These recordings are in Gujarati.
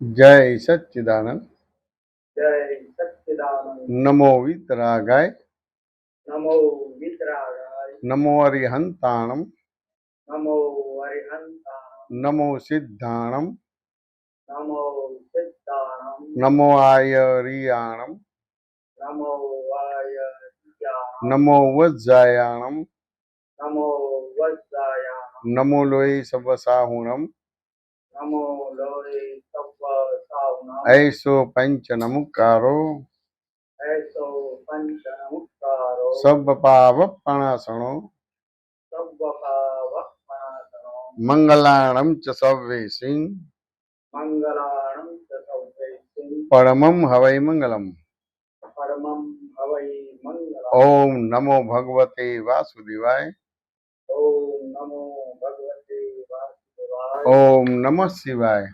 जय सच्चिदानंद। जय सच्चिदानंद। नमो वीतरागाय। नमो वितरागाय। नमो अरिहंताणम। नमो अरिहंताणम। नमो सिद्धाणम। नमो सिद्धाणम। नमो आयरियाणम। नमो वाययाणम। नमो वज्जायाणम। नमो वज्रायाणम। नमो लोये सवसाहुणम। नमो लोरे सप्प सावनम। ऐसो पंच नमुकारो। ऐसो पंच नमुक्तारो। सब पाव पणासणो। सब्बपावपनासनो। मंगलाणम च सव्वेसिं। मंगलाणं च सौभैसिं। परमं हवै मंगलम। परमं हवै मंगलम्। ओम नमो भगवते वासुदेवाय। ओम नमो भगवते वासुदेवाय। ओम नमः शिवाय।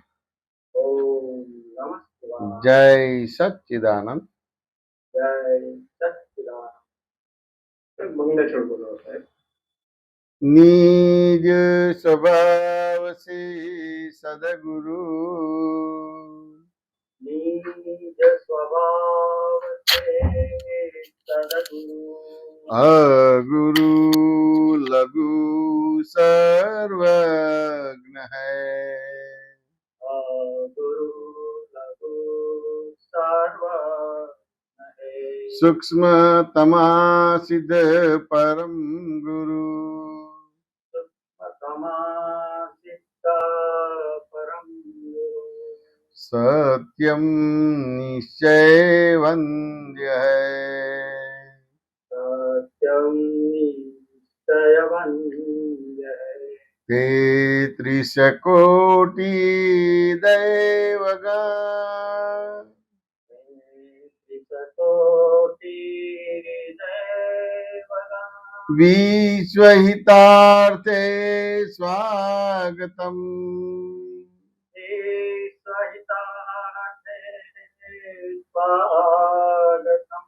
ओम नमः शिवाय। जय सच्चिदानंद। जय सच्चिदानंद। मंगलेश्वर बोलो साहेब। निज स्वभाव से सदगुरु। निज स्वभाव से सद्गुरु। अगुरु लघु सर्वज्ञ है। गुरु लघु सर्वज्ञ है। सूक्ष्म तमा सिद्ध परम गुरु। समासिद्ध परम गुरु। सत्यम निश्चय वन्द्य है। सत्यं निश्चयवन्द्य है। तेत्रिश कोटि दैवगण। त्रिशतकोटि देवगण। विश्वहितार्थे स्वागतम्। सहितार्थे स्वागतम्।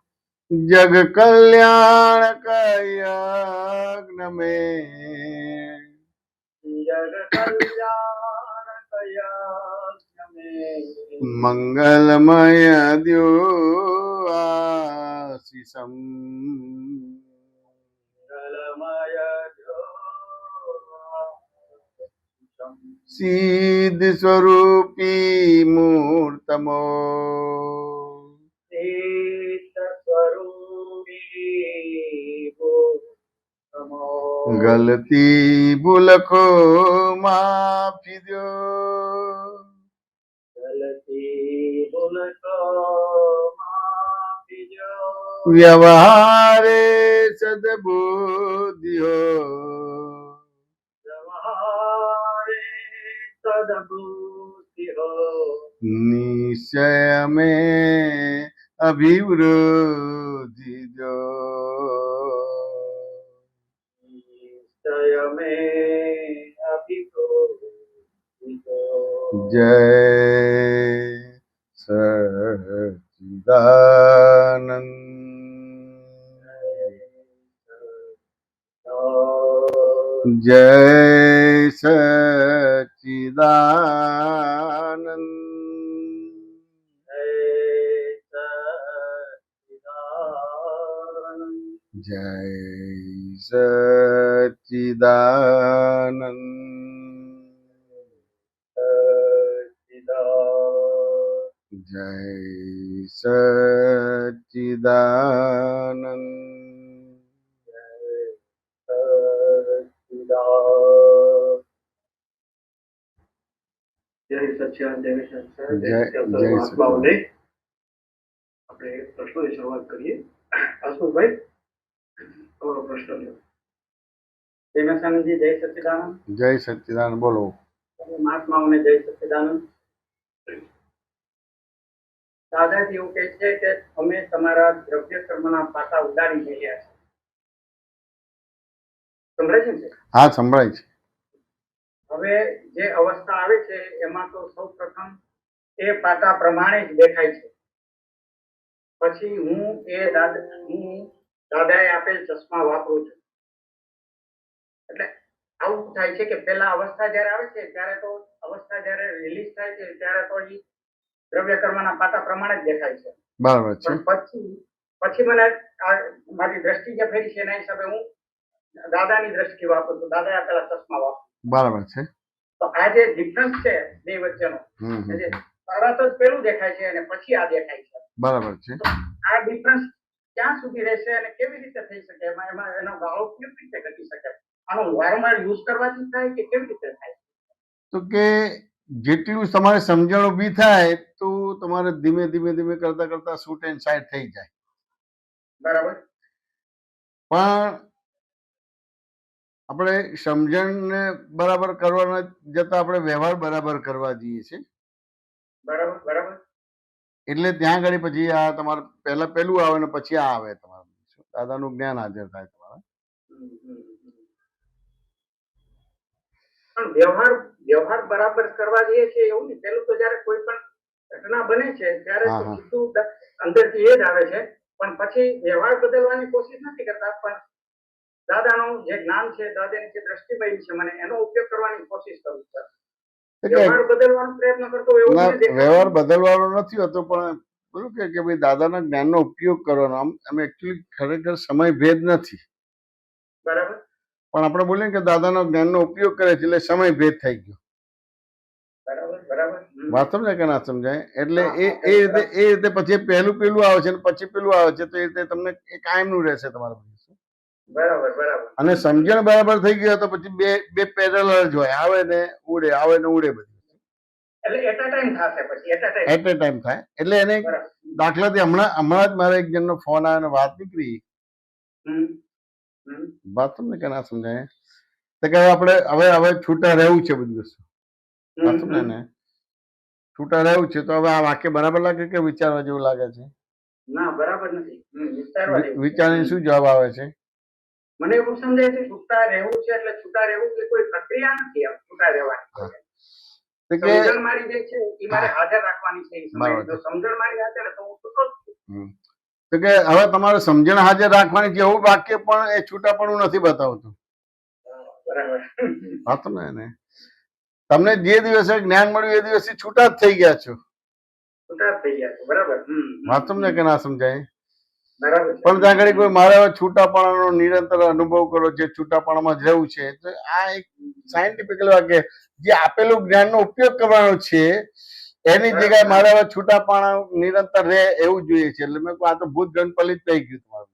जग कल्याणक यज्ञ में। जग कल्याणक यज्ञ में। मंगलमय द्यो आशीषम्। मंगलमय जो सिद्ध स्वरूपी मूर्तमो। सिद्ध स्वरूपी नमो। गलती भूल को माफी दो। गलती भूल को माफी दो। व्यवहार सद्बुद्धि हो। व्यवहारे सद्बुद्धि हो। निश्चय में अभिवृद्धि दो। निश्चय में अभिवृद्धि दो। जय सच्चिदानंद। जय सच्चिदानंद। जय सच्चिदानंद। जय सच्चिदानंद। જય સચ્ચિદાનંદ. જય સચ્ચિદાનંદ. જય જય મહાત્માઓને આપણે પ્રશ્નોની શરૂઆત કરીએ. હસમુખભાઈ, તમારો પ્રશ્ન લ્યો. જય મહેસાણાજી. જય સચ્ચિદાનંદ. जय सच्चिदानंद बोलो। મહાત્માઓને જય સચ્ચિદાનંદ. દાદાજી એવું કહે છે કે અમે તમારા દ્રવ્ય કર્મના પાસા ઉડાડી રહ્યા છે. સંભળાય છે ને? હા, સંભળાય છે. હવે જે અવસ્થા આવે છે એમાં તો સૌ પ્રથમ એ પાટા પ્રમાણે જ દેખાય છે. પછી હું દાદાએ આપેલ ચશ્મા વાપરું છું. એટલે આવું થાય છે કે પેલા અવસ્થા જયારે આવે છે ત્યારે તો અવસ્થા જયારે રિલીઝ થાય છે ત્યારે તો દ્રવ્ય કર્મના પાટા પ્રમાણે જ દેખાય છે. બરાબર છે. પણ પછી મને આ મારી દ્રષ્ટિ જે ફેરી છે એના હિસાબે હું દાદાની દ્રષ્ટિ વાપરું છું. દાદાએ આપેલા ચશ્મા વાપરું. બરાબર છે. તો આ જે ડિફરન્સ છે બે વચ્ચેનો, જે તરત જ પેલું દેખાય છે અને પછી આ દેખાય છે, બરાબર છે. તો આ ડિફરન્સ ક્યાં સુધી રહેશે અને કેવી રીતે થઈ શકે? એમાં એનો ગાળો કેવી રીતે ઘટી શકે? આનો વારંવાર યુઝ કરવાથી થાય કે કેવી રીતે થાય? તો કે જેટલું તમારે સમજણ ઊભી થાય તો તમારે ધીમે ધીમે કરતા કરતા શૂટ એન્ડ સાઇડ થઈ જાય. બરાબર. પણ આપણે સમજણને બરાબર કરવાના જતા આપણે વ્યવહાર બરાબર કરવા જઈએ છીએ. બરાબર બરાબર. એટલે ત્યાં આગળ પછી આ તમારે પહેલા પેલું આવે ને પછી આ આવે તમારે દાદાનું જ્ઞાન હાજર થાય તમારે. પણ વ્યવહાર બરાબર કરવા જઈએ છીએ એવું નહીં. પેલું તો જયારે કોઈ પણ ઘટના બને છે ત્યારે તો સીધું અંદરથી એ જ આવે છે, પણ પછી વ્યવહાર બદલવાની કોશિશ નથી કરતા. પણ દાદાનું જે જ્ઞાન છે, દાદાની જે દ્રષ્ટિ મળી છે મને, એનો ઉપયોગ કરવાની કોશિશ કરું છું. વ્યવહાર બદલવાનો પ્રયત્ન કરતો એવું મને દેખાય. વ્યવહાર બદલવાનો નથી હોતો, પણ પેલું કે ભાઈ દાદાના જ્ઞાનનો ઉપયોગ કરવાનો. આમ એકચ્યુઅલી ખરેખર સમય ભેદ નથી. બરાબર. પણ આપણે બોલીએ કે દાદાના જ્ઞાનનો ઉપયોગ કરે છે એટલે સમય ભેદ થઈ ગયો. બરાબર બરાબર. વાત સમજાય કે ના સમજાય? એટલે એ રીતે પછી પેલું આવે છે ને પછી પેલું આવે છે, તો એ રીતે તમને કાયમનું રહેશે તમારે. બરાબર બરાબર. અને સમજણ બરાબર થઈ ગયો તો પછી બે પેરેલલ જ હોય, આવે ને ઉડે બધું. એટલે એટ અ ટાઈમ થશે પછી એટ અ ટાઈમ થાય. એટલે એને દાખલાથી હમણાં જ મારે એક જણનો ફોન આવ્યો ને વાત નીકળી. વાત તમને કે ના સમજાય? તો કે આપણે હવે છૂટા રહેવું છે બધી વસ્તુ. વાત સમજાય ને? છૂટા રહેવું છે તો હવે આ વાક્ય બરાબર લાગે કે વિચારવા જેવું લાગે છે? ના, બરાબર નથી. વિચારીને શું જવાબ આવે છે? મને એવું સમજાય છે છૂટા રહેવું છે એટલે છૂટા રહેવું કે કોઈ પ્રક્રિયા નથી. આમ છૂટા રહેવાની સમજણ મારી જે છે એ મારે હાજર રાખવાની છે. એ સમયે જો સમજણ મારી હાજર તો હું છૂટો જ છું. તો કે હવે તમારે સમજણ હાજર રાખવાની છે એવું વાક્ય પણ એ છૂટાપણું નથી બતાવતું. બરાબર. હા તો ને તમને જે દિવસે જ્ઞાન મળ્યું એ દિવસથી છૂટા જ થઈ ગયા છો. છૂટા જ થઈ ગયા છો. બરાબર. વાત સમજાય કે ના સમજાય? બરાબર. પણ ત્યાં આગળ કોઈ મારે છૂટાપણાનો નિરંતર અનુભવ કરો છે, છૂટાપણામાં જ રહેવું છે, તો આ એક સાયન્ટિફિકલ વાક્ય જે આપેલું જ્ઞાનનો ઉપયોગ કરવાનો છે એની જગ્યાએ મારે હવે છૂટાપણા નિરંતર રહે એવું જોઈએ છે. એટલે મેં આ તો ભૂત ગણપલિત થઈ ગયું તમારું.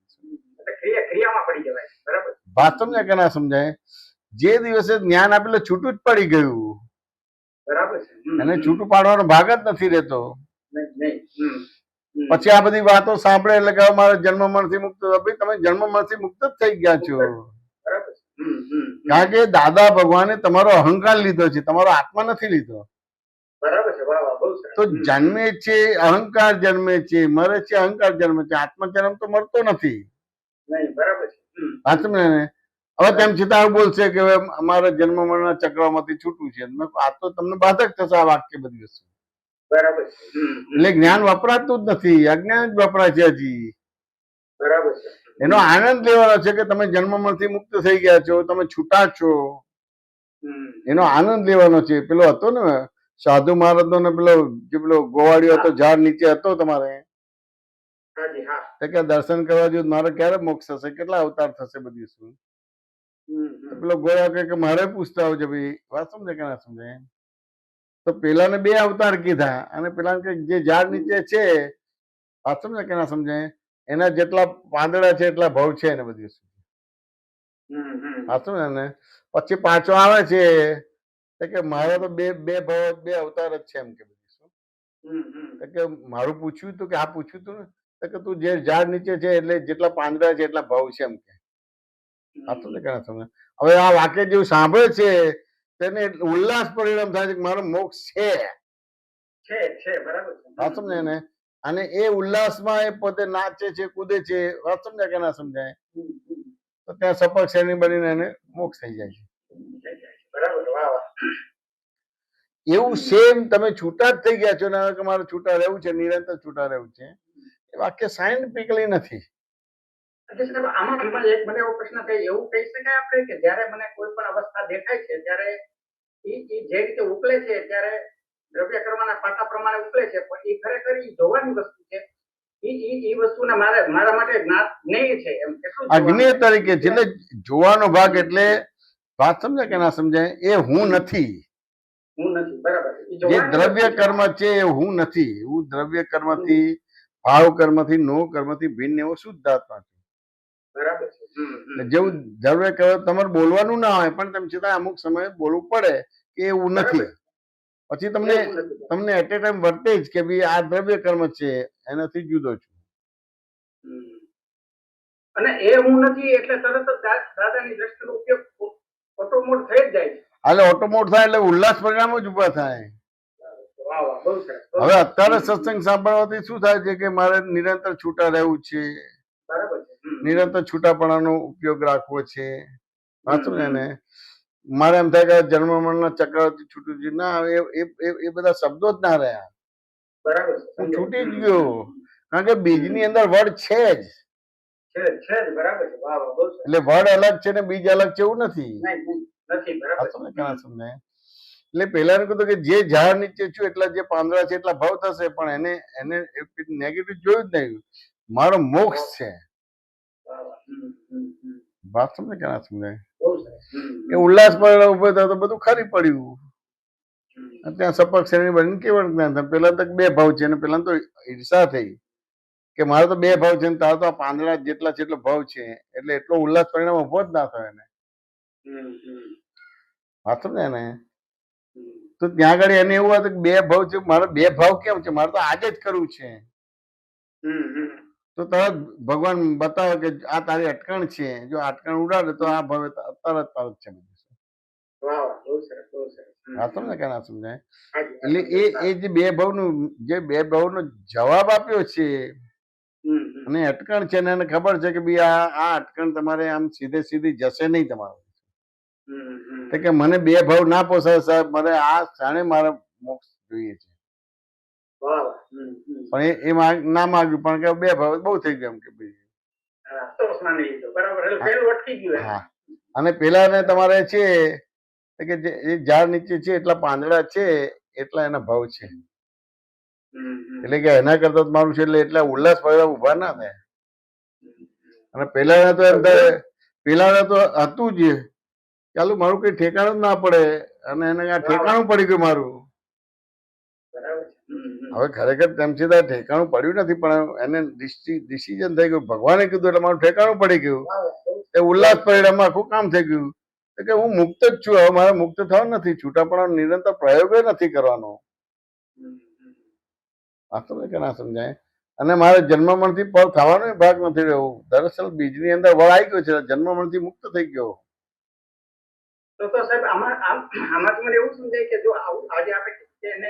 ક્રિયામાં પડી જવાય. બરાબર. વાત સમજાય કે ના સમજાય? જે દિવસે જ્ઞાન આપેલું છૂટું જ પડી ગયું. બરાબર છે. એને છૂટું પાડવાનો ભાગ જ નથી રહેતો. નહીં. પછી આ બધી વાતો સાંભળે એટલે કે મારે જન્મ મરણથી મુક્ત. ભાઈ તમે જન્મ મરણથી મુક્ત જ થઈ ગયા છો. કારણ કે દાદા ભગવાને તમારો અહંકાર લીધો છે, તમારો આત્મા નથી લીધો. બરાબર છે. વાહ વાહ, બહુ સરસ. તો જન્મે છે અહંકાર, જન્મે છે મરે છે અહંકાર, જન્મે છે. આત્મજન્મ તો મળતો નથી. નહીં. બરાબર છે. વાત સમજે ને? હવે તેમ છતાં એવું બોલશે કે હવે અમારા જન્મ મરણના ચક્રમાંથી છૂટવું છે. આ તો તમને બાધક થશે આ વાક્ય બધી વસ્તુ. બરાબર. એટલે જ્ઞાન વપરાતું જ નથી, અજ્ઞાન જ વપરાય છે હજી. બરાબર છે. એનો આનંદ લેવાનો છે કે તમે જન્મમાંથી મુક્ત થઈ ગયા છો, તમે છૂટા છો. એનો આનંદ લેવાનો છે. પેલો હતો ને સાધુ મહારાજ નો પેલો ગોવાળિયો હતો, ઝાડ નીચે હતો તમારે, કે દર્શન કરવા જો મારે ક્યારે મોક્ષ થશે, કેટલા અવતાર થશે બધી શું? પેલો ગોળા કે મારે પૂછતા આવજો ભાઈ. વાત સમજે કે ના સમજે? તો પેલાને 2 અવતાર કીધા અને પેલા જે ઝાડ નીચે છે, વાત સમજે કે ના સમજે? એના જેટલા પાંદડા છે એટલા ભાવ છે એને બધી વસ્તુ. વાત સમજે ને? પછી પાછો આવે છે કે મારે તો બે અવતાર જ છે એમ કે બધી શું. કે મારું પૂછ્યું તું કે આ પૂછ્યું તું ને કે તું જે ઝાડ નીચે છે એટલે જેટલા પાંદડા છે એટલા ભાવ છે એમ કે. વાત સમજે કે ના સમજે? હવે આ વાક્ય જેવું સાંભળે છે તેને ઉલ્લાસ પરિણામ થાય છે કે મારો મોક્ષ છે. બરાબર. વાત સમજે ને? અને એ ઉલ્લાસમાં એ પોતે નાચે છે, કૂદે છે. વાત સમજાય કે ના સમજાય? તો ત્યાં સપક્ષ શ્રેણી બનીને એને મોક્ષ થઈ જાય છે. એવું સેમ તમે છૂટા જ થઈ ગયા છો ને કે મારે છૂટા રહેવું છે, નિરંતર છૂટા રહેવું છે, એ વાક્ય સાયન્ટિફિકલી નથી. આમાં મને એવો પ્રશ્ન થાય, એવું કહી શકાય આપણે કે જયારે મને કોઈ પણ અવસ્થા દેખાય છે ત્યારે એ જે રીતે ઉકલે છે ત્યારે દ્રવ્ય કર્મના પાટા પ્રમાણે ઉકળે છે, પણ એ ખરેખર ઈ જોવાની વસ્તુ છે. ઈ વસ્તુને મારા માટે જ્ઞેય છે એમ એટલું જ આ જ્ઞેય જોવાનું. તરીકે છે. એટલે જોવાનો ભાગ એટલે વાત સમજાય કે ના સમજાય, એ હું નથી. હું નથી, બરાબર. ઈ જે જોવાની દ્રવ્ય વસ્તુ છે. કર્મ છે એ હું નથી. હું દ્રવ્ય કર્મથી, ભાવ કર્મથી, નો કર્મથી ભિન્ન એવો શુદ્ધ આત્મા છું. બરાબર છે. એટલે જેવું દ્રવ્ય કર્મ તમારે બોલવાનું ના હોય, પણ તમે છતાં અમુક સમયે બોલવું પડે કે એવું નથી. પછી તમને એવું નથી. તમને એટ એ ટાઈમ વર્તે જ કે ભાઈ આ દ્રવ્ય કર્મ છે, એનાથી જુદો છું. અને એ હું નથી એટલે તરત જ દાદાની દ્રષ્ટિનો ઉપયોગ ઓટોમોટ થઈ જ જાય છે. એટલે ઓટોમોટ થાય એટલે ઉલ્લાસ પરિણામ જ ઉભા થાય. વાહ વાહ, બહુ સરસ. હવે અત્યારે સત્સંગ સાંભળવાથી શું થાય છે કે મારે નિરંતર છૂટા રહેવું છે, બરાબર છે. નિરંતર છૂટાપણાનો ઉપયોગ રાખવો છે. વાંચો ને મારે એમ થાય કે જન્મ મરણના ચક્રથી છૂટું છે. ના, એ બધા શબ્દો જ ના રહ્યા. બરાબર છે. હું છૂટી જ ગયો, કારણ કે બીજની અંદર વડ છે જ. છે જ, બરાબર છે. વાહ વાહ, બહુ સરસ. એટલે વડ અલગ છે ને બીજ અલગ છે એવું નથી. નથી, બરાબર વાંચો ને ક્યાં સમજાય. એટલે પેલા કીધું કે જે ઝાડ નીચે છું એટલા જે પાંદડા છે એટલા ભાવ થશે, પણ એને નેગેટિવ જોયું જ નહીં. મારો મોક્ષ છે. વાત સમજે કે ના સમજાય. એ ઉલ્લાસ પર ઉભો થયો તો બધું ખરી પડ્યું. ત્યાં સપક શ્રેણી બની કેવળ જ્ઞાન થાય. પેલા તો બે ભાવ છે, અને પેલા તો ઈર્ષા થઈ કે મારે તો બે ભાવ છે ને તારો તો આ પાંદડા જેટલા છે એટલો ભાવ છે, એટલે એટલો ઉલ્લાસ પરિણામ ઉભો જ ના થયો એને. વાત સમજે ને. તો ત્યાં આગળ એને એવું હતું કે બે ભાવ છે, મારે બે ભાવ કેમ છે, મારે તો આજે જ કરવું છે. તો તરત ભગવાન બતાવે કે આ તારી અટકણ છે, જો અટકણ ઉડાડે તો આ ભાવે તરત છે બધું. વાત સમજે કે ના સમજાય. એટલે એ જે બે ભાવનો જવાબ આપ્યો છે, અને અટકણ છે ને એને ખબર છે કે ભાઈ આ અટકણ તમારે આમ સીધે સીધી જશે નહીં તમારું. કે મને બે ભાવ ના પોસાય સાહેબ, મને આ ક્ષણે મારે મોક્ષ જોઈએ છે. પણ એ ના માગ્યું, પણ કે બે ભાવ બહુ થઈ ગયું કે ભાઈ. હા, અને પેલા ને તમારે છે કે જે ઝાડ નીચે છે એટલા પાંદડા છે એટલા એના ભાવ છે. એટલે કે એના કરતા મારું છે એટલે એટલા ઉલ્લાસ પરિણામ ઉભા ના થાય. અને પેલા તો એમ થાય, પેલા તો હતું જ ચાલુ મારું કઈ ઠેકાણું જ ના પડે, અને એને આ ઠેકાણું પડી ગયું મારું. હવે ખરેખર તેમ છતાં ઠેકાણું પડ્યું નથી, પણ એને ડિસિઝન થઈ ગયું. ભગવાને કીધું એટલે મારું ઠેકાણું પડી ગયું. એ ઉલ્લાસ પરિણામ આખું કામ થઈ ગયું કે હું મુક્ત જ છું. હવે મારે મુક્ત થવાનું નથી, છૂટાપણા નિરંતર પ્રયોગ નથી કરવાનો. વાસ્તવ કે ના સમજાય. અને મારે જન્મ મરણથી પર થવાનો ભાગ નથી રહ્યો. દરઅસલ બીજની અંદર વળ આવી ગયો છે, જન્મ મરણથી મુક્ત થઈ ગયો. તો સાહેબ આમાંથી મને એવું સમજાય કે જો આજે આપણે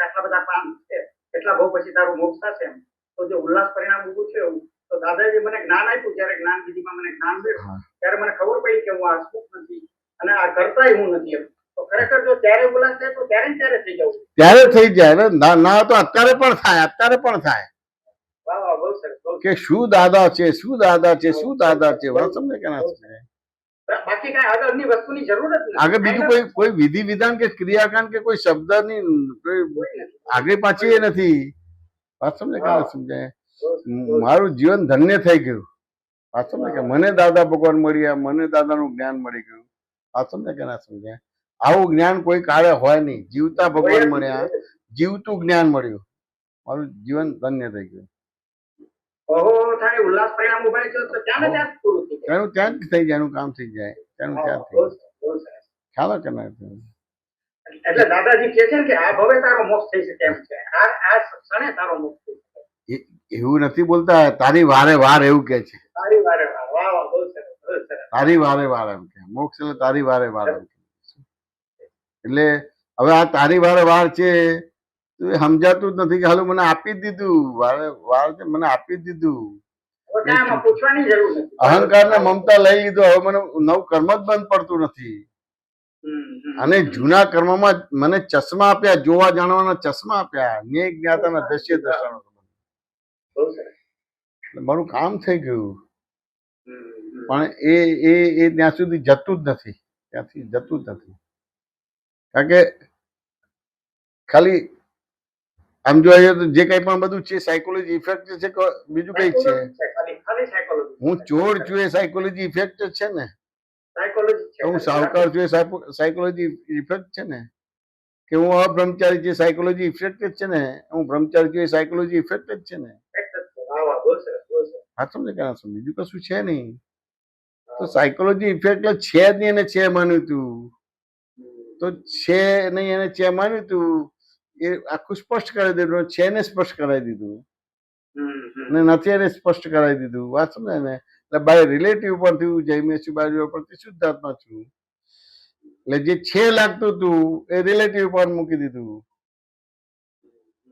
આટલા બધા કામ છે, એટલા બહુ પછી તારું મોક્ષ થશે, તો જે ઉલ્લાસ પરિણામ ઉભું છે એવું, તો દાદાજી મને જ્ઞાન આપ્યું, જયારે જ્ઞાન વિધિમાં મને જ્ઞાન મળ્યું ત્યારે મને ખબર પડી કે હું આ સુખ નથી અને આ કરતાય હું નથી એમ. તો ખરેખર જો ત્યારે ઉલ્લાસ થાય તો ત્યારે ત્યારે થઈ જવું, ત્યારે થઈ જાય. ના તો અત્યારે પણ થાય, અત્યારે પણ થાય. વાહ વાહ, બહુ સરસ. કે શું દાદા છે, શું દાદા છે, શું દાદા છે. વાત સમજે કે ના સમજે. બાકી કઈ આગળની વસ્તુની જરૂર જ નથી. આગળ બીજું કોઈ વિધિ વિધાન કે ક્રિયાકાંડ કે કોઈ શબ્દની આગળ પાછી એ નથી. વાત સમજે કે ના સમજાય. મારું જીવન ધન્ય થઈ ગયું. વાત સમજે કે મને દાદા ભગવાન મળ્યા, મને દાદાનું જ્ઞાન મળી ગયું. વાત સમજે કે ના સમજાય. આવું જ્ઞાન કોઈ કાળે હોય નહીં. જીવતા ભગવાન મળ્યા, જીવતું જ્ઞાન મળ્યું. મારું જીવન ધન્ય થઈ ગયું. ઉલ્લાસ પરિણામ ઉભા છે તો ત્યાં જ પૂરું થઈ જાય. ત્યાં જ થઈ જાય, એનું કામ થઈ જાય. ત્યાંનું ત્યાં થઈ જાય. ખ્યાલ કે ના? એટલે દાદાજી કહે છે કે આ ભવે તારો મોક્ષ થઈ શકે એમ છે, આ ક્ષણે તારો મોક્ષ થઈ શકે. એવું નથી બોલતા, તારી વારે વાર એવું કે છે. તારી વારે વાર. વાહ વાહ, બહુ સરસ, બહુ સરસ. તારી વારે વાર એમ કે. મોક્ષ એટલે તારી વારે વાર એમ. એટલે હવે આ તારી વારે વાર છે સમજાતું જ નથી કે હાલું મને આપી જ દીધું. વારે વાર છે મને આપી જ દીધું. પૂછવાની જરૂર નથી. અહંકાર ને મમતા લઈ લીધો. હવે મને નવું કર્મ જ બંધ પડતું નથી. અને જૂના કર્મમાં મને ચશ્મા આપ્યા, જોવા જાણવાના ચશ્મા આપ્યા, ન્યાય જ્ઞાતાના દ્રશ્ય દર્શનો. મારું કામ થઈ ગયું. પણ એ ત્યાં સુધી જતું જ નથી. ત્યાંથી જતું જ નથી. કારણ કે ખાલી આમ જોઈએ તો જે કઈ પણ બધું છે સાયકોલોજી ઇફેક્ટ છે કે બીજું કઈ છે? ખાલી સાયકોલોજી. હું ચોર છું એ સાયકોલોજી ઇફેક્ટ જ છે ને. સાયકોલોજી છે. હું સાવકાર છું એ સાયકોલોજી ઇફેક્ટ છે ને. કે હું અબ્રહ્મચારી છે સાયકોલોજી ઇફેક્ટ જ છે ને. હું બ્રહ્મચારી છું એ સાયકોલોજી ઇફેક્ટ જ છે ને. હા સમજે કે ના સમજે? બીજું કશું છે નહીં. તો સાયકોલોજી ઇફેક્ટ છે જ નહીં, એને છે માન્યું તું. તો છે નહીં એને છે માન્યું તું એ આખું સ્પષ્ટ કરાવી દીધું. છે ને સ્પષ્ટ કરાવી દીધું ને નથી એને સ્પષ્ટ કરાવી દીધું. વાત સમજાય ને? એટલે બાય રિલેટિવ પરથી હું જઈમે છું, બાજુ પરથી શુદ્ધાત્મા છું. એટલે જે છે લાગતું હતું એ રિલેટિવ પર મૂકી દીધું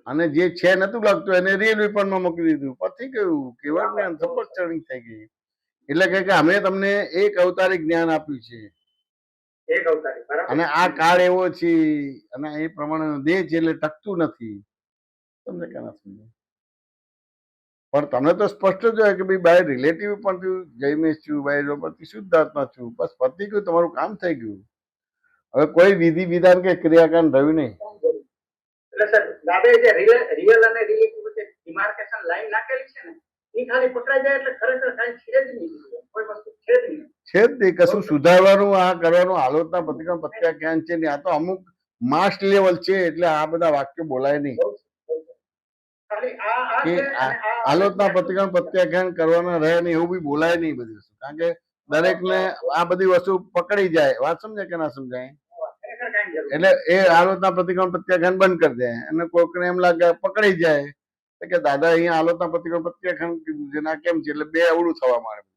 અને જે છે નતું લાગતું એને રિયલ વિપણમાં મૂકી દીધું. પછી ગયું કેવળ જ્ઞાન સપોર્ટ થઈ ગઈ. એટલે કે અમે તમને એક અવતારી જ્ઞાન આપ્યું છે અને આ કાળ એવો છે અને એ પ્રમાણે દેહ છે એટલે ટકતું નથી. તમને કે ના સમજે? પણ તમને તો સ્પષ્ટ જ હોય કે ભાઈ બાય રિલેટિવ પણ જઈમેશ છું, બાય પરથી શુદ્ધાત્મા છું. બસ પતી ગયું, તમારું કામ થઈ ગયું. હવે કોઈ વિધિ વિધાન કે ક્રિયાકાંડ રહ્યું નહીં. એટલે સર દાદાએ જે રિયલ અને રિલેટિવ વચ્ચે ડિમાર્કેશન લાઈન નાખેલી છે ને એ ખાલી પકડાઈ જાય એટલે ખરેખર કાંઈ છે જ નહીં, કોઈ વસ્તુ છે જ નહીં. છે જ નહીં. કશું સુધારવાનું આ કરવાનું આલોચના પ્રતિક્રમણ પ્રત્યાખ્યાન છે નહીં. આ તો અમુક માસ લેવલ છે એટલે આ બધા વાક્યો બોલાય નહીં. કે આલોચના પ્રતિક્રમણ પ્રત્યાખ્યાન કરવાના રહે નહીં એવું બી બોલાય નહીં બધી વસ્તુ. કારણ કે દરેકને આ બધી વસ્તુ પકડી જાય. વાત સમજે કે ના સમજાય? એટલે એ આલોચના પ્રતિક્રમણ પ્રત્યાખ્યાન બંધ કરી દે અને કોઈકને એમ લાગે પકડી જાય કે દાદા અહીંયા આલોચના પ્રતિક્રમણ પ્રત્યાખ્યાન કીધું છે ના કેમ છે એટલે બે અવળું થવા માંડે.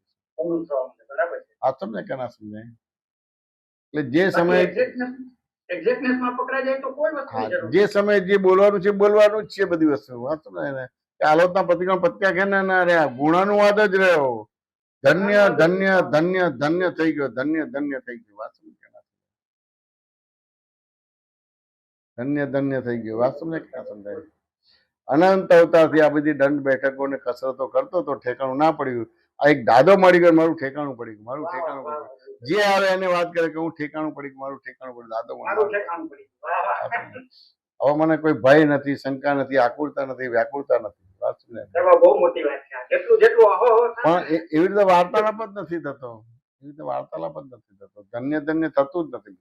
આ સમજે કે ના સમજાય? એટલે જે સમય જે સમય જે બોલવાનું છે બોલવાનું જ છે બધી વસ્તુ. વાત સમજાય ને? આલોચના પ્રતિક્રમણ પ્રત્યાખ્યાન ના રહ્યા, ગુણાનુવાદ જ રહ્યો. ધન્ય ધન્ય ધન્ય ધન્ય થઈ ગયો, ધન્ય ધન્ય થઈ ગયો. વાત સમજે? ધન્ય ધન્ય થઈ ગયો. વાત સમજે કે ના સમજાય? અનંત અવતારથી આ બધી દંડ બેઠકો ને કસરતો કરતો તો ઠેકાણું ના પડ્યું. આ એક દાદો મળી ગયો, મારું ઠેકાણું પડી ગયું, મારું ઠેકાણું પડી ગયું. જે આવે એને વાત કરે કે હું ઠેકાણું પડી ગયું, મારું ઠેકાણું પડ્યું, દાદો હવે મને કોઈ ભય નથી, શંકા નથી, આકુરતા નથી, વ્યાકુળતા નથી. વાત સમજે? બહુ મોટી વાત છે. જેટલું પણ એવી રીતે વાર્તાલાપ જ નથી થતો. એવી રીતે વાર્તાલાપ જ નથી થતો. ધન્ય ધન્ય થતું જ નથી.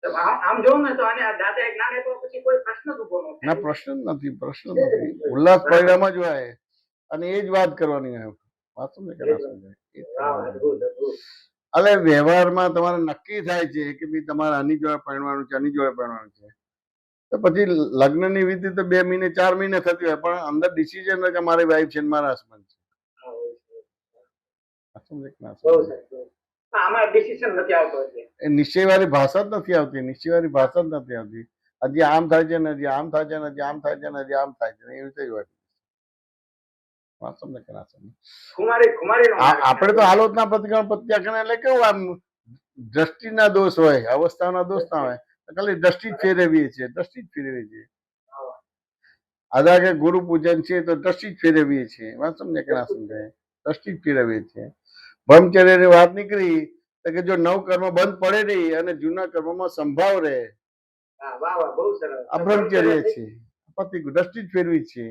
આમ જોઉં ને તો આને દાદા જ્ઞાન તો પછી કોઈ પ્રશ્ન જ ઉભો ન થાય. ના પ્રશ્ન નથી, પ્રશ્ન નથી. ઉલ્લાસ પરિણામ જ હોય અને એ જ વાત કરવાની હોય. વાત સમજે કે ના સમજાય? એટલે વ્યવહારમાં તમારે નક્કી થાય છે કે ભાઈ તમારે આની જોડે પરણવાનું છે, આની જોડે પરણવાનું છે, તો પછી લગ્નની વિધિ તો 2 મહિને 4 મહિને થતી હોય પણ અંદર ડિસિઝન હોય કે મારી વાઈફ છે મારા હસબન્ડ છે. સમજે કે ના સમજે? આમાં ડિસિઝન નથી આવતો. એ નિશ્ચયવાળી ભાષા જ નથી આવતી. નિશ્ચયવાળી ભાષા જ નથી આવતી. હજી આમ થાય છે ને હજી આમ થાય છે ને હજી આમ થાય છે ને હજી આમ થાય છે એવી રીતે જ હોય. વાત સમજે કે ના સમજે? આપણે તો આલોચના પ્રતિક્રમણ પ્રત્યાખ્યાન એટલે કેવું આમ દ્રષ્ટિના દોષ હોય, અવસ્થાના દોષ ના હોય. ખાલી દ્રષ્ટિ જ ફેરવીએ છીએ, દ્રષ્ટિ જ ફેરવીએ છીએ. આદા કે ગુરુ પૂજન છે તો દ્રષ્ટિ જ ફેરવીએ છીએ. વાત સમજે કે ના સમજાય? દ્રષ્ટિ જ ફેરવીએ છીએ. બ્રહ્મચર્યની વાત નીકળી કે જો નવ કર્મ બંધ પડે નહીં અને જૂના કર્મમાં સંભાવ રહે, આ બ્રહ્મચર્ય છે. પતિ દ્રષ્ટિ જ ફેરવી છે.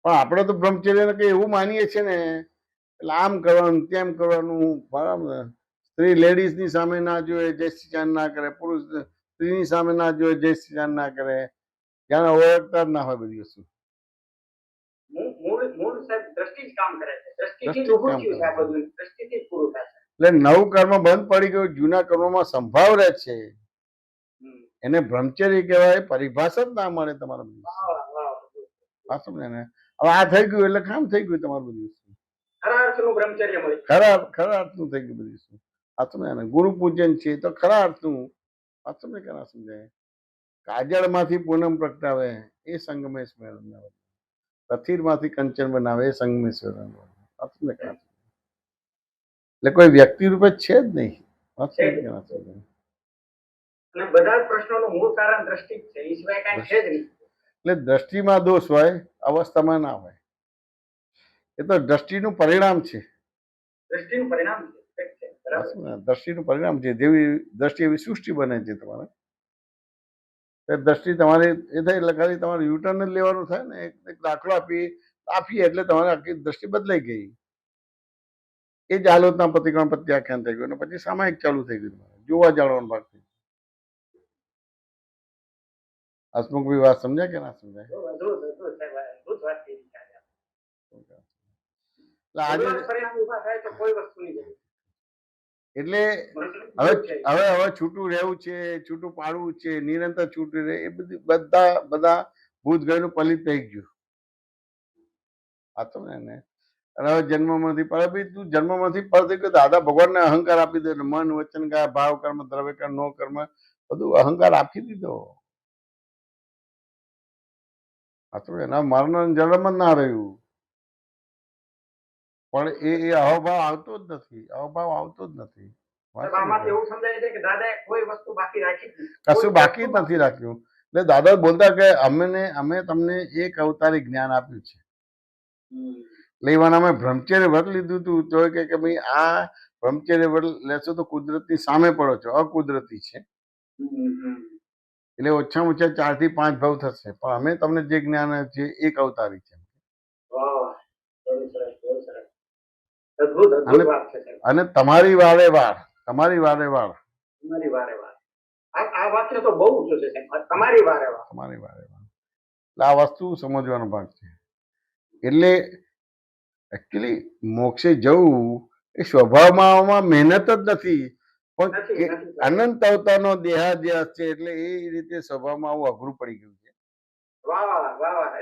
પણ આપણે તો બ્રહ્મચર્ય કઈ એવું માનીએ છીએ ને એટલે આમ કરવાનું તેમ કરવાનું. બરાબર? સ્ત્રી લેડીઝ ની સામે ના જોઈએ જય શ્રી ચાંદ ના કરે, પુરુષ સ્ત્રીની સામે ના જોઈએ જય શ્રી ચાંદ ના કરે. ત્યાં ઓળખતા જ ના હોય બધી વસ્તુ. એટલે નવું કર્મ બંધ પડી ગયું, જૂના કર્મમાં સંભાવ રહે છે, એને બ્રહ્મચર્ય કહેવાય. પરિભાષા જ ના મળે તમારે. સમજે ને? હવે આ થઈ ગયું એટલે કામ થઈ ગયું તમારું બધું વસ્તુ. ખરા અર્થનું થઈ ગયું બધી વસ્તુ. આ સમજે ને? ગુરુ પૂજન છે તો ખરા અર્થનું. આ સમજે કે ના સમજાય? કાજળ માંથી પૂનમ પ્રગટાવે એ સંગમેશ મેળવ, કથિર માંથી કંચન બનાવે એ સંગમેશ મેળવ. એટલે કોઈ વ્યક્તિ રૂપે છે જ નહીં. બધા જ પ્રશ્નોનું મૂળ કારણ દ્રષ્ટિ છે, એ સિવાય કાંઈ છે જ નહીં. એટલે દ્રષ્ટિમાં દોષ હોય, અવસ્થામાં ના હોય. એ તો દ્રષ્ટિનું પરિણામ છે. દ્રષ્ટિનું પરિણામ છે. જેવી દ્રષ્ટિ એવી સૃષ્ટિ બને છે તમારે. એ દ્રષ્ટિ તમારી એ થાય એટલે ખાલી તમારે યુટર્ન જ લેવાનું થાય ને, એક દાખલો આપીએ એટલે તમારી આખી દ્રષ્ટિ બદલાઈ ગઈ. એ જ હાલતના પ્રતિક્રમણ પ્રત્યાખ્યાન થઈ ગયું અને પછી સામાયિક ચાલુ થઈ ગયું. જોવા જાણવાનો ભાગ થઈ ગયો. હસમુખભાઈ વાત સમજ્યા કે ના સમજાય? એટલે હવે છૂટું રહેવું છે, છૂટું પાડવું છે, નિરંતર છૂટું રહે, એ બધી બધા ભૂતગળનું પલિત થઈ ગયું. વાંચો ને. અને હવે જન્મમાંથી પડે ભાઈ, તું જન્મમાંથી પડે કે દાદા ભગવાનને અહંકાર આપી દે, મન વચન કાય ભાવ કર્મ દ્રવ્ય કર્મ નો કર્મ બધું અહંકાર આપી દીધો. વાંચો એના મરણ જન્મ જ ના રહ્યું. પણ એ અહોભાવ આવતો જ નથી, અહોભાવ આવતો જ નથી. કશું બાકી જ નથી રાખ્યું. એટલે દાદા બોલતા કે અમે તમને એક અવતારી જ્ઞાન આપ્યું છે. લેવાના અમે બ્રહ્મચર્ય વ્રત લીધું હતું તો કે ભાઈ આ બ્રહ્મચર્ય વ્રત લેશો તો કુદરતની સામે પડો છો, અકુદરતી છે. એટલે ઓછામાં ઓછા 4 થી 5 ભાવ થશે. પણ અમે તમને જે જ્ઞાન છે એક અવતારી છે. અને તમારી વારે વાર આ વાક્ય તો બહુ ઊંચું છે. તમારી વારે વાર એટલે આ વસ્તુ સમજવાનો ભાગ છે. એટલે એકચ્યુઅલી મોક્ષે જવું એ સ્વભાવમાં મહેનત જ નથી, પણ અનંત અવતારનો દેહાદ્યાસ છે. એટલે એ રીતે સ્વભાવમાં આવું અઘરું પડી ગયું છે.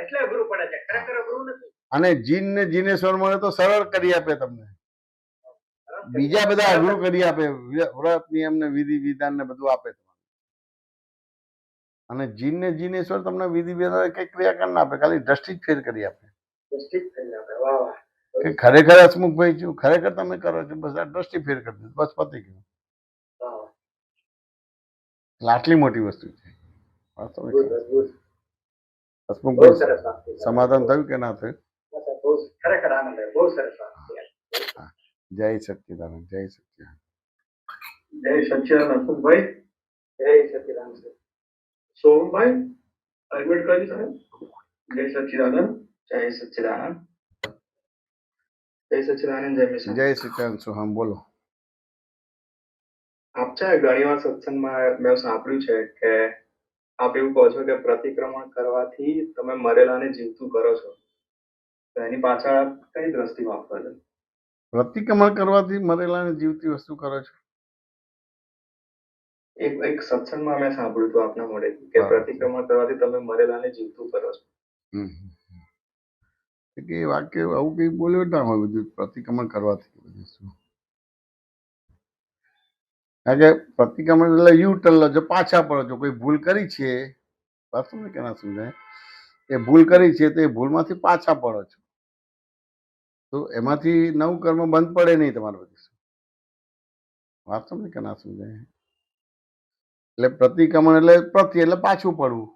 એટલે અઘરું પડે છે, ખરેખર અઘરું નથી. અને જીન ને જીનેશ્વર મળે તો સરળ કરી આપે તમને, બીજા બધા અઘરું કરી આપે. વ્રત નિયમ ને વિધિ વિધાન ને બધું આપે. અને જીન ને જીનેશ્વર તમને વિધિ વિધાન કઈ ક્રિયા કરી ના આપે, ખાલી દ્રષ્ટિ જ ફેર કરી આપે. ખરેખર હસમુખભાઈ છું, ખરેખર તમે કરો છો, બસ આ દ્રષ્ટિ ફેર કરી દીધું, બસ પતી ગયું. આટલી મોટી વસ્તુ છે. હસમુખભાઈ સમાધાન થયું કે ના થયું? ખરેખર આનંદ આવ્યો, બહુ સરસ વાત. જય સચ્ચિદાનંદ, જય સચ્ચિદાનંદ, જય સચ્ચિદાનંદ હસમુખભાઈ, જય સચ્ચિદાનંદ. સોમભાઈ એડમિટ કરી સાહેબ. જય સચ્ચિદાનંદ, જય સચ્ચિદાનંદ, જય સચ્ચિદાનંદ, જય મિશન. જય સચ્ચિદાનંદ. સોહમ બોલો. આપ છે ઘણી વાર સત્સંગમાં મેં સાંભળ્યું છે કે આપ એવું કહો છો કે પ્રતિક્રમણ કરવાથી તમે મરેલાને જીવતું કરો છો, તો એની પાછળ કઈ દ્રષ્ટિ વાપરો છો? પ્રતિક્રમણ કરવાથી મરેલાને જીવતી વસ્તુ કરો છો? એક સત્સંગમાં મેં સાંભળ્યું હતું આપના મોઢે કે પ્રતિક્રમણ કરવાથી તમે મરેલાને જીવતું કરો છો. કે વાક્ય આવું કઈ બોલ્યો ના હોય બધું પ્રતિક્રમણ કરવાથી બધું શું. કારણ કે પ્રતિક્રમણ એટલે યુ ટર્ન જો પાછા પડો છો, કોઈ ભૂલ કરી છે, વાત સમજે કે ના સમજાય, એ ભૂલ કરી છે તો એ ભૂલમાંથી પાછા પડો છો, તો એમાંથી નવું કર્મ બંધ પડે નહીં તમારું બધું. વાત સમજે કે ના સમજાય? એટલે પ્રતિક્રમણ એટલે પાછું પડવું.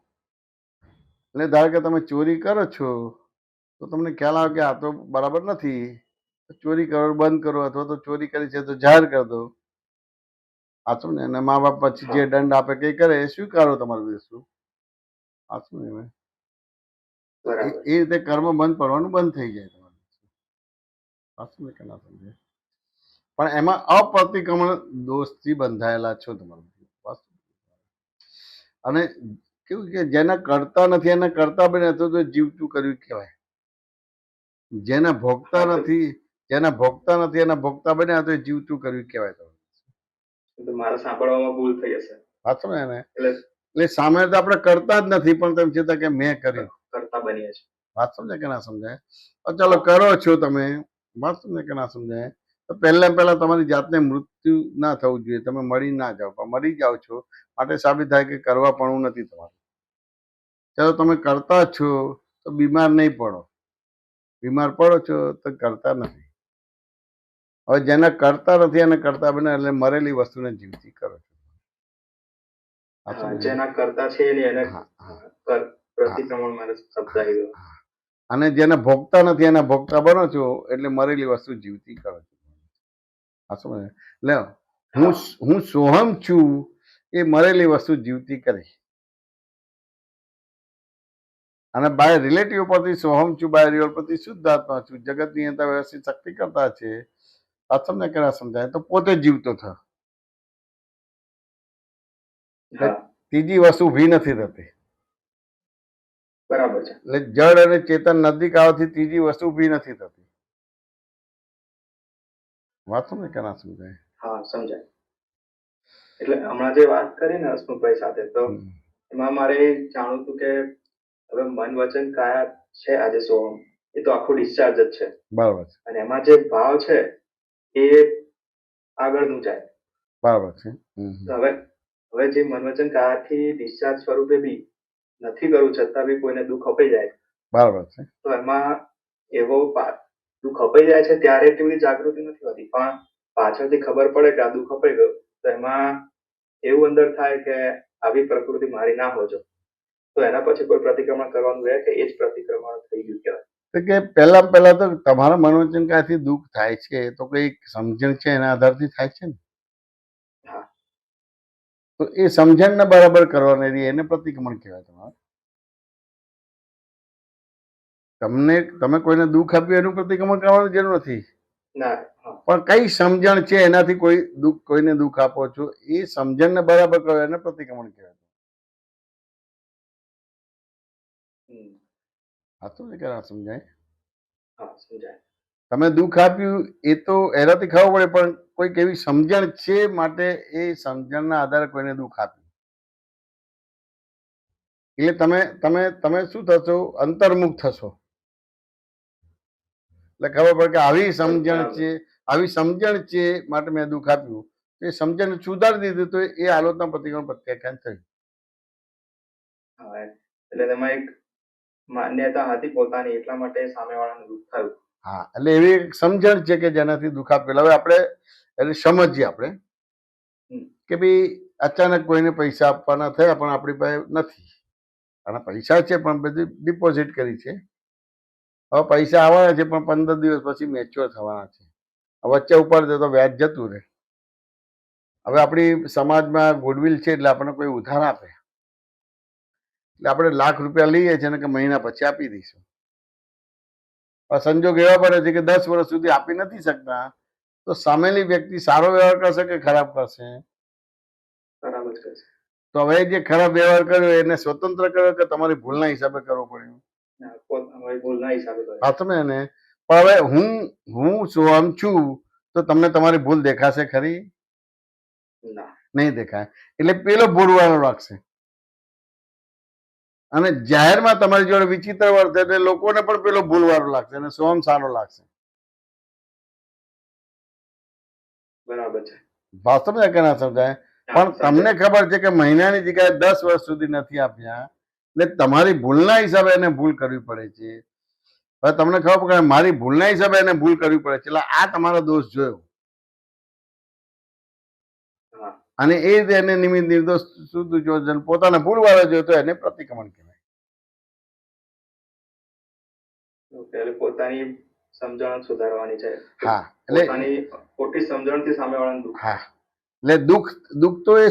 એટલે ધારો કે તમે ચોરી કરો છો તો તમને ખ્યાલ આવે કે આ તો બરાબર નથી, ચોરી કરવાનું બંધ કરો, અથવા તો ચોરી કરી છે તો જાહેર કરી દો. સાચું ને? અને મા બાપ પછી જે દંડ આપે કઈ કરે એ સ્વીકારો તમારું વસ્તુ. સાચું ને? એ રીતે કર્મ બંધ પડવાનું બંધ થઈ જાય તમારું. સાચું ને કે ના સમજાય? પણ એમાં અપ્રતિક્રમણ દોષથી બંધાયેલા છો તમારું. અને કેવું કે જેના કરતા નથી એને કરતા બને તો જીવતું કર્યું કહેવાય. જેના ભોગતા નથી એના ભોગતા બન્યા તો એ જીવતું કર્યું કહેવાય. મારા સાંભળવામાં ભૂલ થઈ હશે. સાચું ને? એટલે સામે તો આપણે કરતા જ નથી, પણ તેમ છતાં કે મેં કર્યું કરતા બનીએ છીએ. વાત સમજે કે ના સમજાય? ચાલો કરો છો તમે, વાત સમજે કે ના સમજાય? તો પહેલા તમારી જાતને મૃત્યુ ના થવું જોઈએ, તમે મરી ના જાઓ. પણ મરી જાઓ છો માટે સાબિત થાય કે કરવા પણ નથી તમારું. ચાલો તમે કરતા છો તો બીમાર નહીં પડો, બીમાર પડો છો તો કરતા નથી. હવે જેના કરતા નથી એને કરતા બને, એટલે મરેલી વસ્તુને જીવતી કરો છો. જેના કરતા છે એને પ્રતિક્રમણ મારે શબ્દ આવ્યો. અને જેને ભોગતા નથી એના ભોગતા બનો છો, એટલે મરેલી વસ્તુ જીવતી કરો છો. એટલે હું સોહમ છું એ મરેલી વસ્તુ જીવતી કરી. અને બાય રિલેટિવ પરથી સોહમ છું, બાય રિયલ પરથી શુદ્ધ આત્મા છું, જગત નિયંતા વ્યવસ્થિત શક્તિ કરતા છે. આ તમને કેના સમજાય તો પોતે જીવતો થયો. ત્રીજી વસ્તુ ઊભી નથી થતી. બરાબર છે. એટલે જળ અને ચેતન નજીક આવવાથી ત્રીજી વસ્તુ ઊભી નથી થતી. વાત તમને કેના સમજાય? હા, સમજાય. એટલે હમણાં જે વાત કરી ને હસમુખભાઈ સાથે, તો એમાં મારે જાણવું હતું કે હવે મન વચન કાયા છે આજે સોહમ, એ તો આખું ડિસ્ચાર્જ જ છે. બરાબર છે. અને એમાં જે ભાવ છે એ આગળનું જાય. બરાબર છે. હવે હવે જે મન વચન કાયાથી ડિસ્ચાર્જ સ્વરૂપે બી નથી કરવું છતાં બી કોઈને દુઃખ અપાઈ જાય. બરાબર છે. તો એમાં એવો દુઃખ અપાઈ જાય છે ત્યારે એટલી બધી જાગૃતિ નથી હોતી, પણ પાછળથી ખબર પડે કે આ દુઃખ અપાઈ ગયું તો એમાં એવું અંદર થાય કે આવી પ્રકૃતિ મારી ના હોજો, તો એના પછી કોઈ પ્રતિક્રમણ કરવાનું રહે કે એ જ પ્રતિક્રમણ થઈ ગયું કહેવાય? તો કે પહેલા તો તમારા મનોવચન કાથી દુઃખ થાય છે તો કોઈ સમજણ છે એના આધારથી થાય છે ને. તો એ સમજણને બરાબર કરવાની રહી એને પ્રતિક્રમણ કહેવાય. તમે કોઈને દુઃખ આપ્યું એનું પ્રતિક્રમણ કરવાની જરૂર નથી. પણ કઈ સમજણ છે એનાથી કોઈને દુઃખ આપો છો એ સમજણને બરાબર કરો એને પ્રતિક્રમણ કહેવાય. સમજાય? તમે દુઃખ આપ્યું એ તો એનાથી ખબર પડે, પણ કોઈક એવી સમજણ છે માટે એ સમજણના આધારે કોઈને દુઃખ આપ્યું એટલે તમે શું થશો? અંતર્મુખ થશો. એટલે ખબર પડે કે આવી સમજણ છે માટે મેં દુઃખ આપ્યું. એ સમજણ સુધારી દીધું તો એ આલોચના પ્રતિક્રમણ પ્રત્યાખ્યાન થયું. એટલે તેમાં એક માન્યતા હતી પોતાની, એટલા માટે સામેવાળાને દુઃખ થયું. હા, એટલે એવી એક સમજણ છે કે જેનાથી દુઃખ આપેલું. હવે આપણે એટલે સમજીએ આપણે કે ભાઈ અચાનક કોઈને પૈસા આપવાના થયા પણ આપણી પાસે નથી, અને પૈસા છે પણ બધી ડિપોઝિટ કરી છે. હવે પૈસા આવવાના છે પણ 15 દિવસ પછી મેચ્યોર થવાના છે. વચ્ચે ઉપાડ તો વ્યાજ જતું રહે. હવે આપણી સમાજમાં ગુડવિલ છે એટલે આપણને કોઈ ઉધાર આપે એટલે આપણે ₹1,00,000 લઈએ છીએ કે મહિના પછી આપી દઈશું. સંજોગ એવા પડે છે કે 10 વર્ષ સુધી આપી નથી શકતા, તો સામેની વ્યક્તિ સારો વ્યવહાર કરશે કે ખરાબ કરશે? ખરાબ જ કરશે. તો હવે જે ખરાબ વ્યવહાર કર્યો એને સ્વતંત્ર કર્યો કે તમારી ભૂલના હિસાબે કરવો પડ્યો? હા, તમે એને પણ હવે હું સોહમ છું તો તમને તમારી ભૂલ દેખાશે ખરી? નહીં દેખાય. એટલે પેલો ભૂલવાળો લાગશે. અને જાહેરમાં તમારી જોડે વિચિત્ર વર્તે એટલે લોકોને પણ પેલો ભૂલવાળો લાગશે અને સોહમ સારો લાગશે. બરાબર છે. વાત સમજાય કે ના સમજાય? પણ તમને ખબર છે કે મહિનાની જગ્યાએ 10 વર્ષ સુધી નથી આપ્યા એટલે તમારી ભૂલના હિસાબે એને ભૂલ કરવી પડે છે. હવે તમને ખબર પડે મારી ભૂલના હિસાબે એને ભૂલ કરવી પડે છે એટલે આ તમારો દોષ જોયો, અને એ રીતે એને નિમિત્ત નિર્દોષ શુદ્ધ જોજન પોતાને ભૂલવાળો જોયો તો એને પ્રતિક્રમણ કહેવાય. પોતાની સમજણ સુધારવાની છે. હા, એટલે ખોટી સમજણથી સામેવાળાને દુઃખ. હા, એટલે દુઃખ તો એ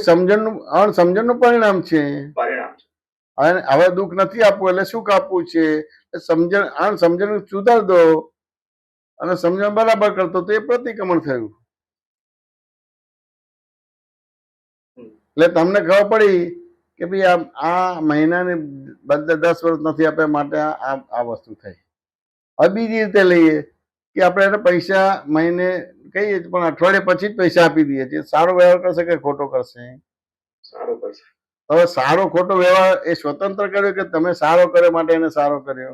અણસમજણનું પરિણામ છે. અને હવે દુઃખ નથી આપવું એટલે શું આપવું છે? અણસમજણ સુધાર દો અને સમજણ બરાબર કરતો તો એ પ્રતિક્રમણ થયું. એટલે તમને ખબર પડી કે ભાઈ આ મહિનાને બદલે 10 વર્ષ નથી આપ્યા માટે આ વસ્તુ થઈ. હવે બીજી રીતે લઈએ કે આપણે એને પૈસા મહિને કહીએ પણ અઠવાડિયે પછી જ પૈસા આપી દઈએ છીએ. સારો વ્યવહાર કરશે કે ખોટો કરશે? સારો કરશે. હવે સારો ખોટો વ્યવહાર એ સ્વતંત્ર કર્યો કે તમે સારો કર્યો માટે એને સારો કર્યો?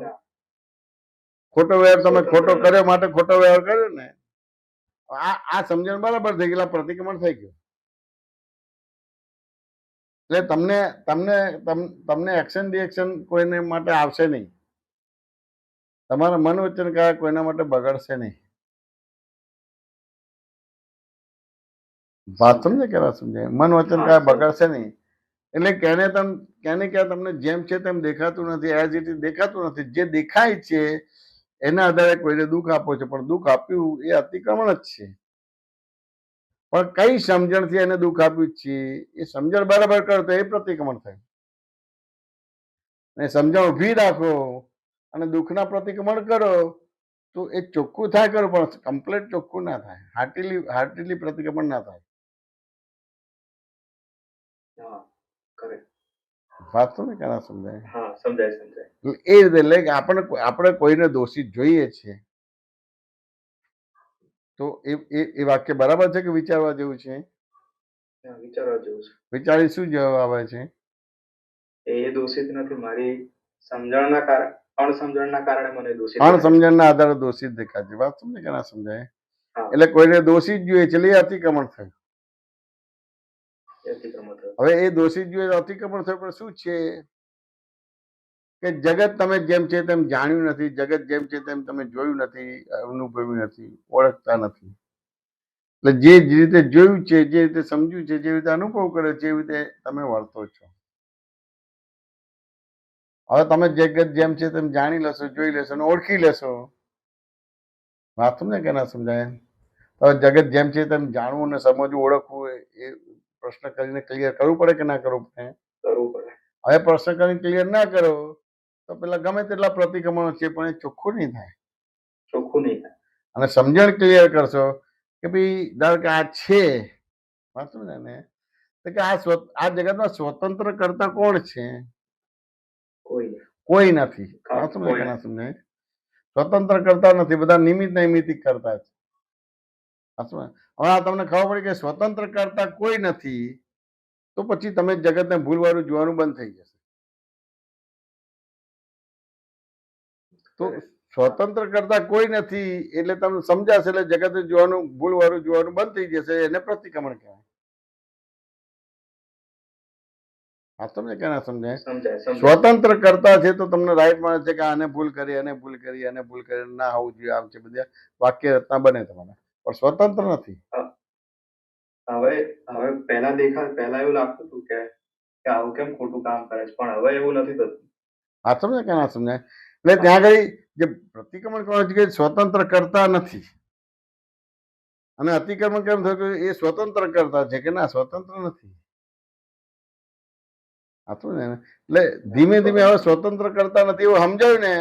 ખોટો વ્યવહાર તમે ખોટો કર્યો માટે ખોટો વ્યવહાર કર્યો ને. આ સમજણ બરાબર થઈ ગયેલા પ્રતિક્રમણ થઈ ગયું. એટલે તમને એક્શન રિએક્શન કોઈને માટે આવશે નહીં. તમારા મન વચન કાયા કોઈના માટે બગડશે નહીં. વાત સમજે કે ના સમજે? મન વચન કાયા બગડશે નહીં. એટલે ક્યાં તમને જેમ છે તેમ દેખાતું નથી, એઝ ઇટ ઇઝ દેખાતું નથી. જે દેખાય છે એના આધારે કોઈને દુઃખ આપો છો, પણ દુઃખ આપ્યું એ અતિક્રમણ જ છે. પણ કઈ સમજણથી એને દુઃખ આપ્યું છે એ સમજણ બરાબર કરો તો એ પ્રતિક્રમણ થાય. અને સમજણ ઊભી રાખો અને દુઃખના પ્રતિક્રમણ કરો તો એ ચોખ્ખું થાય કરો, પણ કમ્પ્લીટ ચોખ્ખું ના થાય, હાર્ટલી પ્રતિક્રમણ ના થાય. હા correct. વાત તો ને કેના સમજાય? હા સમજાય સમજાય. એ રીતે એટલે કે આપણે કોઈને દોષિત જોઈએ છીએ તો એ વાક્ય બરાબર છે કે વિચારવા જેવું છે? હા, વિચારવા જેવું છે. વિચારી શું જવાબ આવે છે? એ દોષિત નથી, મારી સમજણના કારણે, અણસમજણના કારણે મને દોષિત લાગે છે. અણસમજણના આધારે દોષિત દેખાય છે. વાત સમજે કે ના સમજાય? હા. એટલે કોઈને દોષિત જોઈએ છે એટલે એ અતિક્રમણ થયું. એ અતિક્રમણ થયું. હવે એ દોષિત જોઈએ અતિક્રમણ થયું, પણ શું છે કે જગત તમે જેમ છે તેમ જાણ્યું નથી, જગત જેમ છે તેમ તમે જોયું નથી, અનુભવ્યું નથી, ઓળખતા નથી. એટલે જે રીતે જોયું છે, જે રીતે સમજ્યું છે, જે રીતે અનુભવ કર્યો છે, એવી રીતે તમે વર્તો છો. હવે તમે જગત જેમ છે તેમ જાણી લેશો, જોઈ લેશો અને ઓળખી લેશો. વાત સમજે કે ના સમજાય? હવે જગત જેમ છે તેમ જાણવું ને સમજવું, ઓળખવું એ પ્રશ્ન કરીને ક્લિયર કરવું પડે કે ના કરવું પડે? કરવું પડે. હવે પ્રશ્ન કરીને ક્લિયર ના કરો તો પેલા ગમે તેટલા પ્રતિક્રમણો છે પણ એ ચોખ્ખું નહીં થાય. ચોખ્ખું નહીં થાય. અને સમજણ ક્લિયર કરશો કે ભાઈ ધારો કે આ છે, વાત સમજે ને, તો કે આ જગતમાં સ્વતંત્ર કરતા કોણ છે? કોઈ નથી. વાત સમજે કે ના સમજાય? સ્વતંત્ર કરતા નથી, બધા નિમિત્ત નૈમિતિક કરતા છે. હવે આ તમને ખબર પડી કે સ્વતંત્ર કરતા કોઈ નથી, તો પછી તમે જગતને ભૂલવાળું જોવાનું બંધ થઈ જશે. તો સ્વતંત્ર કરતા કોઈ નથી એટલે તમને સમજાશે, એટલે જગતને જોવાનું, ભૂલવાળું જોવાનું બંધ થઈ જશે. એને પ્રતિક્રમણ કહેવાય. આ તમને કે ના સમજાય? સ્વતંત્ર કરતા છે તો તમને રાઈટ મળે છે કે આને ભૂલ કરી, આને ભૂલ કરી, આને ભૂલ કરી, ના હોવું જોઈએ, આમ છે, બધા વાક્ય રચના બને તમારે, પણ સ્વતંત્ર નથી. હવે પહેલા એવું લાગતું હતું કે આવું કેમ ખોટું કામ કરે છે, પણ હવે એવું નથી થતું. આ સમજે કે ના સમજાય? એટલે ત્યાં આગળ જે પ્રતિક્રમણ કરવાનું છે સ્વતંત્ર કરતા નથી, અને અતિક્રમણ કેમ થયું કે એ સ્વતંત્ર કરતા છે કે ના સ્વતંત્ર નથી. એટલે ધીમે ધીમે હવે સ્વતંત્ર કરતા નથી એવું સમજાયું ને,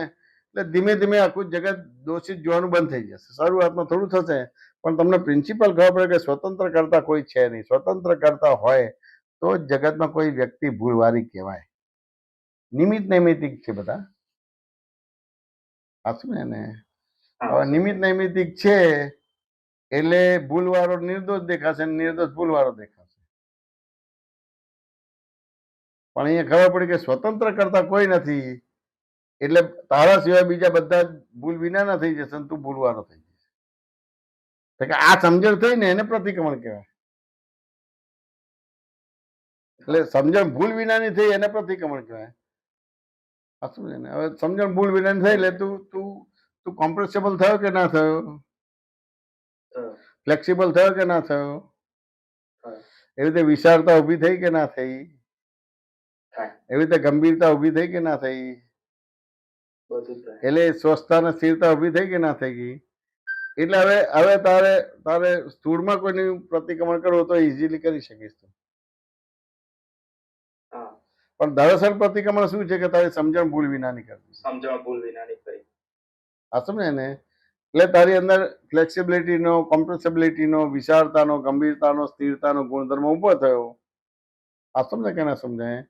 એટલે ધીમે ધીમે આખું જગત દોષિત જોવાનું બંધ થઈ જશે. શરૂઆતમાં થોડું થશે, પણ તમને પ્રિન્સિપલ ખબર પડે કે સ્વતંત્ર કરતા કોઈ છે નહીં. સ્વતંત્ર કરતા હોય તો જ જગતમાં કોઈ વ્યક્તિ ભૂલવારી કહેવાય. નિમિત્ત નૈમિતિક છે બધા. સાચું ને? હવે નિમિત્ત નૈમિતિક છે એટલે ભૂલવાળો નિર્દોષ દેખાશે, નિર્દોષ ભૂલવાળો દેખાશે. પણ અહીંયા ખબર પડી કે સ્વતંત્ર કરતા કોઈ નથી, એટલે તારા સિવાય બીજા બધા ભૂલ વિનાના થઈ જશે અને તું ભૂલવાનો થઈ જશે. આ સમજણ થઈ ને એને પ્રતિક્રમણ કહેવાય. એટલે સમજણ ભૂલ વિનાની થઈ એને પ્રતિક્રમણ કહેવાય. હવે સમજણ ભૂલ વિનાની થઈ એટલે તું કોમ્પ્રેસેબલ થયો કે ના થયો? ફ્લેક્સિબલ થયો કે ના થયો? એવી રીતે વિશાળતા ઉભી થઈ કે ના થઈ? એવી રીતે ગંભીરતા ઉભી થઈ કે ના થઈ? એટલે સ્વસ્થતા અને સ્થિરતા ઉભી થઈ કે ના થઈ ગઈ? એટલે હવે તારે સ્થૂળમાં કોઈનું પ્રતિક્રમણ કરવું તો ઇઝીલી કરી શકીશ. પણ દરઅસલ પ્રતિક્રમણ શું છે કે તારી સમજણ ભૂલ વિનાની કરવી. સમજણ ભૂલ વિનાની કરી. આ સમજે ને? એટલે તારી અંદર ફ્લેક્સિબિલિટીનો, કોમ્પ્રેસિબિલિટીનો, વિશાળતાનો, ગંભીરતાનો, સ્થિરતાનો ગુણધર્મ ઉભો થયો. આ સમજે કે ના સમજાય?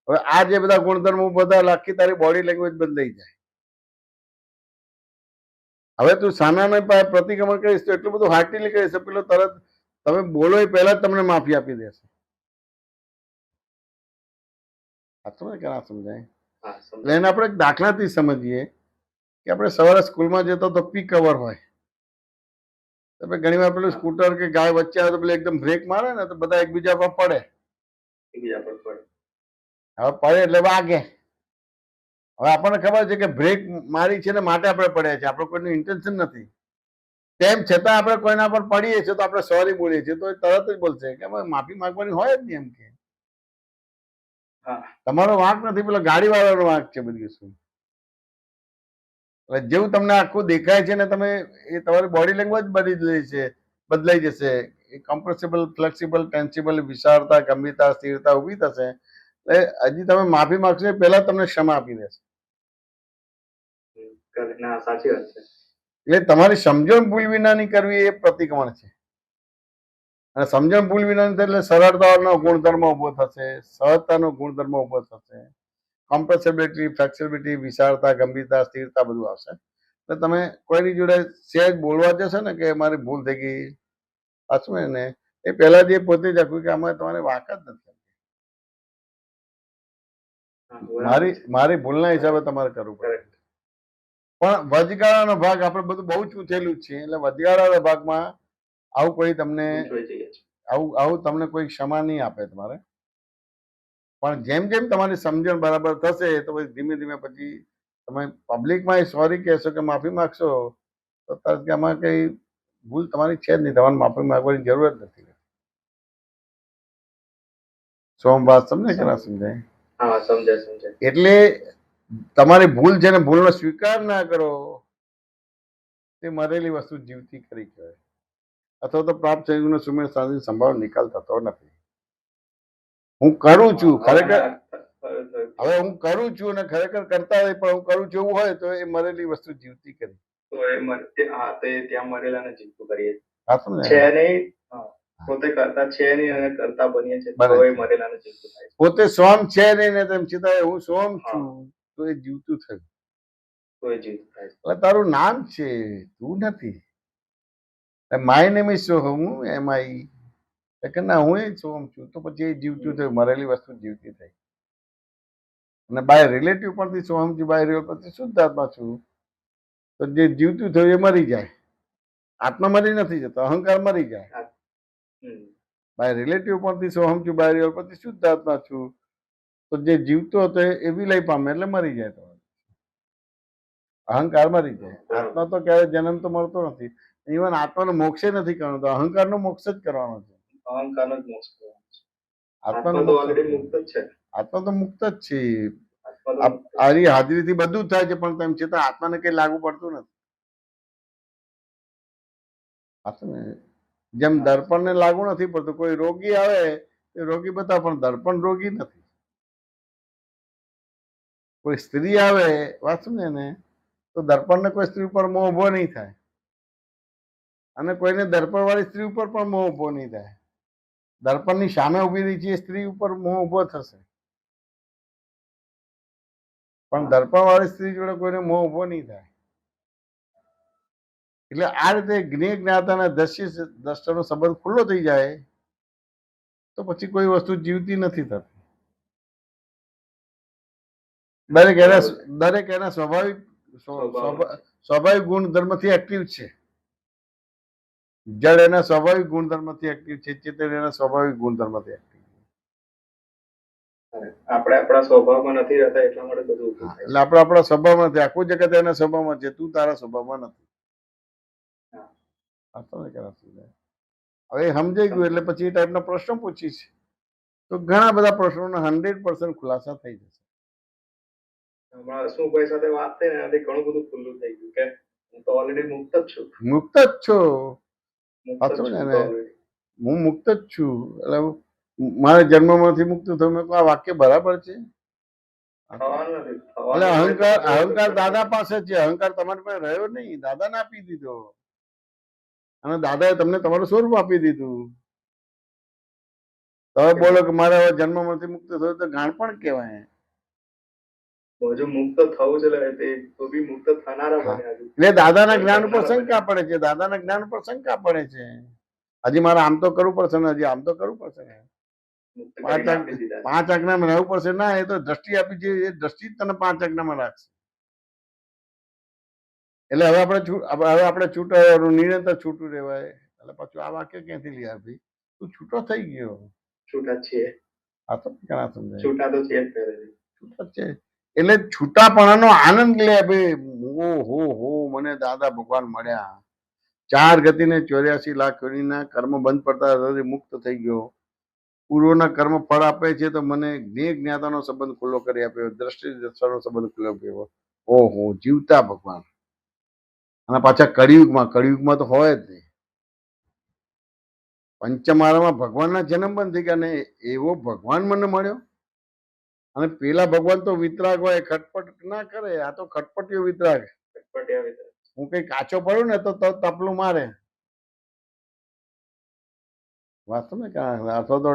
હવે આ જે બધા ગુણધર્મો ઉભો થયા, આખી તારી બોડી લેંગ્વેજ બદલાઈ જાય. હવે તું સામાન્ય પ્રતિક્રમણ કરીશ તો એટલું બધું હાર્ટલી કરીશ, પેલો તરત તમે બોલો એ પહેલા જ તમને માફી આપી દેશે. કે ના સમજાય? એને આપણે એક દાખલાથી સમજીએ કે આપણે સવારે સ્કૂલમાં જતો તો પીક અવર હોય, તમે ઘણી વાર પેલું સ્કૂટર કે ગાય વચ્ચે આવે તો પેલું એકદમ બ્રેક મારે ને તો બધા એકબીજા પર પડે. હવે પડે એટલે વાગે. હવે આપણને ખબર છે કે બ્રેક મારી છે ને માટે આપણે પડ્યા છે, આપણે કોઈનું ઇન્ટેન્શન નથી. તેમ છતાં આપણે કોઈના પર પડીએ છીએ તો આપણે સોરી બોલીએ છીએ તો એ તરત જ બોલશે કે માફી માંગવાની હોય જ નહીં એમ કે. તમારો વાંક નથી, પેલો ગાડી વાળાનો વાંક છે બધી વસ્તુ. જેવું તમને આખું દેખાય છે ને તમે એ તમારી બોડી લેંગ્વેજ બદલાઈ જશે. કમ્પ્રેસિબલ, ફ્લેક્સિબલ, ટેન્સિબલ, વિશાળતા, ગંભીરતા, સ્થિરતા ઉભી થશે. એટલે હજી તમે માફી માંગશો એ પહેલા તમને ક્ષમા આપી દેશે. ના, સાચી વાત છે. એટલે તમારી સમજણ ભૂલ વિનાની કરવી એ પ્રતિક્રમણ છે. અને સમજણ ભૂલ વિનાની એટલે સરળતાનો ગુણધર્મ ઉભો થશે, સહજતાનો ગુણધર્મ ઉભો થશે, કોમ્પ્રેસિબિલિટી, ફ્લેક્સિબિલિટી, વિશાળતા, ગંભીરતા, સ્થિરતા બધું આવશે. એટલે તમે કોઈની જોડે સહેજ બોલવા જશો ને કે મારી ભૂલ થઈ ગઈ, પાછું એને એ પહેલા જે પોતે જ આપ્યું કે આમાં તમારે વાંક જ નથી. મારી ભૂલના હિસાબે તમારે કરવું પડે. પણ વચગાળાનો ભાગ આપણે બધું બહુ ચૂંટેલું જ છે. એટલે વચગાળાના ભાગમાં આવું કોઈ તમને આવું તમને કોઈ ક્ષમા નહીં આપે તમારે. પણ જેમ જેમ તમારી સમજણ બરાબર થશે તો પછી ધીમે ધીમે પછી તમે પબ્લિકમાં સોરી કહેશો કે માફી માંગશો તો તરત કે આમાં કઈ ભૂલ તમારી છે જ નહીં, તમારે માફી માંગવાની જરૂર જ નથી. સોમ વાત સમજે કે ના સમજાય? હા, સમજાય. એટલે તમારી ભૂલ છે ને ભૂલનો સ્વીકાર ના કરો તે મરેલી વસ્તુ જીવતી કરી કહેવાય. અથવા તો પ્રાપ્ત સંયોગનો સુમેળ સાધી સંભાવ નિકાલ થતો નથી. હું કરું છું ખરેખર, હવે હું કરું છું અને ખરેખર કરતા હોય પણ હું કરું છું એવું હોય તો એ મરેલી વસ્તુ જીવતી કરી. તો એ ત્યાં મરેલાને જીવતું કરીએ છે નહીં, પોતે કરતા છે નહીં અને કરતા બનીએ છે તો એ મરેલાને જીવતું થાય. પોતે સ્વમ છે નહીં ને તેમ છતાં હું સ્વમ છું તો એ જીવતું થયું. તો એ જીવતું થાય. એટલે તારું નામ છે, તું નથી. માય નેમ ઇઝ સોહમ, એમાં કે ના હું એ સોહમ છું તો પછી એ જીવતું થયું, મરેલી વસ્તુ જીવતી થઈ. અને બાય રિલેટિવ પરથી સોહમ છું, બાય રિયલ પરથી શુદ્ધ આત્મા છું તો જે જીવતું થયું એ મરી જાય. આત્મા મરી નથી જતો, અહંકાર મરી જાય. બાય રિલેટિવ પરથી સોહમ છું, બાય રિયલ પરથી શુદ્ધ આત્મા છું તો જે જીવતો હતો એ વિલય પામે એટલે મરી જાય. તો અહંકાર મરી જાય. આત્મા તો ક્યારે જન્મ તો મળતો નથી. ઇવન આત્માનો મોક્ષ નથી કરવાનો, તો અહંકારનો મોક્ષ જ કરવાનો છે. અહંકારનો જ મોક્ષ કરવાનો છે. આત્મા તો ઓલરેડી મુક્ત જ છે. આત્મા તો મુક્ત જ છે. આની હાજરીથી બધું જ થાય છે પણ તેમ છતાં આત્માને કઈ લાગુ પડતું નથી. જેમ દર્પણને લાગુ નથી પડતું, કોઈ રોગી આવે એ રોગી બતાવે પણ દર્પણ રોગી નથી. કોઈ સ્ત્રી આવે વાત સમજે ને તો દર્પણને કોઈ સ્ત્રી ઉપર મોહ ઉભો નહીં થાય અને કોઈને દર્પણ વાળી સ્ત્રી ઉપર પણ મોહ ઉભો નહીં થાય. દર્પણની સામે ઉભી રહી છે એ સ્ત્રી ઉપર મોહ ઉભો થશે પણ દર્પણ વાળી સ્ત્રી જોડે કોઈને મોહ ઉભો નહીં થાય. એટલે આ રીતે જ્ઞેય જ્ઞાતાના દ્રષ્ટાનો સંબંધ ખુલ્લો થઈ જાય તો પછી કોઈ વસ્તુ જીવતી નથી થતી. દરેક એના સ્વાભાવિક ગુણધર્મથી એક્ટિવ છે. જળ એના સ્વાભાવિક ગુણધર્મથી એક્ટિવ છે, ચેતન એના સ્વાભાવિક ગુણધર્મથી એક્ટિવ છે. આપણે આપણા સ્વભાવમાં નથી રહેતા એટલા માટે બધું એટલે આપણે આપણા સ્વભાવમાં નથી, આખું જગત એના સ્વભાવમાં છે, તું તારા સ્વભાવમાં નથી. હવે સમજાઈ ગયું એટલે પછી એ ટાઈપના પ્રશ્નો પૂછીશ તો ઘણા બધા પ્રશ્નોના 100% ખુલાસા થઈ જશે. હમણાં હસમુખભાઈ સાથે વાત થઈ ને ઘણું બધું ખુલ્લું થઈ ગયું કે હું તો ઓલરેડી મુક્ત જ છું. મુક્ત જ છો, હું મુક્ત જ છું. એટલે મારા જન્મમાંથી મુક્ત થયું. મેં આ વાક્ય બરાબર છે? એટલે અહંકાર દાદા પાસે છે, અહંકાર તમારી પાસે રહ્યો નહીં, દાદાને આપી દીધો અને દાદાએ તમને તમારું સ્વરૂપ આપી દીધું. તમે બોલો કે મારે હવે જન્મમાંથી મુક્ત થયું તો ગાણ પણ કહેવાય. હજુ મુક્ત થવું છે તો બી મુક્ત થનારા બન્યા છે. એટલે દાદાના જ્ઞાન ઉપર શંકા પડે છે, દાદાના જ્ઞાન ઉપર શંકા પડે છે. હજી મારે આમ તો કરવું પડશે ને, હજી આમ તો કરવું પડશે ને, 5 આજ્ઞામાં રહેવું પડશે. ના, એ તો દ્રષ્ટિ આપી છે, એ દ્રષ્ટિ જ તને 5 આજ્ઞામાં રાખશે. એટલે હવે આપણે છૂટાવાનું નિરંતર છૂટું રહેવાય. એટલે પાછું આ વાક્ય ક્યાંથી લઈ આવી? તું છૂટો થઈ ગયો. છૂટા છીએ. આ તો ક્યાં સમજાય? છૂટા તો છીએ. છૂટા છે એટલે છૂટાપણાનો આનંદ લે. ભાઈ હો મને દાદા ભગવાન મળ્યા. 4 ગતિને 84 લાખ યોનિના કર્મ બંધ પડતા મુક્ત થઈ ગયો. પૂર્વના કર્મ ફળ આપે છે તો મને જ્ઞેય જ્ઞાતાનો સંબંધ ખુલ્લો કરી આપ્યો, દ્રષ્ટિ દ્રષ્ટાનો સંબંધ ખુલ્લો આપ્યો. ઓહો, જીવતા ભગવાન. અને પાછા કળિયુગમાં તો હોય જ નહીં. પંચમાળામાં ભગવાનના જન્મ બંધ થઈ ગયા ને એવો ભગવાન મને મળ્યો. અને પેલા ભગવાન તો વિતરાગ હોય, ખટપટ ના કરે. આ તો ખટપટીયો વિતરાગ. ખટપટિયા વિતરાગ. હું કઈ કાચો પડું ને તો તપલું મારે. વાંચો ને અથવા તો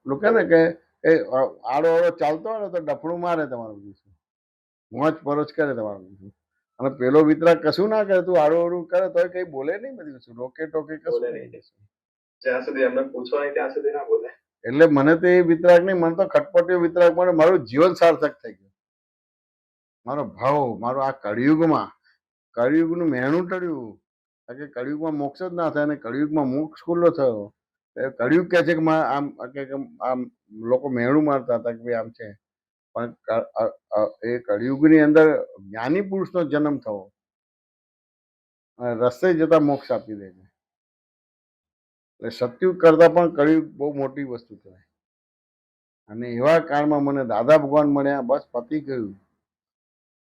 લોકો ને કે આડો આડો ચાલતો હોય ને તો ડફણું મારે તમારું બીજું, મોજ પરોજ કરે તમારું બીજું. અને પેલો વિતરાગ કશું ના કરે, તું આડું આડું કરે તો કઈ બોલે નહીં. બધી વસ્તુ રોકે ટોકે કશું નહીં. જ્યાં સુધી એમને પૂછો નહીં ત્યાં સુધી ના બોલે. એટલે મને તો એ વિતરાગ નહીં, મને તો ખટપટીયો વિતરાગ મળે. મારું જીવન સાર્થક થઈ ગયું. મારો ભાવ, મારો આ કળિયુગનું મહેણું ટળ્યું. કારણ કે કળિયુગમાં મોક્ષ જ ના થાય, અને કળિયુગમાં મોક્ષ ખુલ્લો થયો. કળિયુગ કહે છે કે આમ લોકો મહેણું મારતા હતા કે ભાઈ આમ છે, પણ એ કળિયુગની અંદર જ્ઞાની પુરુષનો જન્મ થયો અને રસ્તે જતા મોક્ષ આપી દે છે. એટલે સતયુગ કરતા પણ કળિયુગ બહુ મોટી વસ્તુ કહેવાય. અને એવા કાળમાં મને દાદા ભગવાન મળ્યા, બસ પતી ગયું,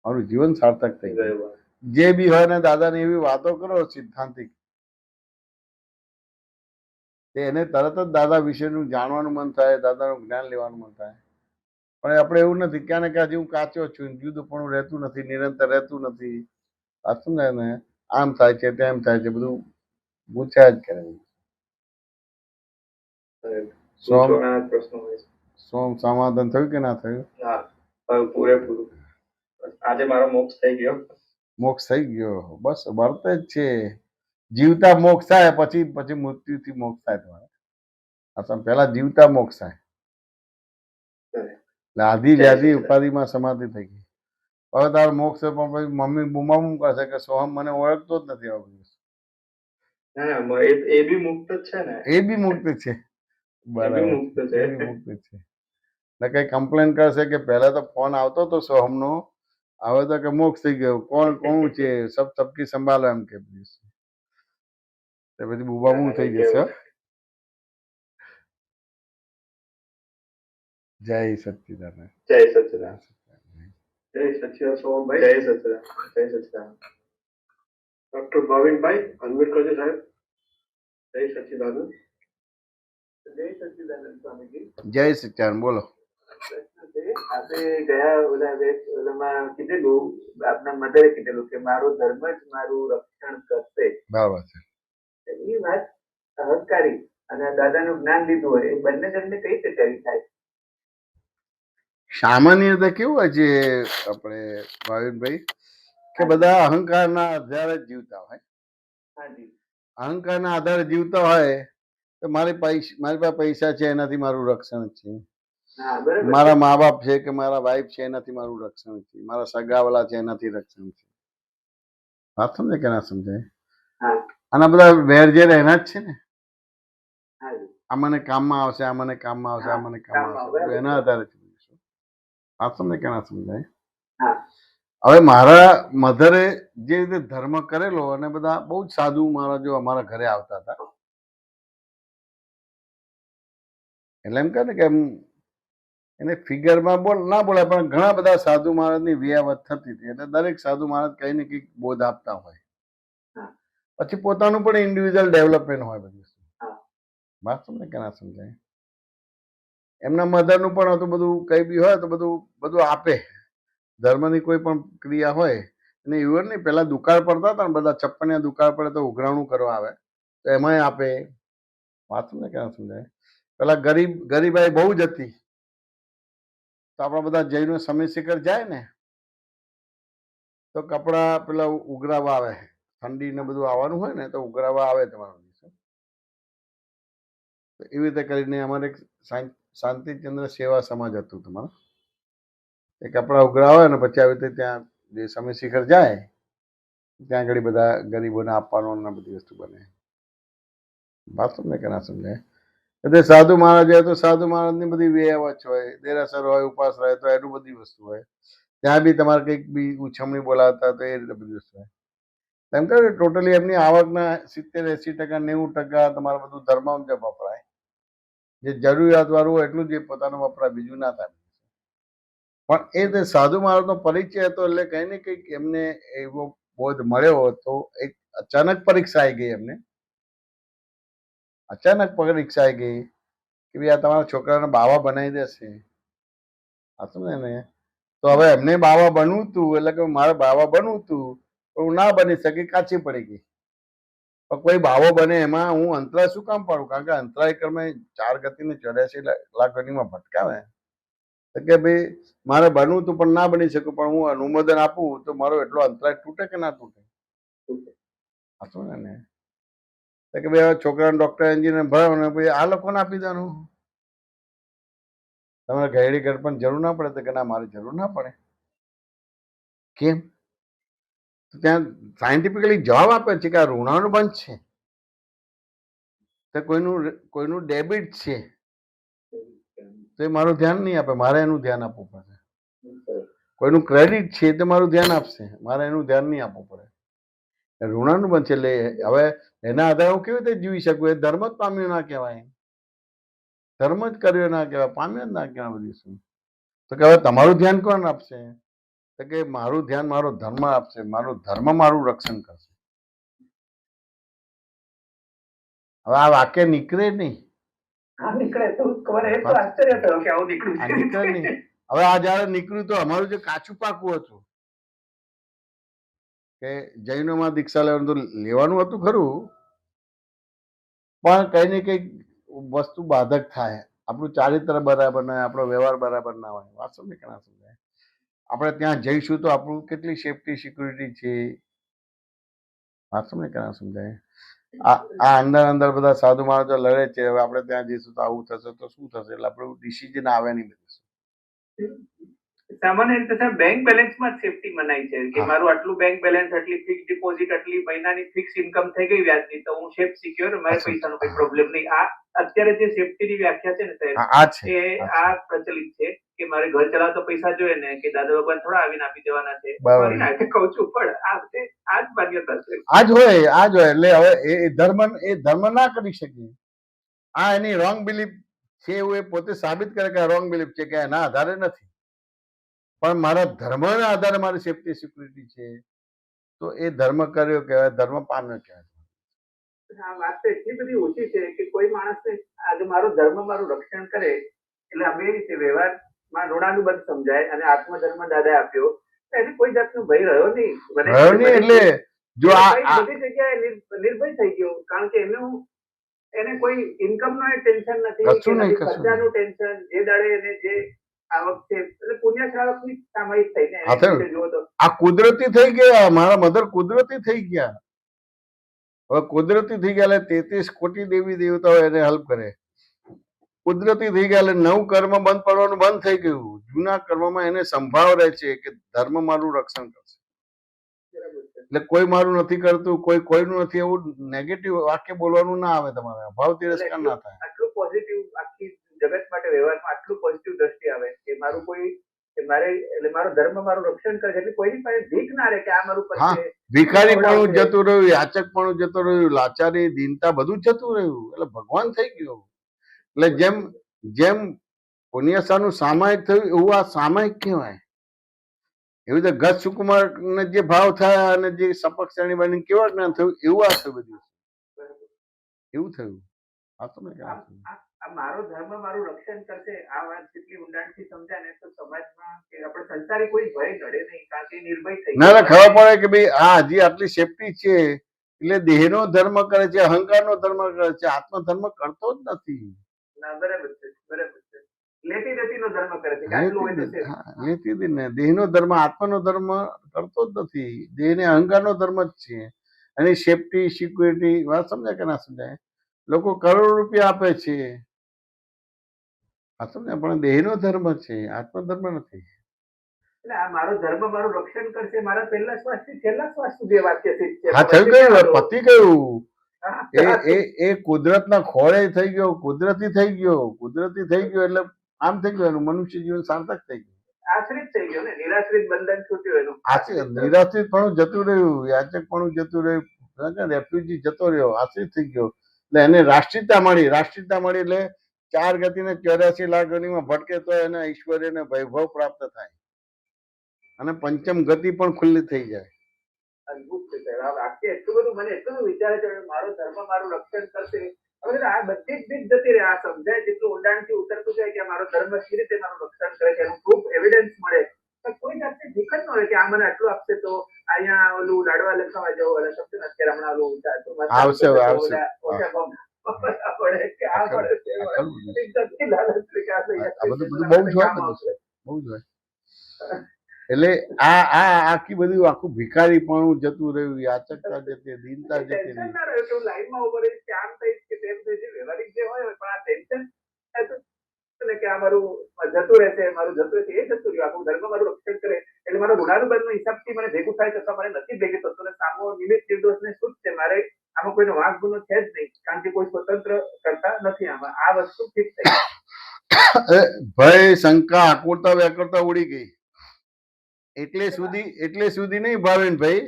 મારું જીવન સાર્થક થઈ ગયું. જે બી હોય ને દાદાની એવી વાતો કરો સિદ્ધાંતિક, એને તરત જ દાદા વિશેનું જાણવાનું મન થાય, દાદાનું જ્ઞાન લેવાનું મન થાય. પણ આપણે એવું નથી, ક્યાં ને ક્યાં હું કાચો છું, જુદું પણ રહેતું નથી, નિરંતર રહેતું નથી. આ સમજાય ને, આમ થાય છે તેમ થાય છે, બધું પૂછ્યા જ કરે. સોમ સમાધાન થયું કે ના થયું? પૂરેપૂરું. આજે મારો મોક્ષ થઈ ગયો. મોક્ષ થઈ ગયો, બસ વર્તે જ છે. જીવતા મોક્ષ થાય, પછી મૃત્યુથી મોક્ષ થાય તમારે. પેલા જીવતા મોક્ષ થાય. એટલે આધિ વ્યાધિ ઉપાધિમાં સમાધિ થઈ ગઈ. હવે તારો મોક્ષ પણ પછી મમ્મી બુમાબુમ કરશે કે સોહમ મને ઓળખતો જ નથી. એ બી મુક્ત જ છે ને. એ બી મુક્ત છે. બરાબર, મુક્ત છે. ને કઈ કમ્પ્લેન કરશે કે પહેલા તો ફોન આવતો હતો સોહમનો, હવે તો કે મોક્ષ થઈ ગયો, કોણ છે, સબકી સંભાળો એમ કે પછી બુબાબુમ થઈ જશે. જય સચ્ચિદાનંદ. જય સચ્ચિદાનંદ. જય સચ્ચિદાનંદ સોહમભાઈ. જય સચ્ચિદાનંદ. જય સચ્ચિદાનંદ. ડોક્ટર ભાવિનભાઈ અનમ્યુટ કરજો સાહેબ. જય સચ્ચિદાનંદ. જય સચ્ચિદાનંદ સ્વામીજી. જય સચ્ચિદાનંદ. બોલો. આપણે ગયા ઓલામાં કીધેલું, આપના મધરે કીધેલું કે મારો ધર્મ જ મારું રક્ષણ કરશે. બરાબર છે. એ વાત અહંકારી અને દાદાનું જ્ઞાન લીધું હોય એ બંને જણને કઈ રીતે કરી થાય? સામાન્ય રીતે કેવું હોય છે આપણે ભાવિનભાઈ કે બધા અહંકારના આધારે જ જીવતા હોય. અહંકારના આધારે જીવતા હોય તો મારી પાસે પૈસા છે એનાથી મારું રક્ષણ છે, મારા મા બાપ છે કે મારા વાઈફ છે એનાથી મારું રક્ષણ છે, મારા સગાવાલા છે એનાથી રક્ષણ છે. વાત સમજે કે ના સમજાય? આના બધા વેરઝેર એના જ છે ને. આ મને કામમાં આવશે, આ મને કામમાં આવશે, આ મને કામમાં આવશે, એના આધારે વાત સમજે કે ના સમજાય? હવે મારા મધરે જે રીતે ધર્મ કરેલો, અને બધા બહુ જ સાધુ મારા જો અમારા ઘરે આવતા હતા, એટલે એમ કહે ને કે એને ફિગરમાં ના બોલાય, પણ ઘણા બધા સાધુ મહારાજની વિયાવત થતી હતી. એટલે દરેક સાધુ મહારાજ કઈ ને કઈક બોધ આપતા હોય. પછી પોતાનું પણ ઇન્ડિવિજ્યુઅલ ડેવલપમેન્ટ હોય બધી વસ્તુ. વાત સમજે કે ના સમજાય? એમના મધરનું પણ હતું, બધું કઈ બી હોય તો બધું આપે. ધર્મની કોઈ પણ ક્રિયા હોય, અને એવું નહીં, પેલા દુકાળ પડતા હતા ને, બધા છપ્પનિયા દુકાળ પડે તો ઉઘરાણું કરવા આવે, તો એમાંય આપે. વાત સમજે કે ના સમજાય? પેલા ગરીબાઈ બહુ જ હતી, તો આપણા બધા જૈનો સમય શિખર જાય ને તો કપડા પેલા ઉઘરાવા આવે, ઠંડી ને બધું આવવાનું હોય ને તો ઉઘરાવા આવે તમારા. એવી રીતે કરીને અમારે શાંતિચંદ્ર સેવા સમાજ હતું તમારું. એ કપડા ઉઘરાવે ને પછી આવી રીતે ત્યાં જે સમય શિખર જાય ત્યાં આગળ બધા ગરીબોને આપવાનું ને બધી વસ્તુ બને. વાત સમજે કે ના સમજાય? એટલે સાધુ મહારાજ હોય તો સાધુ મહારાજની બધી વ્યવચ હોય, દેરાસર હોય, ઉપાસ રહે તો એનું બધી વસ્તુ હોય. ત્યાં બી તમારે કંઈક બી ઉછમણી બોલાવતા તો એ રીતે બધી વસ્તુ હોય. એમ કહે ટોટલી એમની આવકના 70-80%, 90% તમારે બધું ધર્મમાં જ વપરાય. જે જરૂરિયાત વાળું હોય એટલું જ પોતાનું વપરાય, બીજું ના થાય. પણ એ સાધુ મહારાજનો પરિચય હતો, એટલે કઈ ને કંઈક એમને એવો બોધ મળ્યો હતો. એક અચાનક પરીક્ષા આવી ગઈ એમને. અચાનક પરીક્ષા આવી ગઈ કે ભાઈ આ તમારા છોકરાને બાવા બનાવી દેશે. આ સમજે ને? તો હવે એમને બાવા બનવું તું એટલે કે મારે બાવા બનવું તું પણ હું ના બની શકી, કાચી પડી ગઈ. પણ કોઈ બાવો બને એમાં હું અંતરાય શું કામ પાડું? કારણ કે અંતરાય કર્મે 4 ગતિને 84 લાખ ગતિમાં ભટકાવે. તો કે ભાઈ મારે બનવું તું પણ ના બની શકું, પણ હું અનુમોદન આપું તો મારો એટલો અંતરાય તૂટે કે ના તૂટે? હતું ને. તો કે ભાઈ હવે છોકરાને ડોક્ટર એન્જિનિયર ભણાવો ને ભાઈ આ લોકોને આપી દેવાનું. તમારે ઘરડી ઘર પણ જરૂર ના પડે? તો કે ના, મારી જરૂર ના પડે. કેમ? તો ત્યાં સાયન્ટિફિકલી જવાબ આપે છે કે આ ઋણાનુબંધ છે, તો કોઈનું ડેબિટ છે, તો એ મારું ધ્યાન નહીં આપે, મારે એનું ધ્યાન આપવું પડે. કોઈનું ક્રેડિટ છે તો મારું ધ્યાન આપશે, મારે એનું ધ્યાન નહીં આપવું પડે. ઋણાનુબંધ છે. એટલે હવે એના આધારે હું કેવી રીતે જીવી શકું? એ ધર્મ જ પામ્યો ના કહેવાય, ધર્મ જ કર્યો ના કહેવાય, પામ્યો જ ના કહેવાય. બધું શું? તો કે હવે તમારું ધ્યાન કોણ આપશે? તો કે મારું ધ્યાન મારો ધર્મ આપશે, મારો ધર્મ મારું રક્ષણ કરશે. હવે આ વાક્ય નીકળે નહીં. નીકળે તો આશ્ચર્ય થયું કે આવું નીકળ્યું આ નીકળે નહીં. હવે આ જયારે નીકળ્યું તો અમારું જે કાચું પાકું હતું કે જૈનોમાં દીક્ષા લેવાનું, તો લેવાનું હતું ખરું, પણ કઈ ને કઈ વસ્તુ બાધક થાય. આપણું ચારિત્ર બરાબર ના હોય, આપણો વ્યવહાર બરાબર ના હોય. વાત સમજે કે ના સમજાય? આપણે ત્યાં જઈશું તો આપણું કેટલી સેફટી સિક્યુરિટી છે, વાત સમજે કે ના સમજાય? આ અંદર અંદર બધા સાધુ માણસો લડે છે, હવે આપણે ત્યાં જઈશું તો આવું થશે તો શું થશે, એટલે આપણું ડિસિઝન આવે નહીં. સામાન્ય રીતે સાહેબ બેંક બેલેન્સમાં જ સેફટી મનાય છે કે મારું આટલું બેંક બેલેન્સ, આટલી ફિક્સ ડિપોઝિટ, આટલી મહિનાની ફિક્સ ઇન્કમ થઈ ગઈ વ્યાજની, તો હું સેફ સિક્યોર, મારે પૈસાનો કોઈ પ્રોબ્લેમ નહીં. આ અત્યારે જે સેફટીની વ્યાખ્યા છે ને સાહેબ, એ આ પ્રચલિત છે કે મારે ઘર ચલાવતો પૈસા જોઈએ ને કે દાદા ભગવાન થોડા આવીને આપી દેવાના છે. સોરી ના કહું છું, પણ આ જ માન્યતા છે. આ જ હોય. એટલે હવે એ ધર્મ ના કરી શકે. આ એની રોંગ બિલીફ છે એવું એ પોતે સાબિત કરે કે રોંગ બિલીફ છે, કે એના આધારે નથી. પણ મારા ધર્મના આધારે મારી સેફટી સિક્યુરિટી છે, તો એ ધર્મ કર્યો કહેવાય, ધર્મ પામ્યો કહેવાય. આ વાત તો એટલી બધી ઓછી છે કે કોઈ માણસને આજે મારો ધર્મ મારું રક્ષણ કરે એટલે આ બે રીતે વ્યવહારમાં ઋણાનુબંધ સમજાય અને આત્મધર્મ દાદા આપ્યો, એને કોઈ જાતનો ભય રહ્યો નહીં. એટલે જો આ બધી જગ્યાએ નિર્ભય થઈ ગયો, કારણ કે એને કોઈ ઇન્કમનો ટેન્શન નથી, ખર્ચાનું ટેન્શન, જે દાડે એને જે આવક છે, એટલે પુણ્ય શ્રાવકની સામાયિક થઈને જુઓ તો આ કુદરતી થઈ ગયા. મારા મધર કુદરતી થઈ ગયા. હવે કુદરતી થઈ ગયા એટલે 33 કોટી દેવી દેવતાઓ એને હેલ્પ કરે. કુદરતી થઈ ગયા એટલે નવું કર્મ બંધ પડવાનું બંધ થઈ ગયું. જૂના કર્મમાં એને સંભાવ રહે છે કે ધર્મ મારું રક્ષણ કરશે. એટલે કોઈ મારું નથી કરતું, કોઈનું નથી, એવું નેગેટિવ વાક્ય બોલવાનું ના આવે. તમારે અભાવ તિરસ્કાર ના થાય. આટલું પોઝિટિવ આખી જગત માટે વ્યવહારમાં આટલું પોઝિટિવ દ્રષ્ટિ આવે કે મારું કોઈ એટલે મારો ધર્મ મારું રક્ષણ કરે, એટલે કોઈની પાસે ભીખ ના રહે કે આ મારું કરશે. ભિખારી પણ જતું રહ્યું, યાચક પણ જતું રહ્યું, લાચારી, દીનતા બધું જતું રહ્યું. એટલે ભગવાન થઈ ગયો. એટલે જેમ પુણ્યસાનું સામાયિક થયું એવું આ સામાયિક કહેવાય. એવી રીતે ગત સુકુમાર ને જે ભાવ થયા અને જે સપક શ્રેણી બની કેવા જ્ઞાન થયું, એવું આ થયું. બધું એવું થયું. મારો ધર્મ મારું રક્ષણ કરશે, આ વાત જેટલી ઊંડાણથી સમજાય ને તો સમાજમાં કે આપણે સંસારી કોઈ ભય નડે નહીં, કારણ કે નિર્ભય થઈ ના ખબર પડે કે ભાઈ આ હજી આટલી સેફટી છે. એટલે દેહનો ધર્મ કરે છે, અહંકારનો ધર્મ કરે છે, આત્મધર્મ કરતો જ નથી. બરાબર છે, બરાબર છે. લેતી દેતીનો ધર્મ કરે છે. દેહનો ધર્મ, આત્માનો ધર્મ કરતો જ નથી. દેહને અહંકારનો ધર્મ જ છે. એની સેફટી સિક્યુરિટી વાત સમજાય કે ના સમજાય? લોકો કરોડો રૂપિયા આપે છે, આ સમજાય, પણ દેહનો ધર્મ છે, આત્મધર્મ નથી. એટલે આ મારો ધર્મ મારું રક્ષણ કરશે, મારા પહેલા શ્વાસથી છેલ્લા શ્વાસ સુધી વાક્ય છે. હા, થયું ગયું, પતી ગયું. એ કુદરતના ખોળે થઈ ગયો, કુદરતી થઈ ગયો. કુદરતી થઈ ગયો એટલે આમ થઈ ગયું, એનું મનુષ્ય જીવન સાર્થક થઈ ગયું. આશ્રિત થઈ ગયો ને, નિરાશ્રિત બંધન છૂટ્યું એનું. નિરાશ્રિત પણ જતું રહ્યું, યાચક પણ જતું રહ્યું, રેફ્યુજી જતો રહ્યો, આશ્રિત થઈ ગયો. એટલે એને રાષ્ટ્રીયતા મળી. રાષ્ટ્રીયતા મળી એટલે 4 ગતિને 84 લાખ ગતિમાં ભટકે તો એને ઐશ્વર્ય ને વૈભવ પ્રાપ્ત થાય અને પંચમ ગતિ પણ ખુલ્લી થઈ જાય. અદભુત છે સાહેબ. આ વાક્ય એટલું બધું મને એટલું વિચારે છે, મારો ધર્મ મારું રક્ષણ કરશે, હવે આ બધી જ બીક જતી રહે. આ સમજાય જેટલું ઊંડાણથી ઉતરતું જાય કે મારો ધર્મ કેવી રીતે મારું રક્ષણ કરે છે એનું પ્રૂફ એવિડન્સ મળે તો કોઈ જાતની બીક જ ન હોય કે આ મને આટલું આપશે તો અહીંયા ઓલું લાડવા લખાવા જવું અને સમજો ને અત્યારે હમણાં ઓલું આવશે ઓછા આવશે પડે કે આ પડે તે પડે. એક જાતની લાલચ છે કે આ લઈ આ બધું બહુ જ હોય કામ આવશે. બહુ જ હોય. એટલે આ આખી બધું આખું ભિખારીપણું જતું રહ્યું, યાચકતા જતી, દીનતા જતી ટેન્શન રહી. ના રહે તો લાઈનમાં ઉભો રહીશ કે આમ થઈશ કે તેમ થઈશ જે વ્યવહારિક જે હોય પણ આ ટેન્શન ને કે આ મારું જતું રહેશે મારું જતું રહેશે એ જતું રહ્યું. આખું ધર્મ મારું રક્ષણ કરે એટલે મારો ઋણાનુબંધનો હિસાબથી મને ભેગું થાય તો મારે નથી ભેગી થતું ને સામો નિમિત્ત નિર્દોષ ને શું છે મારે આમાં કોઈનો વાંક ગુનો છે જ નહીં કારણ કે કોઈ સ્વતંત્ર કરતા નથી આમાં. આ વસ્તુ ફિક્સ થઈ ભય, શંકા, આકુરતા, વ્યાકુરતા ઉડી ગઈ. એટલે સુધી નહીં ભાવેનભાઈ,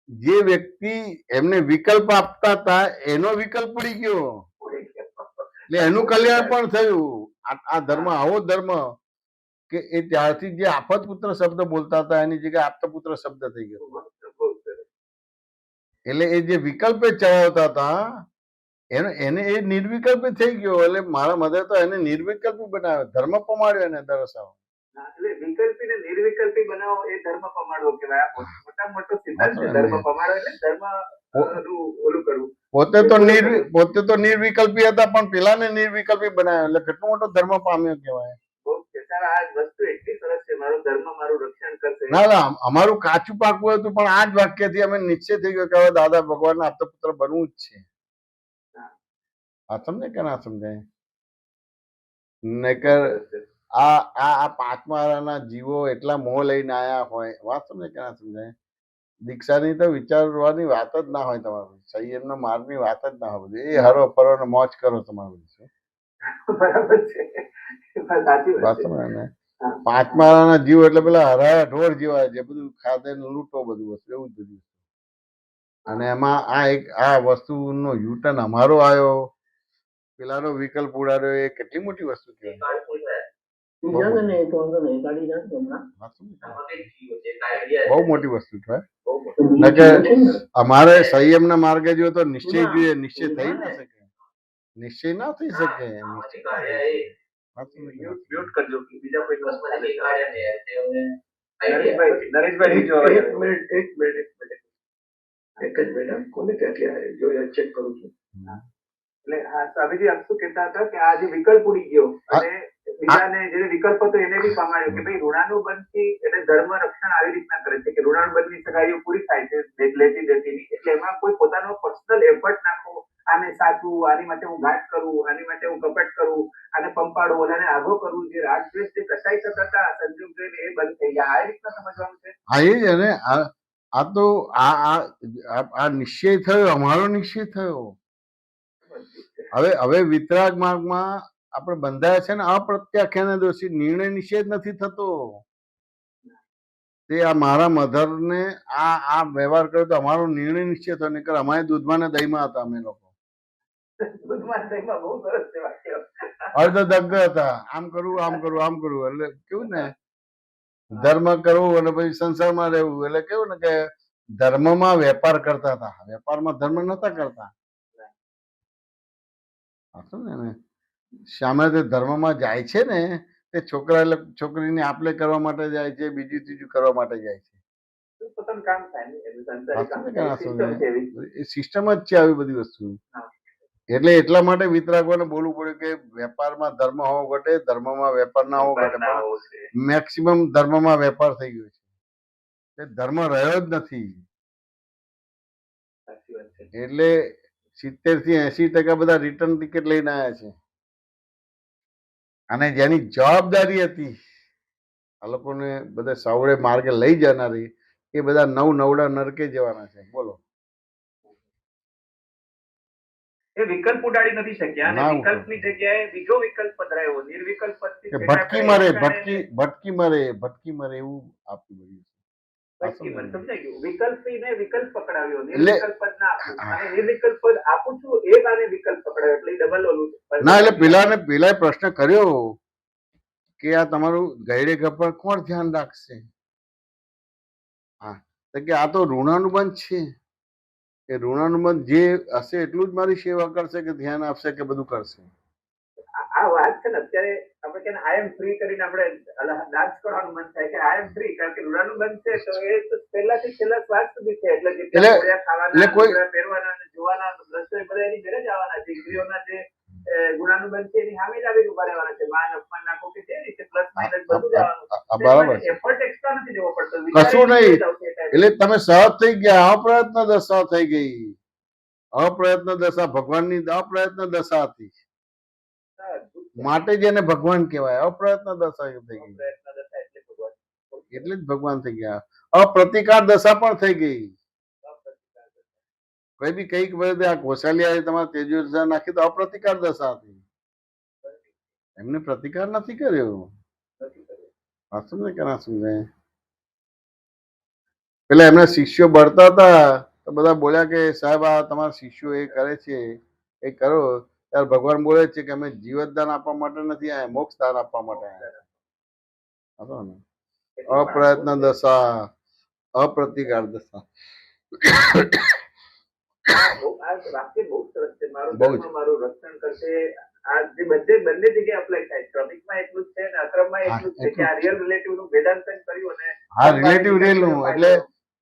જે વ્યક્તિ એમને વિકલ્પ આપતા હતા એનો વિકલ્પ ઉડી ગયો એટલે એનું કલ્યાણ પણ થયું. આ ધર્મ આવો ધર્મ કે એ ત્યારથી જે આફત પુત્ર શબ્દ બોલતા હતા એની જગ્યાએ આપતા પુત્ર શબ્દ થઈ ગયો. એટલે એ જે વિકલ્પે ચલાવતા હતા એને એ નિર્વિકલ્પી થઈ ગયો. એટલે મારા મધે તો એને નિર્વિકલ્પી બનાવ્યો, ધર્મ પમાડ્યો એને દરસાવ. એટલે વિકલ્પી ને નિર્વિકલ્પી બનાવો એ ધર્મ પમાડવો કહેવાય. આ મોટા મોટો સિદ્ધાંત છે ધર્મ પમાડો એટલે ધર્મ ઓલું કરવું. પોતે તો નિર્વિકલ્પી હતા પણ પેલાને નિર્વિકલ્પી બનાવ્યો એટલે કેટલો મોટો ધર્મ પામ્યો કહેવાય. આ વસ્તુ એટલી સરસ છે મારો ધર્મ મારું રક્ષણ કરશે. ના અમારું કાચું પાકું હતું પણ આ જ વાક્યથી અમે નિશ્ચય થઈ ગયો કે હવે દાદા ભગવાનના આપતા પુત્ર બનવું જ છે. આ સમજે કે ના સમજાય? નકર આ પાંચમાળાના જીવો એટલા મોહ લઈને આયા હોય, વાત સમજે કે ના સમજાય? દીક્ષાની તો વિચારવાની વાત જ ના હોય તમારું, સંયમનો માર્ગની વાત જ ના હોય. બધું એ હરો ફરો ને મોજ કરો તમારું. બરાબર છે, વાત સમજે ને? પાંચમાળાના જીવ એટલે પેલા હરાયા ઢોર જેવા છે, બધું ખાધે ને લૂંટો બધું વસ્તુ એવું જ બધું. અને એમાં આ વસ્તુનો યુટર્ન અમારો આવ્યો, પેલાનો વિકલ્પ ઉડાડ્યો, એ કેટલી મોટી વસ્તુ કહેવાય. બહુ મોટી વસ્તુ છે. અમારે સંયમના માર્ગે જો તો નિશ્ચય જોઈએ, નિશ્ચય થઈ ના શકે, નિશ્ચય ના થઈ શકે. એક જ મિનિટ કોને ત્યાંથી જો ચેક કરું છું. એટલે હા સ્વામીજી આપ શું કહેતા હતા કે આ જે વિકલ્પ ઉડી ગયો અને બીજાને જે વિકલ્પ હતો એને બી પમાડ્યો કે ભાઈ ઋણાનુબંધથી એટલે ધર્મ રક્ષણ આવી રીતના કરે છે કે ઋણાનુબંધની સગાઈઓ પૂરી થાય છે લેતી દેતીની, એટલે એમાં કોઈ પોતાનો પર્સનલ એફર્ટ નાખવો, આને સાચવું, આની માટે હું ઘાટ કરું, આની માટે હું કપટ કરું, આને પંપાડું, આને આઘો કરવું, જે રાગ દ્વેષ જે કસાઈ થતા હતા સંજોગ જોઈને એ બંધ થઈ ગયા. આ રીતના સમજવાનું છે. હા એ જ ને. આ તો આ નિશ્ચય થયો, અમારો નિશ્ચય થયો. હવે વિતરાગ માર્ગમાં આપણે બંધાયા છે ને અપ્રત્યાખ્યાન દોષી, નિર્ણય નિષેધ નથી થતો. તે આ મારા મધરને આ વ્યવહાર કર્યો તો અમારો નિર્ણય નિશ્ચય થયો, નહીંતર અમારે દૂધમાં ને દહીંમાં હતા અમે લોકો. અર્ધ દગ્ધ હતા, આમ કરવું આમ કરવું આમ કરવું. એટલે કેવું ને ધર્મ કરવું અને પછી સંસારમાં રહેવું. એટલે કેવું ને કે ધર્મમાં વેપાર કરતા હતા, વેપારમાં ધર્મ નતા કરતા. સામે તે ધર્મમાં જાય છે ને તે છોકરા એટલે છોકરીને આપલે કરવા માટે જાય છે, બીજું ત્રીજું કરવા માટે જાય છે. એ સિસ્ટમ જ છે આવી બધી વસ્તુ. એટલે એટલા માટે વિતરાગોને બોલવું પડ્યું કે વેપારમાં ધર્મ હોવો ઘટે, ધર્મમાં વેપાર ના હોવો ઘટે. મેક્સિમમ ધર્મમાં વેપાર થઈ ગયો છે, ધર્મ રહ્યો જ નથી. એટલે 70 થી 80% બધા રિટર્ન ટિકિટ લઈને આવ્યા છે. અને જેની જવાબદારી હતી આ લોકોને બધા સાવડે માર્ગે લઈ જનારી, એ બધા નવડા નરકે જવાના છે. બોલો. એ વિકલ્પ ઉડાડી નથી શક્યા અને વિકલ્પની જગ્યાએ બીજો વિકલ્પ પધરાયો, નિર્વિકલ્પ પદથી ભટકી મરે એવું આપ્યું બધું. સમજાઈ ગયું. વિકલ્પીને વિકલ્પ પકડાવ્યો, નિર્વિકલ્પ પદ ના આપ્યું અને નિર્વિકલ્પ પદ આપું છું એ આને વિકલ્પ પકડાવ્યો, એટલે ડબલ ઓલું ના. એટલે પેલા પ્રશ્ન કર્યો કે આ તમારું ગયડે ગપ્પા કોણ ધ્યાન રાખશે? હા, તો કે આ તો ઋણાનુબંધ છે. એ ઋણાનુબંધ જે હશે એટલું જ મારી સેવા કરશે કે ધ્યાન આપશે કે બધું કરશે? આ વાત છે ને અત્યારે આપણે કે આઈ એમ ફ્રી કરીને આપણે ડાન્સ કરવાનું મન થાય કે આઈ એમ ફ્રી, કારણ કે ઋણાનુબંધ છે તો એ તો પહેલાથી છેલ્લા શ્વાસ સુધી છે. એટલે જેટલા ગોળિયા ખાવાના, ગોળિયા પહેરવાના અને જોવાના દ્રશ્યો એ બધા એની ઘરે જ આવવાના છે. ઇન્દ્રિયોના જે ગુણાનુબંધ છે એની સામે જ આવીને ઉભા રહેવાના છે. માન અપમાન નાખો કે તે રીતે પ્લસ માઇનસ બધું જ આવવાનું. બરાબર, એફર્ટ એક્સ્ટ્રા નથી દેવો પડતો, કશું નહીં. એટલે તમે સહજ થઈ ગયા. અપ્રયત્ન દશા થઈ ગઈ. અપ્રયત્ન દશા ભગવાનની અપ્રયત્ન દશા હતી, માટે જ એને ભગવાન કહેવાય. અપ્રયત્ન દશા થઈ ગઈ એટલે જ ભગવાન થઈ ગયા. અપ્રતિકાર દશા પણ થઈ ગઈ. કઈ બી કઈક આ ઘોસાલિયા તમારે તેજો દશા નાખી તો અપ્રતિકાર દશા હતી. એમને પ્રતિકાર નથી કર્યો. સમજે કે ના સમજે? પેલા એમના શિષ્યો બળતા હતા તો બધા બોલ્યા કે સાહેબ આ તમારા શિષ્યો એ કરે છે એ કરો. ત્યારે ભગવાન બોલે છે કે અમે જીવતદાન આપવા માટે નથી આયા, મોક્ષ દાન આપવા માટે આયા. અપ્રયત્ન દશા, અપ્રતિકાર દશા. વાક્ય બહુ સરસ છે. મારું ધર્મ મારું રક્ષણ કરશે. આ જે બંને જગ્યાએ અપ્લાય થાય. ક્રમિકમાં એટલું જ છે અને અક્રમમાં એટલું જ છે કે આ રિયલ રિલેટિવ નું વેદાંતન કર્યું અને હા, રિલેટિવ રેલું એટલે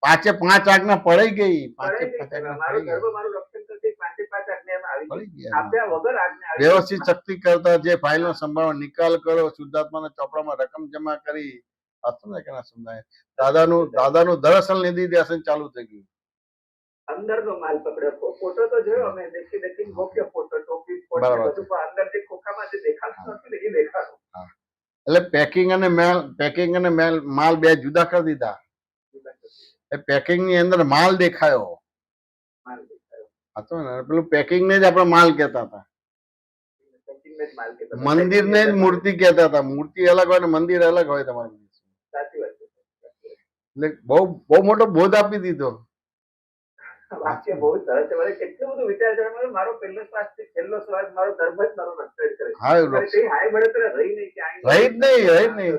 પાંચે પાંચ આજ્ઞા પડી ગઈ. મારું ધર્મ મારું રક્ષણ કરશે. પાંચે પાંચ આજ્ઞા એમાં આવી ગઈ. આપ્યા વગર આજ્ઞા વ્યવસ્થિત શક્તિ કરતા જે ફાઇલ નો સંભાળ નિકાલ કરો, શુદ્ધાત્માના ચોપડામાં રકમ જમા કરી. સમજાય કે ના સમજાય? દાદાનું દર્શન લીધી દર્શન ચાલુ થઈ ગયું. અંદરનો માલ પકડ્યો. ફોટો તો જોયો અમે, દેખી ગોપ્યો ફોટો, ટોપી બધું, પણ અંદર જે ખોખામાં જે દેખાતું નથી ને એ દેખાતું. એટલે પેકિંગ અને માલ બે જુદા કરી દીધા. એ પેકિંગ ની અંદર માલ દેખાયો. પેલું પેકિંગ ને જ આપણે માલ કહેતા હતા. મંદિર ને જ મૂર્તિ કહેતા હતા. મૂર્તિ અલગ હોય ને મંદિર અલગ હોય. તમારું સાચી વાત છે. એટલે બહુ મોટો બોધ આપી દીધો. વાક્ય બહુ સરસ છે. મને કેટલું બધું વિચાર છે. મારો પહેલો શ્વાસ થી છેલ્લો શ્વાસ મારો ધર્મ જ મારો રક્ષણ કરે. કઈ હાય બળતરા રહી નહીં કે રહી જ નહીં.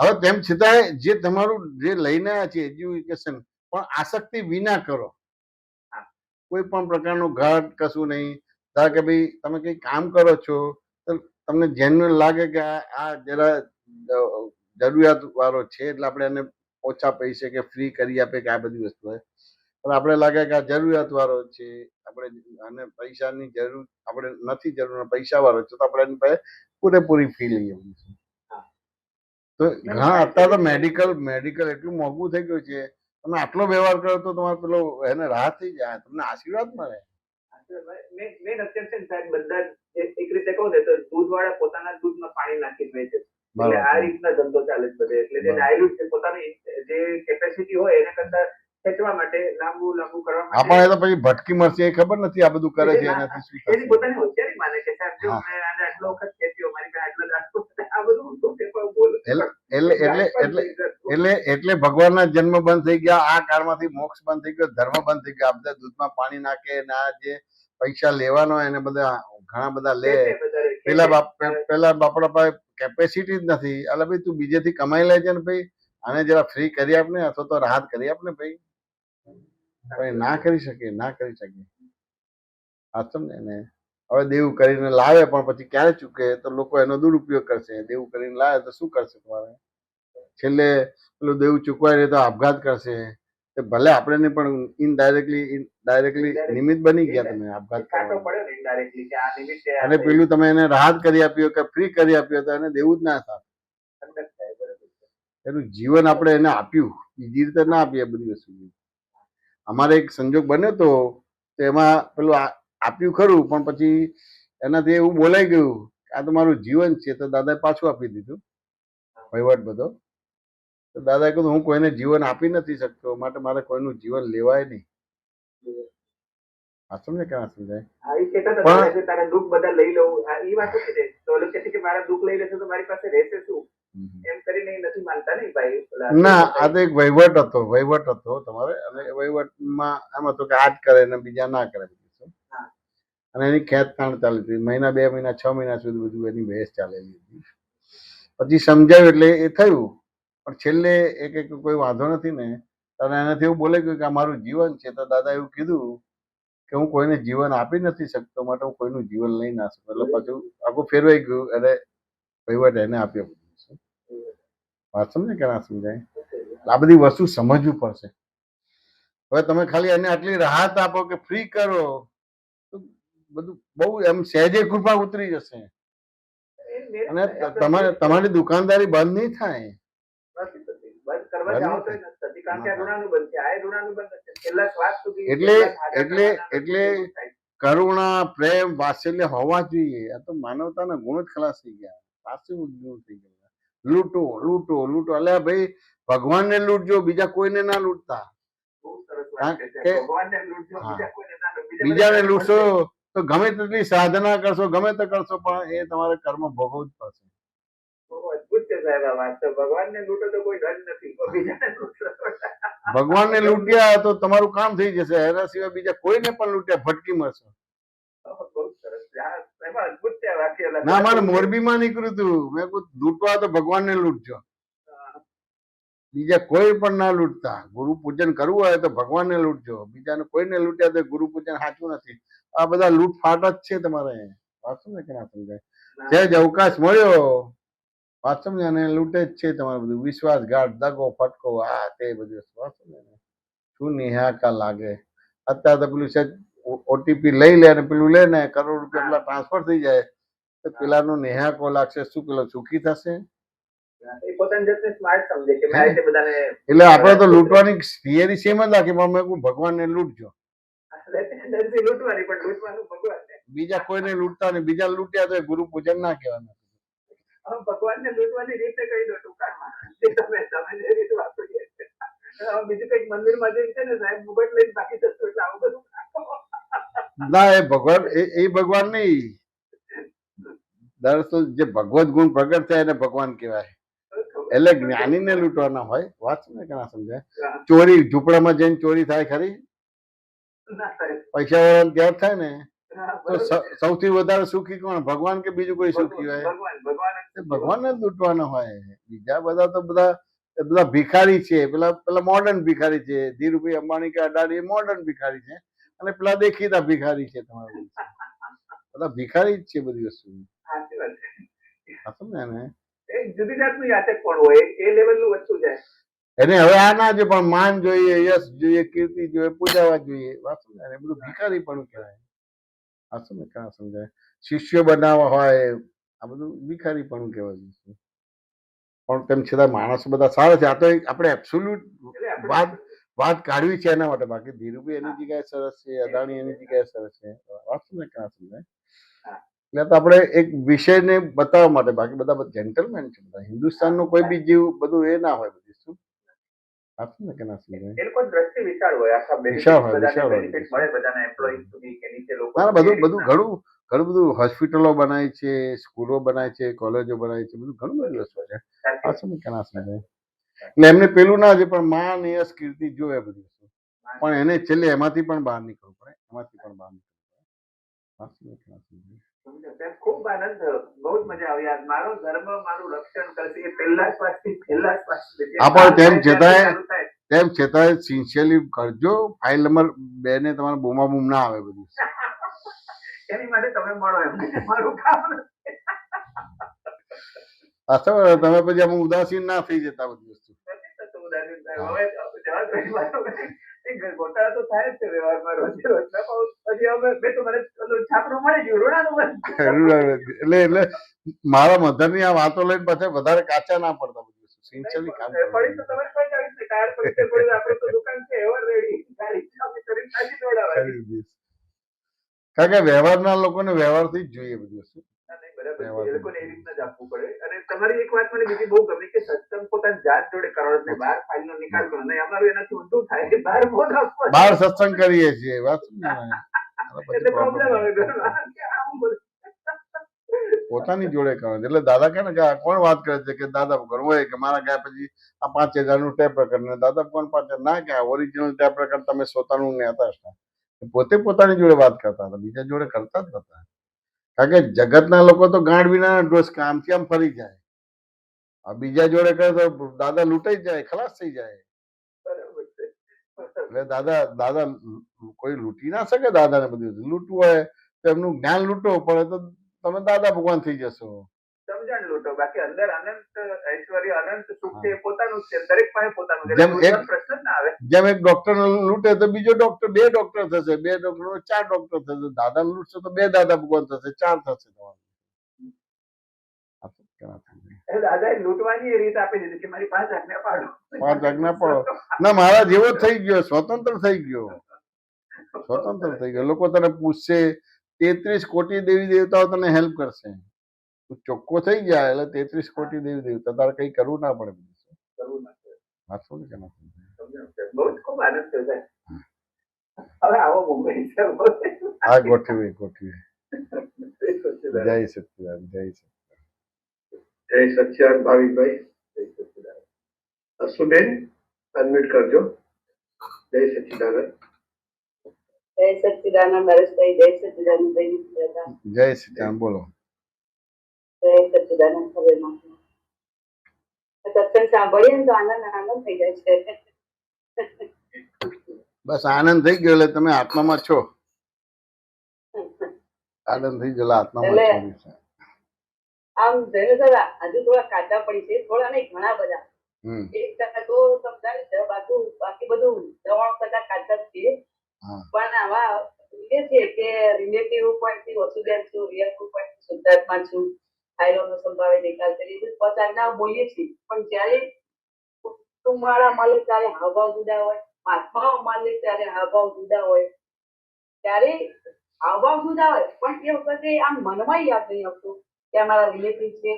હવે તેમ છતાંય જે તમારું જે લઈને આવ્યા છે એજ્યુકેશન, પણ આસક્તિ વિના કરો. કોઈ પણ પ્રકારનું ઘાટ કશું નહીં. ધારો કે ભાઈ તમે કઈ કામ કરો છો તો તમને જેન્યુઅલ લાગે કે આ જરા જરૂરિયાત વાળો છે એટલે આપણે એને ઓછા પૈસે કે ફ્રી કરી આપે કે આ બધી વસ્તુ હોય. પણ આપણે લાગે કે આ જરૂરિયાત વાળો છે, આપણે અને પૈસાની જરૂર આપણે નથી જરૂર, પૈસા વાળો છે તો આપણે એની પાસે પૂરેપૂરી ફી લઈએ. તો હા, અત્યારે તો મેડિકલ એટલું મોંઘું થઈ ગયું છે. તમે આટલો વ્યવહાર કરો તો તમારે પેલો એને રાહત થઈ જાય, તમને આશીર્વાદ મળે. મેન અત્યારે છે ને સાહેબ, બધા એક રીતે કહું ને તો દૂધ વાળા પોતાના દૂધમાં પાણી નાખીને વેચે છે. એટલે આ રીતના ધંધો ચાલે છે બધે. એટલે જે ડાયલ્યુટ છે પોતાની જે કેપેસિટી હોય એના કરતા ખેંચવા માટે લાંબુ કરવા માટે. આપણે તો પછી ભટકી મળશે એ ખબર નથી. આ બધું કરે છે એનાથી શું એની પોતાની હોશિયારી માને કે સાહેબ જો મેં આને આટલો વખત ખેંચ્યો, મારી પાસે આટલો નાસ્તો, આ બધું ઊંધું છે પણ બોલું. એટલે ભગવાનના જન્મ બંધ થઈ ગયા. આ કાળમાંથી મોક્ષ બંધ થઈ ગયો, ધર્મ બંધ થઈ ગયો. આ બધા દૂધમાં પાણી નાખે ને આ જે પૈસા લેવાનો એને બધા ઘણા બધા લે. પેલા બાપડા પાસે કેપેસિટી જ નથી. એટલે ભાઈ તું બીજેથી કમાઈ લે છે ને ભાઈ, આને જરા ફ્રી કરી આપ ને, અથવા તો રાહત કરી આપ ને ભાઈ. ના કરી શકે. આ સમજે ને? હવે દેવું કરીને લાવે પણ પછી ક્યારે ચૂકે તો લોકો એનો દુરુપયોગ કરશે. દેવું કરીને લાવે તો શું કરશે તમારે? છેલ્લે પેલું દેવું ચૂકવાય નહીં તો આપઘાત કરશે. ભલે આપણે પણ ડાયરેક્ટલી નિમિત્ત બની ગયા. તમે આપઘાત અને પેલું તમે એને રાહત કરી આપ્યો કે ફ્રી કરી આપ્યો તો એને દેવું જ ના થાય. એનું જીવન આપણે એને આપ્યું, બીજી રીતે ના આપીએ બધી વસ્તુ. અમારે એક સંજોગ બન્યો તો એમાં પેલું આપ્યું ખરું, પણ પછી એનાથી એવું બોલાઈ ગયું આ તો મારું જીવન છે, તો દાદાએ પાછું આપી દીધું વહીવટ બધો. તો દાદાએ કીધું હું કોઈને જીવન આપી નથી શકતો, માટે મારે કોઈનું જીવન લેવાય નહીં. સમજે કે ના સમજાય? તારા દુઃખ બધા લઈ લઉં એ વાત હતી. તો લોકો કે મારા દુઃખ લઈ લેશે તો મારી પાસે રહેશે શું, એમ કરીને નથી માનતા ને ભાઈ. ના, આ તો એક વહીવટ હતો તમારે. અને વહીવટમાં એમ હતું કે આ જ કરે ને બીજા ના કરે. અને એની ખેંચતાણ ચાલી હતી. મહિના 2 મહિના 6 મહિના સુધી બધું એની બહેસ ચાલેલી હતી. પછી સમજાયું એટલે એ થયું. પણ છેલ્લે એક કોઈ વાંધો નથી ને, અને એનાથી એવું બોલે કે આ મારું જીવન છે. તો દાદા એવું કીધું કે હું કોઈને જીવન આપી નથી શકતો, માટે હું કોઈનું જીવન લઈ ના શકું. એટલે પાછું આખું ફેરવાઈ ગયું અને વહીવટ એને આપ્યો. વાત સમજે કે ના સમજાય? આ બધી વસ્તુ સમજવું પડશે. હવે તમે ખાલી એને આટલી રાહત આપો કે ફ્રી કરો તો બધું બહુ એમ સહેજે કૃપા ઉતરી જશે અને તમારી દુકાનદારી બંધ નહીં થાય. બંધ કરવા જાઓ તો નથી થતી, કારણ કે આ ઋણાનું બંધ છે, આ ઋણાનું બંધ છે. છેલ્લા શ્વાસ સુધી એટલે કરુણા, પ્રેમ, વાત્સલ્ય હોવા જોઈએ. આ તો માનવતાના ગુણ જ ખલાસ થઈ ગયા. સાચું ગુણ થઈ ગયા. લૂંટો લૂંટો લૂંટો. અલ્યા ભાઈ, ભગવાનને લૂંટજો, બીજા કોઈને ના લૂંટતા. બીજાને લૂંટશો તો ગમે તેટલી સાધના કરશો, ગમે તે કરશો, પણ એ તમારે કર્મ ભોગવવું જ પડશે. અદભુત છે સાહેબ આ વાત. ભગવાનને લૂંટો તો કોઈ દંડ નથી, બીજાને લૂંટશો. ભગવાનને લૂંટ્યા તો તમારું કામ થઈ જશે. એના સિવાય બીજા કોઈને પણ લૂંટ્યા ભટકી મળશે. બહુ સરસ. એમાં અદભુત છે આ વાક્ય. ના, મારે મોરબીમાં નીકળ્યું હતું. મેં કહ્યું લૂંટવા તો ભગવાનને લૂંટજો, બીજા કોઈ પણ ના લૂંટતા. ગુરુ પૂજન કરવું હોય તો ભગવાનને લૂંટજો, બીજાને કોઈને લૂંટ્યા તો ગુરુ પૂજન સાચું નથી. આ બધા લૂંટફાટ જ છે તમારે. વાત સમજે કે ના સમજાય? સહેજ અવકાશ મળ્યો, વાત સમજે, અને લૂંટે જ છે તમારે બધું. વિશ્વાસઘાત, દગો, ફટકો, આ તે બધું. વાત સમજે ને? શું નિહાકા લાગે. અત્યારે તો પેલું સહેજ ઓટીપી લઈ લે અને પેલું લે ને કરોડ રૂપિયા પેલા ટ્રાન્સફર થઈ જાય તો પેલાનો નિહાકો લાગશે. શું પેલો સુખી થશે? એટલે આપડે તો લૂંટવાની થિયરી સેમ જ રાખી, પણ મેં ભગવાનને લૂંટજો, બીજા કોઈને લૂંટતા નહીં. બીજા લૂંટ્યા તો ગુરુ પૂજન ના કહેવાનું. ભગવાનને લૂંટવાની રીતે કહી દો ટૂંકાણમાં. તમે જે રીતે વાપરીએ બીજું કઈક મંદિરમાં જઈને છે ને સાહેબ મુગટ લઈને બાકી જતું, એટલે આવું બધું ના, એ ભગવાન એ ભગવાન નહીં. દરઅસલ જે ભગવત ગુણ પ્રગટ થાય એને ભગવાન કહેવાય. એટલે જ્ઞાનીને લૂંટવાના હોય. વાત ને કે ના સમજાય? ચોરી, ઝૂંપડામાં જઈને ચોરી થાય ખરી? પૈસા વાળા ત્યાં થાય ને તો સૌથી વધારે સુખી કોણ? ભગવાન કે બીજું કોઈ સુખી હોય? ભગવાન જ લૂંટવાના હોય. બીજા બધા તો બધા ભિખારી છે. પેલા મોડર્ન ભિખારી છે. ધીરુભાઈ અંબાણી કે અડાણી એ મોડર્ન ભિખારી છે, અને પેલા દેખીતા ભિખારી છે. તમારું બધા ભિખારી જ છે બધી વસ્તુ. જુદી જાતનું યાચક કોણ હોય એ લેવલનું વસ્તુ જાય. એને હવે આ ના જોઈએ, પણ માન જોઈએ, યશ જોઈએ, કીર્તિ જોઈએ, પૂજાવા જોઈએ. વાત સમજાય? બધું ભિખારી પણ કહેવાય. આ શું ક્યાં સમજાય? શિષ્ય બનાવવા હોય, આ બધું ભિખારી પણ કહેવાય. પણ તેમ છતાં માણસો બધા સારા છે. આ તો આપણે એબ્સોલ્યુટ વાત કાઢવી છે એના માટે. બાકી ધીરુભાઈ એની જગ્યાએ સરસ છે, અદાણી એની જગ્યાએ સરસ છે. વાત શું ક્યાં સમજાય? એટલે તો આપણે એક વિષયને બતાવવા માટે. બાકી બધા જેન્ટલમેન છે બધા. હિન્દુસ્તાનનો કોઈ બી જીવ બધું એ ના હોય. બધું શું આપને કે ના સમજાય? એ લોકો દ્રષ્ટિ વિશાળ હોય. આખા બેનિફિટ મળે બધાના એમ્પ્લોયી સુધી કે નીચે લોકો. બધું ઘણું બધું હોસ્પિટલો બનાવી છે, સ્કૂલો બનાવી છે, કોલેજો બનાવી છે, બધું ઘણું બધું વસ્તુ છે. આ શું કે ના સમજાય? એટલે એમને પેલું ના છે, પણ માન, યશ, કીર્તિ જોવે બધી વસ્તુ. પણ એને છેલ્લે એમાંથી પણ બહાર નીકળવું પડે. એમાંથી પણ બહાર નીકળવું પડે. ખૂબ આનંદ થયો. બહુ જ મજા આવી. મારો ધર્મ મારું રક્ષણ કરશે એ પહેલા શ્વાસથી છેલ્લા શ્વાસ સુધી. તેમ છતાંય સિન્સિયરલી કરજો. ફાઇલ નંબર 2 ને તમારે બૂમાબૂમ ના આવે બધું. એની માટે તમે મળો એમને. મારું કામ નથી. તમે પછી આમ ઉદાસીન ના થઈ જતા બધી વસ્તુ. ગોટાળા તો થાય જ છે વ્યવહારમાં રોજે રોજ. પછી હવે મેં તો મને છાપડું મળી ગયું ઋણાનું. એટલે મારા મધરની આ વાતો લઈને પછી વધારે કાચા ના પડતા બધી વસ્તુ. સિન્સિયરલી કામ પડી તો તમે પણ આવી છે. ટાયર પડી પડી આપણે તો દુકાન છે એવર રેડી. ગાડી ચાવી કરીને સાચી દોડાવવાની. કારણ કે વ્યવહારના લોકોને વ્યવહારથી જ જોઈએ બધી વસ્તુ. બરાબર. એ લોકોને એ રીતના જ આપવું પડે. અને તમારી એક વાત મને બીજી બહુ ગમી કે સત્સંગ પોતાની જાત જોડે કરો ને બહાર ફાઇલનો નિકાલ કરો. અને અમારું એનાથી ઊંધું થાય. બહાર ફોન આપો. બહાર સત્સંગ કરીએ છીએ. વાત એટલે પ્રોબ્લેમ આવે. પોતાની જોડે કરો. એટલે દાદા કહે ને કે કોણ વાત કરે છે કે દાદા ભગવાન હોય કે મારા ગયા પછી આ 5000 ટેપ રેકર્ડ ને દાદા ભગવાન પાસે ના કે ઓરિજિનલ ટેપ રેકર્ડ તમે પોતાનું લેતા હતા. પોતે પોતાની જોડે વાત કરતા હતા, બીજા જોડે કરતા જ નતા. કારણ કે જગતના લોકો તો ગાંઠ વિના ડોસ કામથી આમ ફરી જાય. આ બીજા જોડે કરે તો દાદા લૂંટાઈ જાય, ખલાસ થઈ જાય. બરાબર છે. એટલે દાદા દાદા કોઈ લૂંટી ના શકે દાદાને બધું લૂંટવું હોય તો એમનું જ્ઞાન લૂંટો પડે તો તમે દાદા ભગવાન થઈ જશો. સમજણ લૂંટો, બાકી અંદર અનંત ઐશ્વર્ય અનંત સુખ છે એ પોતાનું જ છે, દરેક પાસે પોતાનું છે, જેમ એટલે એક- કોઈ પ્રશ્ન જ ના આવે. જેમ એક ડોક્ટર લૂંટે તો બીજો ડોક્ટર, બે ડોક્ટર થશે, બે ડોક્ટર 4 ડોક્ટર થશે, દાદા લૂંટશે તો 2 દાદા ભગવાન થશે, 4 થશે તમારે. આ તો કેવા થઈ જાય. એટલે દાદાએ લૂંટવાની એ રીત આપી દીધી કે મારી 5 આજ્ઞા પાડો. 5 આજ્ઞા પાડો. ના મારા જેવો જ થઈ ગયો, સ્વતંત્ર થઈ ગયો, સ્વતંત્ર થઈ ગયો. લોકો તને પૂછશે, 33 કોટી દેવી દેવતાઓ તને હેલ્પ કરશે. તું ચોખ્ખો થઈ જાય એટલે 33 કોટી દેવી દેવતા તારે કઈ કરવું ના પડે. કરવું ના પડે. વાંચો ને કે ના સમજાય? સમજણ છે. બહુ જ ખૂબ આનંદ થયો સાહેબ. હવે આવો મુંબઈ છે. આ ગોઠવીએ ગોઠવીએ. જય જય સચ્ચિદાનંદ, જય સચ્ચિદાનંદ. જય સચ્ચિદાનંદ ભાવિકભાઈ. જય સચ્ચિદાનંદ. અશુબેન અનમ્યુટ કરજો. જય સચ્ચિદાનંદ. જય સચ્ચિદાનંદ હરેશભાઈ, જય સચ્ચિદાનંદ ભાઈ, જય સચ્ચિદાનંદ. બોલો. જય સચ્ચિદાનંદ સર્વેમાં. સત્સંગ સાંભળીએ ને તો આનંદ થઈ જાય છે. બસ આનંદ થઈ ગયો એટલે તમે આત્મામાં છો. આનંદ થઈ ગયેલા આત્મામાં છો. આમ જોયું સર, હજુ થોડા કાચા પડી છે, થોડા નહીં ઘણા બધા. હમ 1% તો સમજાય છે, બાકી બધું 99% કાચા જ છે. હા. પણ આવા એ છે કે રિલેટિવ પોઈન્ટ થી વસુદેવ છું, રિયલ પોઈન્ટ થી શુદ્ધાત્મા છું, આયરોનો સંભાવે નિકાલ કરી બધું 5 આજ્ઞા બોલીએ છીએ. પણ જ્યારે કુટુંબવાળા મળે ત્યારે હાવભાવ જુદા હોય, મહાત્માઓ મળે ત્યારે હાવભાવ જુદા હોય, ત્યારે હાવભાવ જુદા હોય પણ એ વખતે આમ મનમાં યાદ નહીં આવતું કે અમારા રિલેટિવ છે,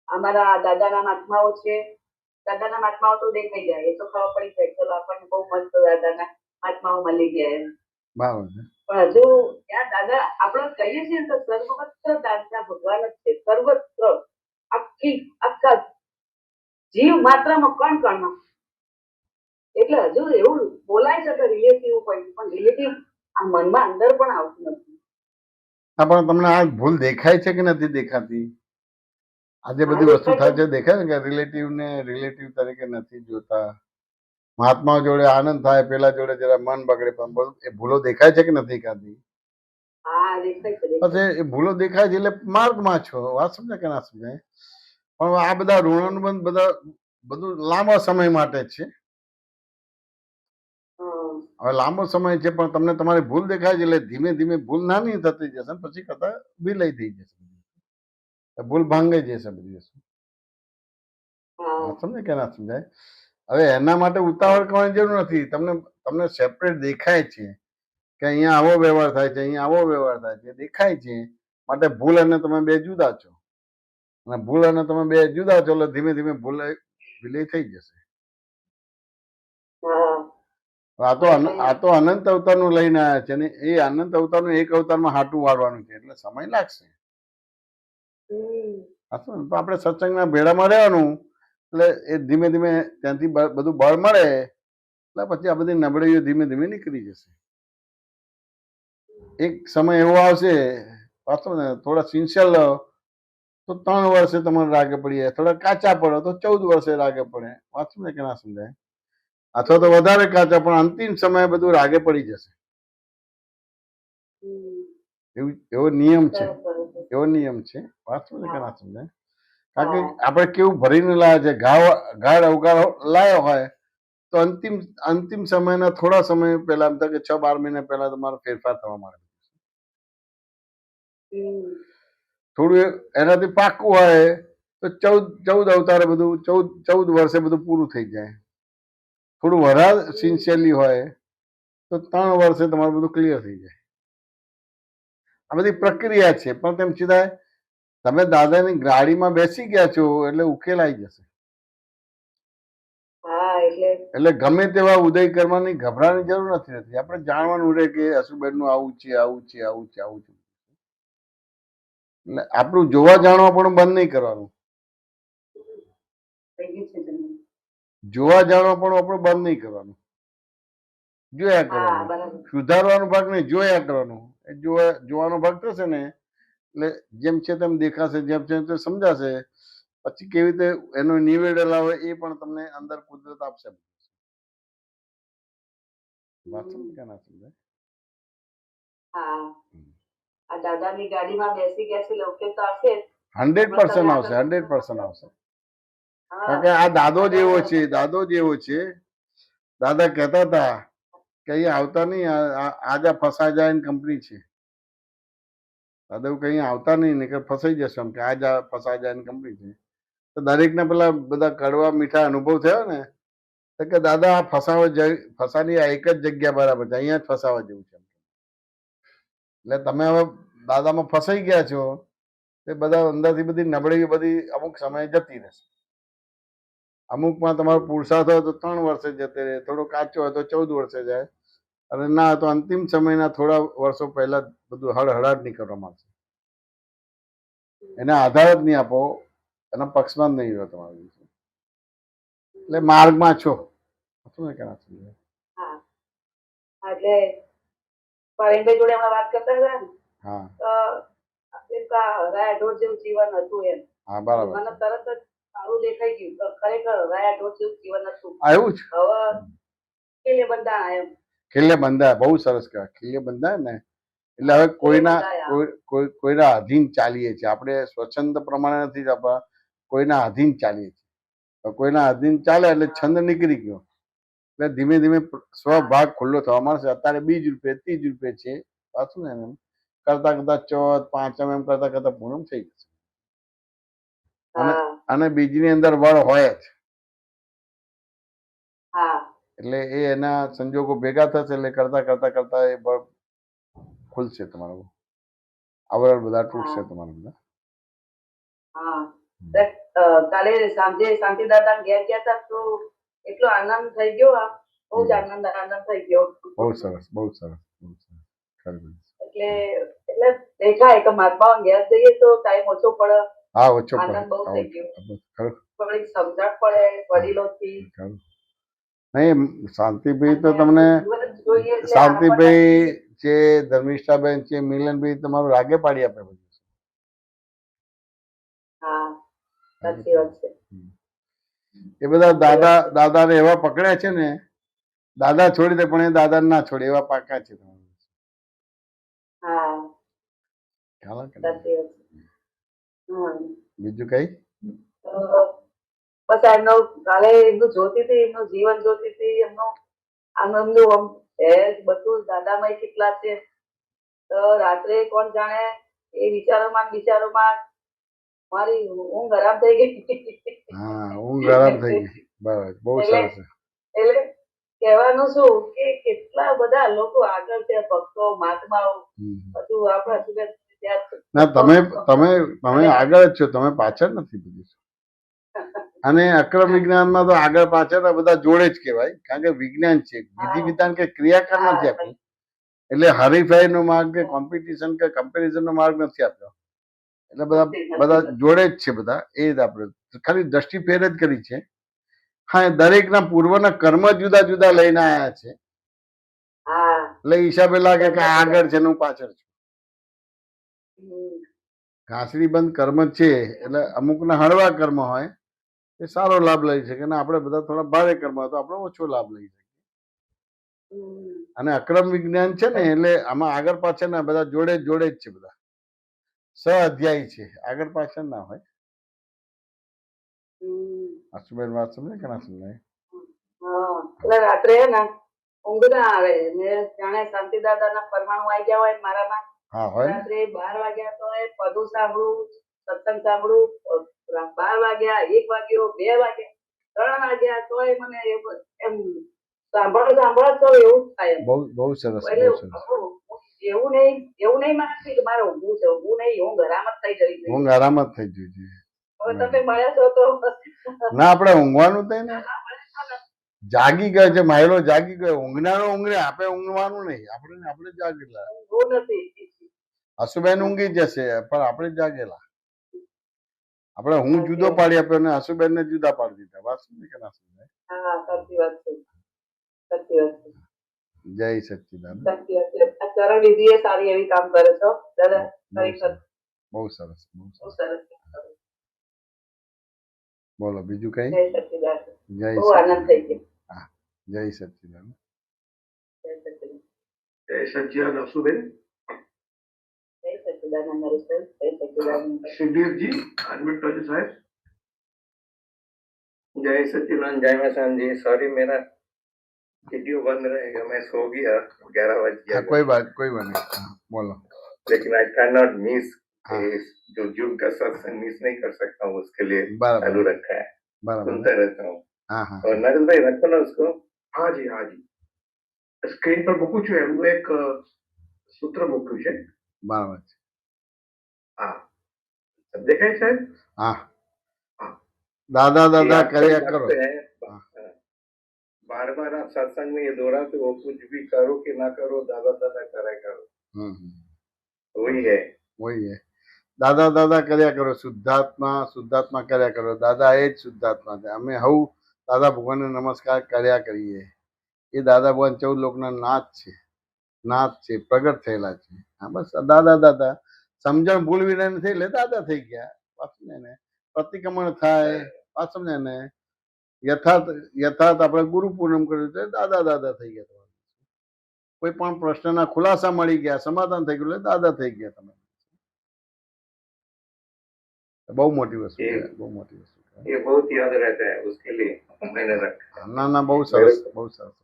અમારા દાદાના મહાત્માઓ છે. દાદાના મહાત્માઓ તો દેખાઈ જાય, એ તો ખબર પડી જાય, ચલો આપણને બહુ મસ્ત દાદાના મહાત્માઓ મળી ગયા એમ. બરાબર છે. પણ હજુ ત્યાં દાદા આપણે કહીએ છીએ તો સર્વત્ર દાદા ભગવાન જ છે, સર્વત્ર આખા જીવ માત્રામાં કણ કણમાં. એટલે હજુ એવું બોલાય છે કે રિલેટિવ પણ રિલેટિવ આ મનમાં અંદર પણ આવતું નથી. હા પણ તમને આ ભૂલ દેખાય છે કે નથી દેખાતી? આજે બધી વસ્તુ થાય છે દેખાય ને કે રિલેટિવ ને રિલેટિવ તરીકે નથી જોતા. મહાત્માઓ જોડે આનંદ થાય, પેલા જોડે જરા મન બગડે, પણ બધું એ ભૂલો દેખાય છે કે નથી દેખાતી? હા દેખાય છે, પછી એ ભૂલો દેખાય છે એટલે માર્ગમાં છો. વાત સમજે કે ના સમજાય? પણ આ બધા ઋણાનુબંધ બધું લાંબા સમય માટે છે. હવે લાંબો સમય છે પણ તમને તમારી ભૂલ દેખાય છે એટલે ધીમે ધીમે ભૂલ નાની થતી જશે, પછી કદાચ વિલય થઈ જશે, ભૂલ ભાંગાઈ જશે બધી વસ્તુ. સમજે કે ના સમજાય? હવે એના માટે ઉતાવળ કરવાની જરૂર નથી. તમને સેપરેટ દેખાય છે કે અહીંયા આવો વ્યવહાર થાય છે, અહીંયા આવો વ્યવહાર થાય છે, દેખાય છે. માટે ભૂલ અને તમે બે જુદા છો, અને ભૂલ અને તમે બે જુદા છો એટલે ધીમે ધીમે ભૂલ વિલય થઈ જશે. આ તો અનંત અવતારનું લઈને આવ્યા છે ને એ અનંત અવતારનું એક અવતારમાં હાટું વાળવાનું છે એટલે સમય લાગશે. તો આપણે સત્સંગના ભેડામાં રહેવાનું એટલે એ ધીમે ધીમે ત્યાંથી બધું બળ મળે એટલે પછી આ બધી નબળીઓ ધીમે ધીમે નીકળી જશે. એક સમય એવો આવશે પાછો ને થોડા સિન્સિયર લો તો 3 વર્ષે તમારે રાગે પડી જાય, થોડા કાચા પડો તો 14 વર્ષે રાગે પડે. વાંચું ને કે ના સમજાય? અથવા તો વધારે કાચા પણ અંતિમ સમયે બધું રાગે પડી જશે. એવો નિયમ છે, એવો નિયમ છે. વાંચું ને કે ના સમજાય? કારણ કે આપણે કેવું ભરીને લાવ્યા છે, ગાઢ અવગાઢ લાવ્યો હોય તો અંતિમ સમયના થોડા સમય પહેલા એમ થાય કે 6-12 મહિના પહેલા તમારો ફેરફાર થવા માંડે. થોડું એનાથી પાકું હોય તો 14 અવતારે બધું 14 વર્ષે બધું પૂરું થઈ જાય. થોડું વધારે સિન્સિયરલી હોય તો 3 વર્ષે તમારું બધું ક્લિયર થઈ જાય. આ બધી પ્રક્રિયા છે. પણ તેમ છતાંય તમે દાદાની ગાડીમાં બેસી ગયા છો એટલે ઉકેલાઈ જશે. એટલે ગમે તેવા ઉદય કરવાની ગભરાવાની જરૂર નથી. આપણે જાણવાનું રહે કે અશુબેન નું આવું છે, આવું છે, આવું છે, આવું છે. એટલે આપણું જોવા જાણવા પણ બંધ નહીં કરવાનું. જોવા જાણવા પણ આપણું બંધ નહીં કરવાનું, જોયા કરવાનું. સુધારવાનો ભાગ નહીં, જોયા કરવાનું. જોવાનો ભાગ થશે ને એટલે જેમ છે તેમ દેખાશે, જેમ છે તેમ સમજાશે. પછી કેવી રીતે એનો નિવેડો લાવે એ પણ તમને અંદર કુદરત આપશે. વાત સમજ કે ના સમજાય? હા આ દાદાની ગાડીમાં બેસી બેસી લૌકિક તો આવશે જ. 100% આવશે, 100% આવશે. કારણ કે આ દાદો જ એવો છે, દાદો જ એવો છે. દાદા કહેતા હતા કે અહીંયા આવતા નહીં, આજે ફસાઈ જાય એની કંપની છે. દાદા એવું કઈ આવતા નહીં ને કે ફસાઈ જશો એમ, કે આજે ફસાઈ જાય એની કંપની છે. તો દરેકને પેલા બધા કડવા મીઠા અનુભવ થયો ને, તો કે દાદા આ ફસાની આ એક જ જગ્યા બરાબર છે, અહીંયા જ ફસાવા જેવું છે. એટલે તમે હવે દાદામાં ફસાઈ ગયા છો, તે બધા અંદરથી બધી નબળી બધી અમુક સમયે જતી રહેશે. અમુકમાં તમારો પુરુષાર્થ હોય તો 3 વર્ષે જતે રહે, થોડો કાચો હોય તો 14 વર્ષે જાય, અને ના તો અંતિમ સમયના થોડા વર્ષો પહેલા બધું હળહળાટ નહીં કરવા માંગશે. એને આધાર જ નહીં આપો, એના પક્ષમાં જ નહીં રહ્યો તમારો. એટલે માર્ગમાં છો. શું કહેવા સમજાય? હા એટલે પરેશભાઈ જોડે હમણાં વાત કરતા હતા ને, હા એમ કે રાયા ઢોર જેવું જીવન હતું એમ. હા બરાબર. મને તરત જ સારું દેખાઈ ગયું કે ખરેખર રાયા ઢોર જેવું જીવન હતું. એવું જ હવે કેલે બંધાણા એમ. ખીલે બંધાય, બહુ સરસ કહેવાય. ખીલે બંધાય ને એટલે હવે કોઈના અધીન ચાલીએ છીએ આપણે. સ્વચ્છંદ પ્રમાણે નથી આપણા, કોઈના અધીન ચાલીએ છીએ. કોઈના અધીન ચાલે એટલે છંદ નીકળી ગયો, એટલે ધીમે ધીમે સ્વભાગ ખુલ્લો થવા મળશે. અત્યારે 20 રૂપિયા 30 રૂપિયા છે પાછું ને એમ કરતા કરતા ચોથ પાંચમ એમ કરતા કરતા પૂનમ થઈ જશે. અને બીજની અંદર વળ હોય જ, એટલે એ એના સંજોગો ભેગા થશે, એટલે કરતા કરતા કરતા એ બળ ખુલશે તમારું, આવરણ બધા તૂટશે તમારા બધા. કાલે સાંજે શાંતિ દાદા ઘેર ગયા હતા તો એટલો આનંદ થઈ ગયો, બહુ જ આનંદ થઈ ગયો. બહુ સરસ, બહુ સરસ, બહુ સરસ. એટલે દેખાય કે મહાત્મા ઘેર જઈએ તો ટાઈમ ઓછો પડે. હા ઓછો પડે, આનંદ બહુ થઈ ગયો. ખરું થોડીક સમજણ પડે વડીલોથી. નહીં શાંતિભાઈ તો તમને, શાંતિભાઈ છે, ધર્મિષ્ઠાબેન છે, મિલનભાઈ તમારું રાગે પાડી આપે બધું. હા સાચી વાત છે. એ બધા દાદાને એવા પકડ્યા છે ને, દાદા છોડી દે પણ એ દાદા ના છોડે એવા પાકા છે. બીજું કઈ બસ એમનું કાલે એમનું જોતી હતી, એમનું જીવન જોતી હતી, એમનું આનંદનું બધું દાદામાં કેટલા છે. તો રાત્રે કોણ જાણે એ વિચારોમાં મારી ઊંઘ આરામ થઈ ગઈ. હા ઊંઘ આરામ થઈ ગઈ. બરાબર, બહુ સરસ. એટલે કહેવાનું શું કે કેટલા બધા લોકો આગળ છે, ભક્તો મહાત્માઓ બધું આપણા ના તમે આગળ જ છો, તમે પાછળ નથી બધું. અને અક્રમ વિજ્ઞાનમાં તો આગળ પાછળ બધા જોડે જ કહેવાય, કારણ કે વિજ્ઞાન છે, વિધિ વિધાન કે ક્રિયાકાર નથી આપ્યું. એટલે હરીફાઈ નો માર્ગ કે કોમ્પિટિશન કે કમ્પેરિઝન નો માર્ગ નથી આપ્યો. એટલે બધા જોડે જ છે બધા. એ જ આપણે ખાલી દ્રષ્ટિ ફેર જ કરી છે. હા દરેકના પૂર્વના કર્મ જુદા જુદા લઈને આવ્યા છે, એટલે હિસાબે લાગે કે આગળ છે ને હું પાછળ છું. ઘાસડી બંધ કર્મ છે, એટલે અમુકના હળવા કર્મ હોય એ સારો લાભ લઈ શકે, ને આપણે બધા થોડા ભારે કર્મ હોય તો આપણે ઓછો લાભ લઈ શકીએ. અને અક્રમ વિજ્ઞાન છે ને એટલે આમાં આગળ પાછળ ના બધા જોડે જ છે. બધા અધ્યાય છે, આગળ પાછળ ના હોય. આશુબેન વાત સમજે કે ના સમજાય? એટલે રાત્રે ને ઊંઘ ના આવે ને જાણે શાંતિ દાદા ના પરમાણુ આવી ગયા હોય મારામાં. રાત્રે 12 વાગ્યા તો પદું સાંભળું, સત્સંગ સાંભળું, 12 વાગ્યા, 1 વાગ્યો, 2 વાગ્યા, 3 વાગ્યા તો મને એમ સાંભળો તો એવું થાય. બહુ સરસ. એવું નહીં માનતી કે મારે ઊંઘવું છે, ઊંઘવું નહીં, ઊંઘ આરામ જ થઈ જવી જોઈએ. ઊંઘ આરામ જ થઈ જોઈએ. હવે તમે મળ્યા છો તો ના આપણે ઊંઘવાનું થાય ને, જાગી ગયો છે માયલો, જાગી ગયો. ઊંઘનારો ઊંઘે, આપણે ઊંઘવાનું નહીં, આપણે જાગેલા. હસુબેન ઊંઘી જશે પણ આપણે જાગેલા. આપણે હું જુદો પાડી આપ્યો ને હસુબેન ને જુદા પાડી દીધા. વાત સમજી કે ના સમજાય? સાચી વાત છે, સાચી વાત છે. જય સચ્ચિદાનંદ. સાચી વાત છે. આ ચરણ વિધિ એ સારી એવી કામ કરે છો દાદા, ખરેખર બહુ સરસ, બહુ બહુ સરસ. બોલો બીજું કઈ? જય સચ્ચિદાનંદ. જય બહુ આનંદ થઈ ગયો. જય સચ્ચિદાનંદ. સચ્ચિદાનંદ અશુબેન જય સચ્ચિદાનંદ નરેશભાઈ, જય સચ્ચિદાનંદ. सुधीर जी अनम्यूट कर साहब. जय सच्चिदानंद जय मसान जी सॉरी मेरा वीडियो बंद रहेगा मैं सो गया 11 बज हाँ, गया कोई बात नहीं, हाँ, बोलो. लेकिन आई कैन नॉट मिस हाँ. जो जुग का सत्संग मिस नहीं कर सकता हूँ उसके लिए बराबर. चालू रखा है बराबर. सुनता रहता हूँ हाँ हाँ और नरेश भाई रखो ना उसको हाँ जी स्क्रीन पर મૂકું છું એમનું એક સૂત્ર મૂક્યું છે. बराबर છે. હા દેખાય સાહેબ. हाँ. दादा दादा ये आप કર્યા सब करो. लगते हैं बार बार आप सत्संग में ये दोहराते हो कुछ भी करो कि ना करो दादा दादा करे करो वही है वही है. દાદા દાદા કર્યા કરો, શુદ્ધાત્મા શુદ્ધાત્મા કર્યા કરો. દાદા એ જ શુદ્ધાત્મા છે. અમે હવ દાદા ભગવાનને નમસ્કાર કર્યા કરીએ. એ દાદા ભગવાન 14 લોકના નાથ છે, પ્રગટ થયેલા છે. હા, બસ દાદા દાદા સમજણ ભૂલ વિના થઈ એટલે દાદા થઈ ગયા. પાછું ને પ્રતિક્રમણ થાય, પાછું ને યથાર્થ આપણે ગુરુ પૂનમ કર્યું છે, દાદા દાદા થઈ ગયા. તમારે કોઈ પણ પ્રશ્નના ખુલાસા મળી ગયા, સમાધાન થઈ ગયું એટલે દાદા થઈ ગયા. તમે બહુ મોટી વસ્તુ છે, બહુ મોટી વસ્તુ છે. ये बहुत याद रहता है उसके लिए मैंने रखा ના ના, બહુ સરસ, બહુ સરસ,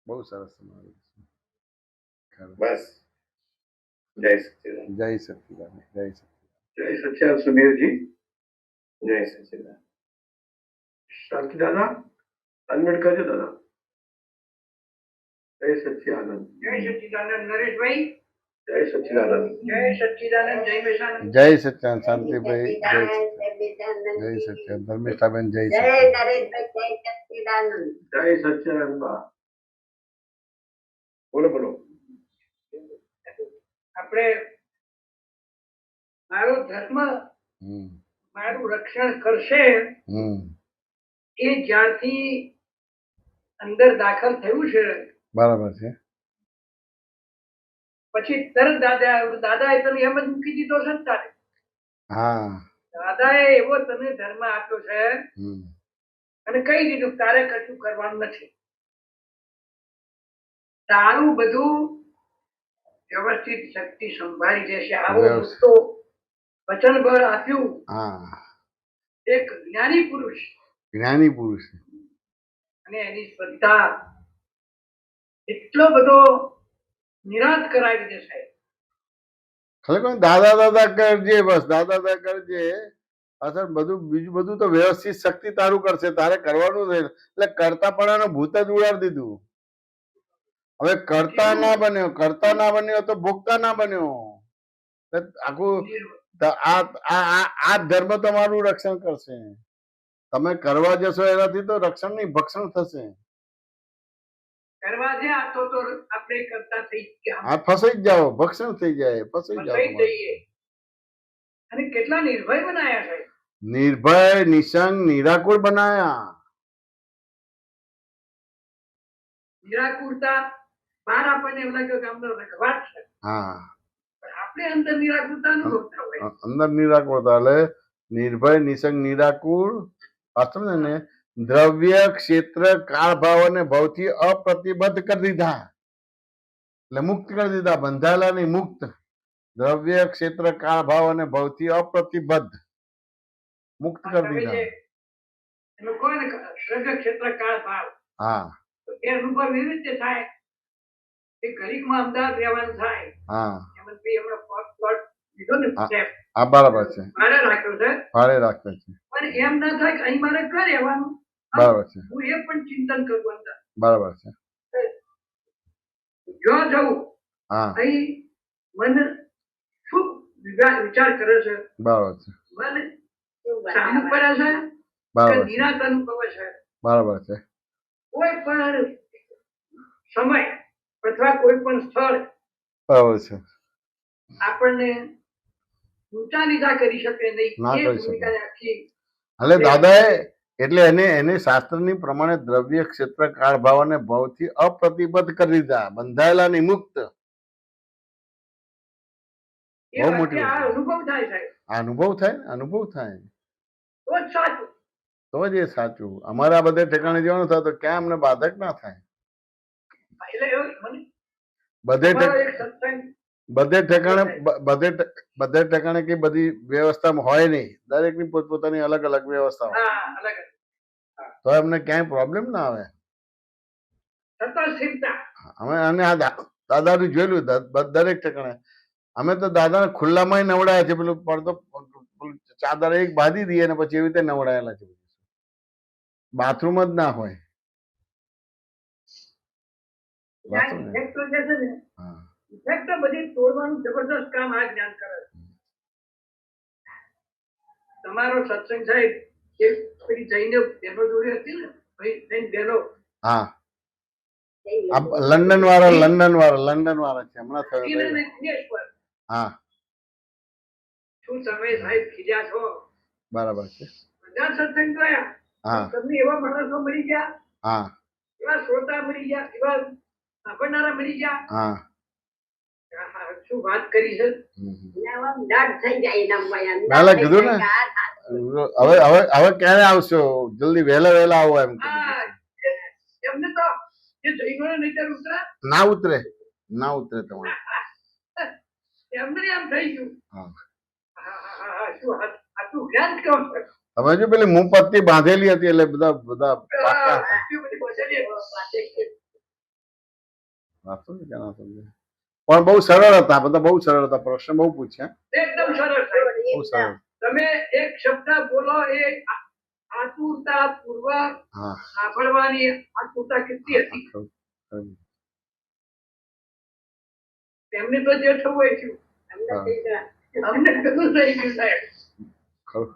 બહુ સરસ. बस जय सच्चिदानंद જય સચ્ચિદાનંદ, જય સચ્ચિદાનંદ. જય સચ્ચિદાનંદ સુધીરજી. जय सच्चिदानंद શાંતિ દાદા અનમ્યુટ કરજો દાદા. જય સચ્ચિદાનંદ. જય સચ્ચિદાનંદ નરેશભાઈ, જય સચ્ચિદાનંદ. જય સચ્ચિદાનંદ જય મેશાનંદ. જય સચ્ચિદાનંદ શાંતિભાઈ, જય સચ્ચિદાનંદ, જય સચ્ચિદાનંદ ધર્મિષ્ઠાબેન, જય સચ્ચિદાનંદ. જય સચ્ચિદાનંદ બા. બોલો બોલો. આપણે મારો ધર્મ હમ મારું રક્ષણ કરશે હમ એ જ્યારથી અંદર દાખલ થયું છે બરાબર છે. પછી તરત દાદાએ તને એમ જ મૂકી દીધો છે ને તારે. હા. દાદાએ એવો તને ધર્મ આપ્યો છે હમ અને કહી દીધું તારે કશું કરવાનું નથી. તારું બધું વ્યવસ્થિત શક્તિ સંભાળી દેશે. આવો મોટો વચન બળ આપ્યું હા. એક જ્ઞાની પુરુષ જ્ઞાની પુરુષ. અને એની શ્રદ્ધા એટલો બધો નિરાશ કરાવી દે સાહેબ. ખરેખર દાદા દાદા કરજે, બસ દાદા દાદા કરજે. અસર બધું બીજું બધું તો વ્યવસ્થિત શક્તિ તારું કરશે, તારે કરવાનું છે. એટલે કરતા પણ ભૂત જ ઉડાડી દીધું. હવે કરતા ના બન્યો તો ભોગતા ના બન્યો. આખું આ ધર્મ તમારું રક્ષણ કરશે. તમે કરવા જશો એનાથી તો રક્ષણ નહીં, ભક્ષણ થશે. કરવા છે આ તો આપણે કરતા થઈ ગયા. હા, ફસાઈ જ જાઓ, ભક્ષણ થઈ જાય, ફસાઈ ફસાઈ જાઓ. જઈએ. અને કેટલા નિર્ભય બનાયા સાહેબ. નિર્ભય, નિસંગ, નિરાકુર બનાયા. નિરાકુરતા બહાર આપણને એવું લાગ્યું કે અંદર રખવાટ છે, હા, પણ આપણે અંદર નિરાકુરતા અનુભવતા હોય. અંદર નિરાકુરતા એટલે નિર્ભય, નિસંગ, નિરાકુર. વાસ્તવ ને દ્રવ્ય, ક્ષેત્ર, કાળ, ભાવ અને ભવથી અપ્રતિબદ્ધ કરી દીધા. એટલે મુક્ત કરી દીધા, બંધાયેલા નહીં, મુક્ત. દ્રવ્ય, ક્ષેત્ર, કાળ, ભાવ અને ભવથી અપ્રતિબદ્ધ, મુક્ત કરી તમે દીધા. જે એનું કહો ને સર્ગ ક્ષેત્ર કાળ ભાવ, હા તો એ અનુભવ એવી રીતે થાય કે ઘડીકમાં અમદાવાદ રહેવાનું થાય. હા હેમંતભાઈ એમનો પ્લોટ લીધો ને સાહેબ, આ બરાબર છે, ભાડે રાખ્યો છે, ભાડે રાખે છે. પણ એમ ના થાય કે અહીં મારે ક્યાં રહેવાનું. બરાબર છે, હું એ પણ ચિંતન કરું અંદર. બરાબર છે. જો જવું હા અહીં મન શું વિચાર કરે છે, બરાબર છે, મન સામું કરે છે કે બરાબર છે, નિરાશ અનુભવે છે. બરાબર છે. કોઈ પણ સમય અથવા કોઈ પણ સ્થળ બરાબર છે. આપણને ઊંચા નીચા કરી શકે નહીં. ના એ કરી શકે. ભૂમિકાને આખી એટલે દાદાએ એટલે એને શાસ્ત્રની પ્રમાણે દ્રવ્ય, ક્ષેત્ર, કાળ, ભાવ અને ભવથી અપ્રતિબદ્ધ કરી દીધા, બંધાયેલા નહીં, મુક્ત. એ બહુ મોટી વાક્ય આ વસ્તુ. અનુભવ થાય સાહેબ, આ અનુભવ થાય, અનુભવ થાય તો જ સાચું. તો જ એ સાચું. અમારા બધે ઠેકાણે જવાનું થાય તો ક્યાં અમને બાધક ના થાય. એટલે એવું મને બધે તમારો એક સત્સંગ બધે ઠેકાણે બધે ઠેકાણે કે બધી વ્યવસ્થામાં હોય નહીં, દરેકની પોતપોતાની અલગ અલગ વ્યવસ્થા હોય, હા અલગ તો એમને ક્યાંય પ્રોબ્લેમ ના આવે. સતત અમે અને આ દાદાનું જોયેલું દરેક ઠેકાણે. અમે તો દાદાને ખુલ્લામાં નવડાયા છે, પેલું પડતો ચાદર એક બાંધી દઈએ ને પછી એવી રીતે નવડાયેલા છે. બાથરૂમ જ ના હોય. ઇફેક્ટ તો જે છે ને, હા ઇફેક્ટ તો બધી તોડવાનું જબરદસ્ત કામ આ જ્ઞાન કરે છે. તમારો સત્સંગ સાહેબ એ પેલી જઈને બહેનો જોડે હતી ને, ભાઈ જઈને બહેનો હા લંડન વાળા છે, હમણાં થયો. દિનેશ્વર હા શું તમે સાહેબ ખીલ્યા છો? બરાબર છે. બધા સત્સંગ જોયા, હા તમને એવા માણસો મળી ગયા, હા એવા શ્રોતા મળી ગયા, એવા સાંભળનારા મળી ગયા. હા આહા, શું વાત કરી છે. નાલે કીધું ને હવે ક્યારે આવશો? જલ્દી વહેલા આવો એમ કીધું. હા, એમને તો જે જૈનોને નહીતર ઉતરા ના ઉતરે તમારે. એમને એમ થઈ ગયું. હા. શું આટલું જ્ઞાન કેવું છે? તમે જો પેલી મુંપત્તિ બાંધેલી હતી એટલે બધા પાકા હતા. આટલી બધી બચેલી વાંચો ને ક્યાં ના સમજે. પણ બહુ સરળ હતા, બધા બહુ સરળ હતા, પ્રશ્ન બહુ પૂછ્યા, એકદમ સરસ. બહુ સરળ. તમે એક શબ્દ બોલો એ આતુરતા પૂર્વક હા સાંભળવાની આતુરતા કેટલી હતી. એમને તો જે થવું હોય થયું. અમને બધું થઈ ગયું સાહેબ. ખરું.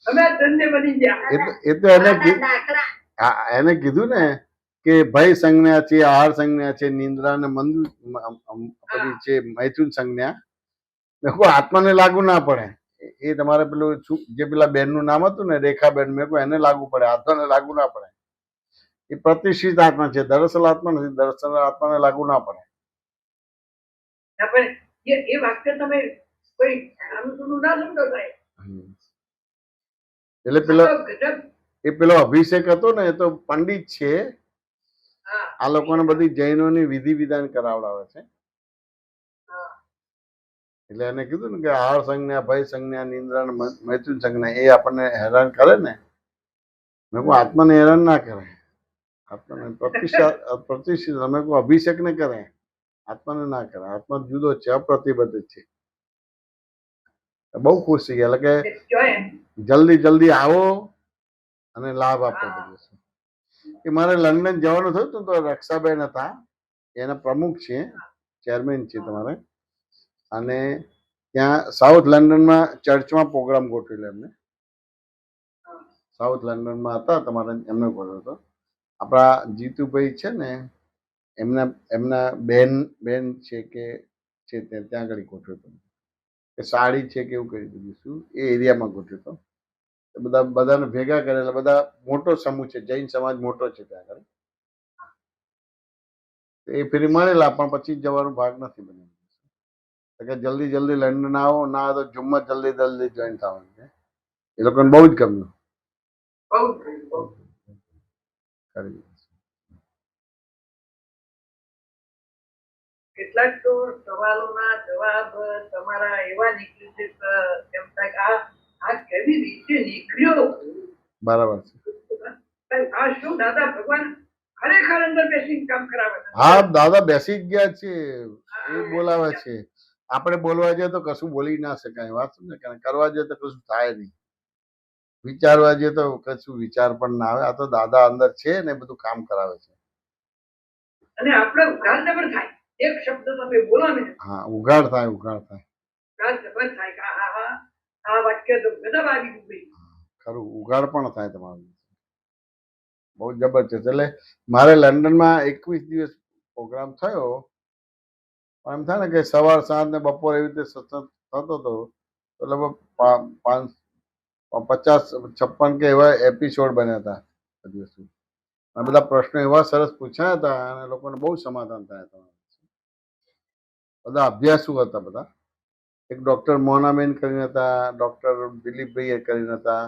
અમે આ ધન્ય બની ગયા. એ તો એને કીધું ને કે ભય સંજ્ઞા છે, આહાર સંજ્ઞા છે, નિંદ્રા ને મંદુ બધી છે, મૈથુન સંજ્ઞા. મેં કહું આત્માને લાગુ ના પડે. એ તમારે પેલું જે પેલા બેન નું નામ હતું ને, રેખાબેન, મેં કહું એને લાગુ પડે, આત્માને લાગુ ના પડે. એ પ્રતિષ્ઠિત આત્મા છે, દરઅસલ આત્મા નથી. દરઅસલ આત્માને લાગુ ના પડે. પણ એ વાક્ય તમે કોઈ આનું જૂનું ના સમજો સાહેબ. એટલે પેલો અભિષેક હતો ને, એ તો પંડિત છે. હા આ લોકોને બધી જૈનોની વિધિ વિધાન કરાવડાવે છે. એટલે એને કીધું ને કે આહાર સંજ્ઞા, ભય સંજ્ઞા, નિંદ્રા, મૈથુન સંજ્ઞા એ આપણને હેરાન કરે ને. મેં કહું આત્માને હેરાન ના કરે. આત્માને પ્રતિષ્ઠિત અમે કહું અભિષેક ને કરે, આત્માને ના કરે. આત્મા જુદો છે, અપ્રતિબદ્ધ છે. બહુ ખુશ થઈ ગયા. એટલે કે જલ્દી આવો અને લાભ આપો. કે મારે લંડન જવાનું થયું હતું, તો રક્ષાબેન હતા, એના પ્રમુખ છે, ચેરમેન છે તમારે. અને ત્યાં સાઉથ લંડનમાં ચર્ચમાં પ્રોગ્રામ ગોઠવેલો એમને. સાઉથ લંડનમાં હતા તમારે, એમને ગોઠવ્યો હતો. આપણા જીતુભાઈ છે ને, એમના બેન છે કે છે ત્યાં આગળ ગોઠવ્યો હતો. કે સાડી છે કે એવું કરી દીધું શું એ એરિયામાં ગોઠવ્યો હતો. બધાને ભેગા કરેલા, બધા મોટો સમૂહ છે, જૈન સમાજ મોટો છે ત્યાં આગળ. એ ફરી મળેલા, પણ પછી જવાનો ભાગ નથી બન્યો. કે જલ્દી લંડન આવો, ના તો જુમ્મા જલ્દી જોઈન થવાનું છે. એ લોકોને બહુ જ ગમ્યું. કેટલાક તો સવાલોના જવાબ તમારા એવા નીકળી છે કે એમ થાય કે આ કેવી રીતે નીકળ્યો. બરાબર છે. આ શું દાદા ભગવાન ખરેખર અંદર બેસીને કામ કરાવે છે. હા દાદા બેસી જ ગયા છે, એ બોલાવે છે. આપણે બોલવા જઈએ તો કશું બોલી ના શકાય. વાત ને કરવા જઈએ તો કશું થાય નહીં. વિચારવા જઈએ તો કશું વિચાર પણ ના આવે. આ તો દાદા અંદર છે ને બધું કામ કરાવે છે. અને આપણે ઉઘાડ જબર થાય. એક શબ્દ તમે બોલો ને, હા ઉઘાડ થાય. ઉઘાડ જબર થાય કે આ વાક્ય તો ગજબ આવી ગયું. ખરું ઉઘાડ પણ થાય તમારું. બહુ જબરજસ્ત. એટલે મારે લંડનમાં 21 દિવસ પ્રોગ્રામ થયો. એમ થાય ને કે સવાર સાંજ ને બપોર એવી રીતે સત્સંગ થતો હતો. તો લગભગ 50-56 કે એવા એપિસોડ બન્યા હતા. બધા પ્રશ્નો એવા સરસ પૂછ્યા હતા અને લોકોને બહુ સમાધાન થયા હતા. બધા અભ્યાસુ હતા બધા. એક ડોક્ટર મોનાબેન કરીને હતા, ડોક્ટર દિલીપભાઈ કરીને હતા,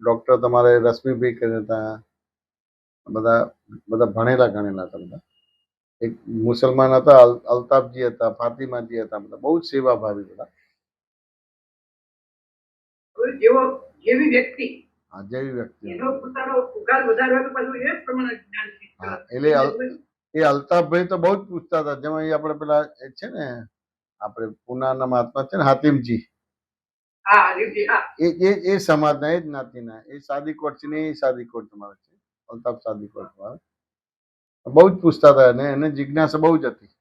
ડોક્ટર તમારે રશ્મિભાઈ કરીને હતા. બધા ભણેલા ગણેલા હતા બધા. એક મુસલમાન હતા, અલ્તાફજી હતા, ફાતિમાજી હતા, બધા બહુ જ સેવાભાવી બધા. જેવી વ્યક્તિ હા, જેવી વ્યક્તિ. એનો પોતાનો ઉગાર વધારવાનું પાછું એ પ્રમાણે જ્ઞાન શીખતા. હા, એટલે એ અલ્તાફભાઈ તો બહુ જ પૂછતા હતા. જેમાં એ આપણે પેલા એ છે ને, આપણે પુનાના મહાત્મા છે ને, હાતિમજી, હા હરીફજી, હા એ સમાજના, એ જ જ્ઞાતિના, એ સાદીકોટ છે ને, એ સાદીકોટ તમારે છે, અલ્તાફ સાદીકોટ વાળા. બહુ જ પૂછતા હતા અને એને જિજ્ઞાસા બહુ જ હતી.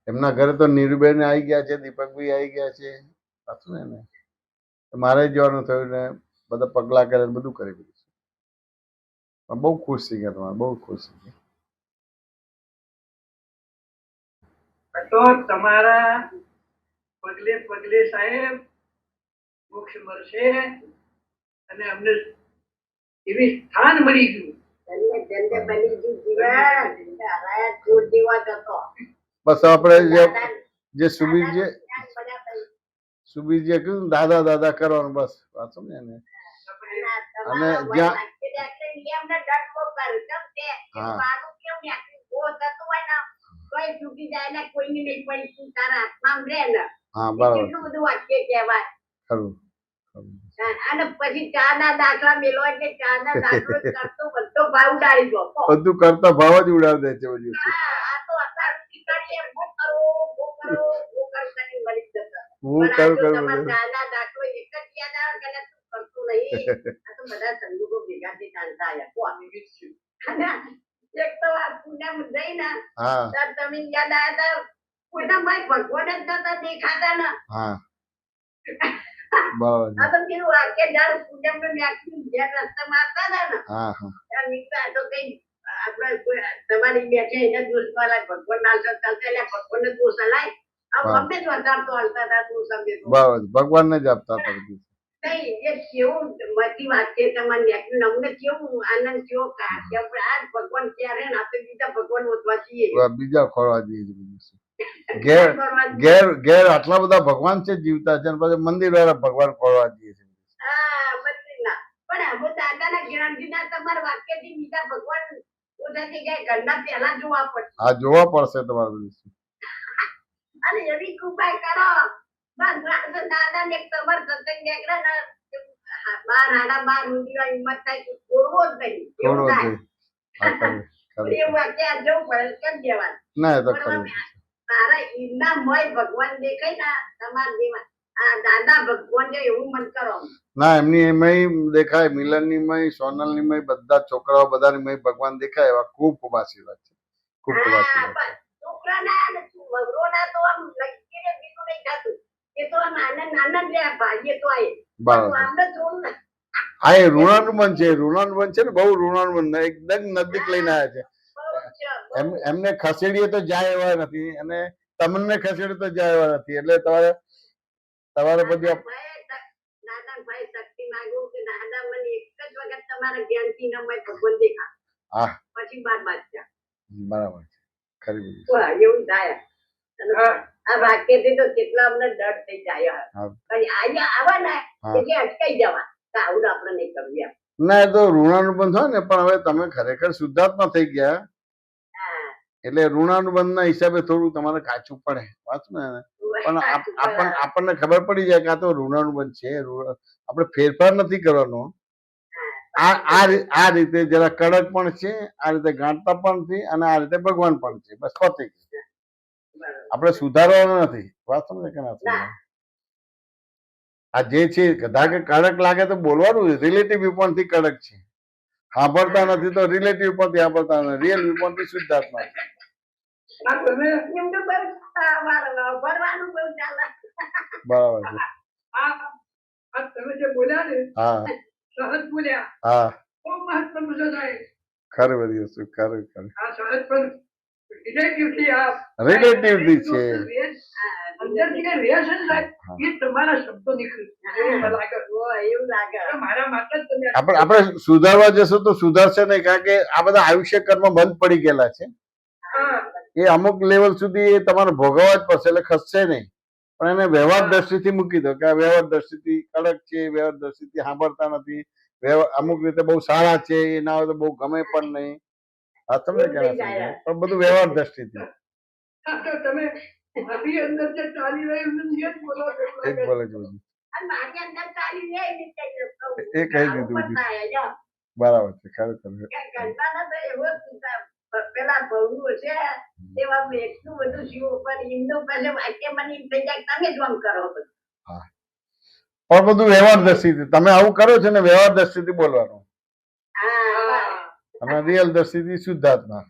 એમના ઘરે તો નીરુબેન આવી ગયા છે, દીપકભાઈ આવી ગયા છે, પાછું ને એને મારે જવાનું થયું ને બધા પગલા કરે બધું કરી દીધું. પણ બહુ ખુશ થઈ ગયા, તમારે બહુ ખુશ થઈ ગયા. તો તમારા પગલે પગલે સાહેબ મોક્ષ મળશે અને અમને એવી સ્થાન મળી ગયું. બસ આપણે જે સુબીરજીએ કીધું ને, દાદા દાદા કરવાનું, બસ પાછું ને એને. અને જ્યાં હા બરાબર ખરું. અને પછી ચા ના દાખલા મેળવો એટલે ચા ના દાખલો કરતો બધો ભાવ ઉડાડી દો. બધું કરતા ભાવ જ ઉડાડી દે છે બધું. આ તો અત્યારે કરીએ બહુ કરો કરીને મરી જતા. હું પણ કરું આ તો કરું તમારા બધું. ચા ના દાખલો એક જ યાદ આવે કે તું કરતું નહીં. આ તો બધા સંજોગો ભેગા થી ચાલતા આવ્યા. કોણ? અને એક તો આ પુણ્યમ જઈને હા ત્યારે તમે યાદ આવ્યા હતા કોઈના ભાઈ ભગવાન જ નતા દેખાતા ને. હા બરાબર છે. આ તો પેલું વાક્ય જાણ પુણ્યમ ને વ્યક્તિ જે રસ્તામાં આવતા હતા ને હા હા ત્યાં નીકળ્યા તો કઈ આપણે તમારી બેઠે એને દોષ વાળા ભગવાન ના ચાલતા એટલે ભગવાન ને દોષ હલાય અમને જ વધારતો હાલતા હતા તું સમજે તો. બરાબર, ભગવાનને જ આપતા હતા બધું. નહીં એ કેવું મતી વાત છે તમારી વ્યક્તિ અમને કેવું આનંદ કેવો કે આપણે આજ ભગવાન ક્યારે ને આપણે બીજા ભગવાન ઓતવા છીએ. બીજા ખોરવા જઈએ છીએ બધું. ઘેર ઘેર આટલા બધા ભગવાન છે જીવતા છે, અને પછી મંદિર વાળા ભગવાન ખોરવા જઈએ છીએ. હા બદલીના પણ હવે દાદાના જ્ઞાનથી તમારા વાક્યથી બીજા ભગવાન ઓછા થઈ ગયા ઘરના પહેલા જોવા પડશે. હા જોવા પડશે તમારે બધું. અને એવી કૃપા કરો બસ દાદા ને તમાર સત્સંગ નીકળે ને 12:30 સુધી હિંમત થાય તો છોડવો જ નહીં. થોડો જ હા ખરું ખરું. એવું વાક્ય આ જવું પડે કેમ દેવાનું. ના એ તો ખરું. તારા ઈના મય ભગવાન દેખાય ને તમારા જેવા આ દાદા ભગવાન છે એવું મન કરો. ના એમની એમય દેખાય, મિલનની મય, સોનલની મય, બધા છોકરાઓ બધાની મય ભગવાન દેખાય એવા ખૂબ ખૂબ આશીર્વાદ છે. ખૂબ ખૂબ આશીર્વાદ છે. છોકરાના અને વગરોના તો આમ લગીને બીજું નહીં થતું. એ તો આમ આનંદ લે ભાગ્ય તો આય. બરાબર. આપણે થોડું ને હા એ ઋણાનુબંધ છે, ઋણાનુબંધ છે ને, બહુ ઋણાનુબંધ એકદમ નજીક લઈને આવ્યા છે. એમને ખસેડીએ તો જાય એવા નથી, અને તમને ખસેડીએ તો જાય એવા નથી. એટલે તમારે બધી દાદા ભાઈ શક્તિ માંગુ કે દાદા મને એક જ વખત તમારા જ્ઞાનથી નમય ભગવાન દેખા. હા પછી બાદ બાદશાહ. બરાબર છે ખરી બધું. વાહ એવું થાય. આ વાક્યથી તો કેટલા અમને ડર થઈ જાય. અહીંયા આવા ને એટલે અટકાઈ જવા આવું આપણે નહીં કરવું એમ. ના એ તો ઋણાનુબંધ હોય ને, પણ હવે તમે ખરેખર શુદ્ધાત્મા થઈ ગયા એટલે ઋણાનુબંધ ના હિસાબે થોડું તમારે કાચું પડે વાત ને. પણ આપણને ખબર પડી જાય કે આ તો ઋણાનુબંધ છે, આપણે ફેરફાર નથી કરવાનો. આ રીતે જરા કડક પણ છે, આ રીતે ગાંઠતા પણ છે, અને આ રીતે ભગવાન પણ છે. બસ પતી ગયું. આપણે સુધારવાનો નથી. વાત સમજે કે ના સમજે? આ જે છે ધારો કે કડક લાગે તો બોલવાનું, રિલેટિવ વ્યૂ થી કડક છે. સાંભળતા નથી તો રિલેટિવ પરથી સાંભળતા નથી, રિયલ વ્યૂ થી શુદ્ધાત્મા છે. બરાબર છે. તમે જે બોલ્યા ને હા સહજ બોલ્યા હા બહુ મહત્વનું છે સાહેબ. ખરી બધી વસ્તુ ખરું ખરું. આ સહજ પણ રિલેટિવલી આ રિલેટિવલી છે. અંદરથી કે રિએક્શન સાહેબ એ તમારા શબ્દો નીકળ્યું લાગે એવું લાગે મારા માટે જ તમે આપણે સુધારવા જશું તો સુધારશે નહીં, કારણ કે આ બધા આયુષ્ય કર્મ બંધ પડી ગયેલા છે. એ અમુક લેવલ સુધી એ તમારે ભોગવવા જ પડશે, એટલે ખસશે નહીં. પણ એને વ્યવહાર દ્રષ્ટિથી મૂકી દો કે આ વ્યવહાર દ્રષ્ટિથી કડક છે, વ્યવહાર દ્રષ્ટિથી સાંભળતા નથી, અમુક રીતે બહુ સારા છે, એ ના હોય તો બહુ ગમે પણ નહીં. વાત સમજે કે ના સમજે? પણ બધું વ્યવહાર દ્રષ્ટિથી હા, તો તમે મારી અંદર જે ચાલી રહ્યું છે એ જ બોલો છો. એ જ બોલે છે બધું. મારી અંદર ચાલી રહે ને તે જ કહું. એ કહી દીધું આવું બધું. પણ થાય, જો. બરાબર છે, ખરેખર. ઘરમાં તો એવો પેલા બહુ છે તેવા મેં એટલું બધું જીવ ઉપર હિન્દુ પહેલે વાક્ય મને એમ થઈ જાય તમે જ આમ કરો બધું. પણ બધું વ્યવહાર દ્રષ્ટિથી તમે આવું કરો છો ને, વ્યવહાર દ્રષ્ટિથી બોલવાનું. હા અને રિયલ દ્રષ્ટિથી શુદ્ધાત્મા.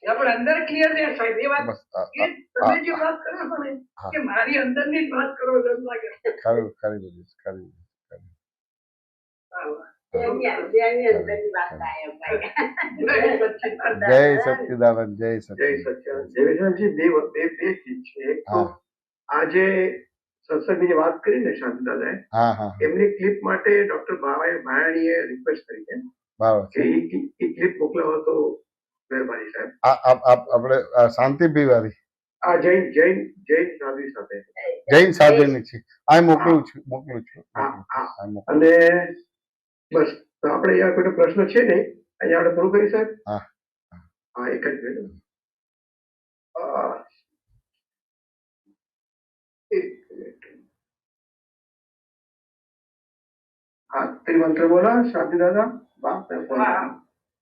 આપણે અંદર ક્લિયર છે સાહેબ, એ વાત બસ એ તમે જે વાત કરો છો ને કે મારી અંદરની જ વાત કરો છો એમ લાગે. ખરું ખરી બધું ખરી. એની અંદરની વાત થાય ભાઈ. જય સચ્ચિદાનંદ. જય સચ્ચિદાનંદ, જય જય સચ્ચિદાનંદ. સચ્ચાનંદ. દેવેશજી બે ચીજ છે. એક તો હા આજે સત્સંગની જે વાત કરી ને શાંતિ દાદાએ, હા હા એમની ક્લિપ માટે ડોક્ટર ભાયાણીએ રિક્વેસ્ટ કરી છે બરાબર કે છે. એ ક્લિપ મોકલાવો તો મહેરબાની સાહેબ. આપણે શાંતિ પીવારી આ જૈન સાધુ સાથે. જૈન સાધુની છે. આ મોકલું છું. હા હા. અને બસ તો આપણે અહીંયા કોઈ પ્રશ્ન છે નહીં, અહીંયા આપણે પૂરું કરી સાહેબ. હા હા, એક જ મિનિટ. એક મિનિટ. હા, ત્રિમંત્ર બોલો શાંતિ દાદા. બાપ ને બોલો.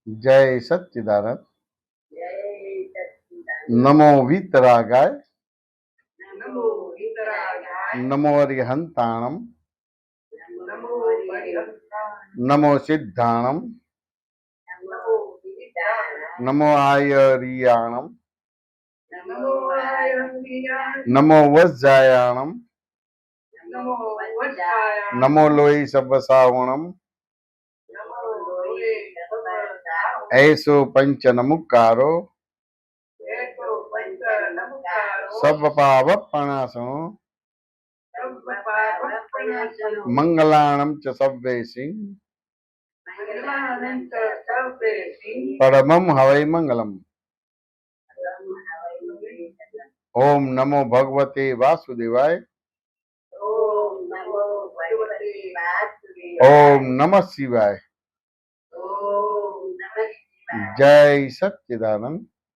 જય સચ્ચિદાનંદ. જય સચ્ચિદાનંદ. નમો વિતરાગાય. નમો વિતરાગાય. નમો અરિહંતાણમ. નમો હરિહંતાય. નમો સિદ્ધાણમ. નમો વિદાનમ. નમો આયરિયાણમ. નમો આયંતિયાય. નમો વજ્જાયાણમ. નમો વજ્જાય. નમો લોહી સબસાવણમ. નમો લોહે સબસાવ. એસો પંચ નમુકારો. એકો પંચ નમસ્કારો. સબ પાવ પણાસણો. સર્વપાપનાશનો. મંગલાણમ ચ સવ્વેસિંહ. મંગલાનંત સર્વેસિંહ. પરમમ હવૈ મંગલમ. ઓમ નમો ભગવતે વાસુદેવાય. ઓમ નમો ભગવતે વાસુદેવાય. ઓમ નમઃ શિવાય. ઓમ નમઃ શિવાય. જય સચ્ચિદાનંદ.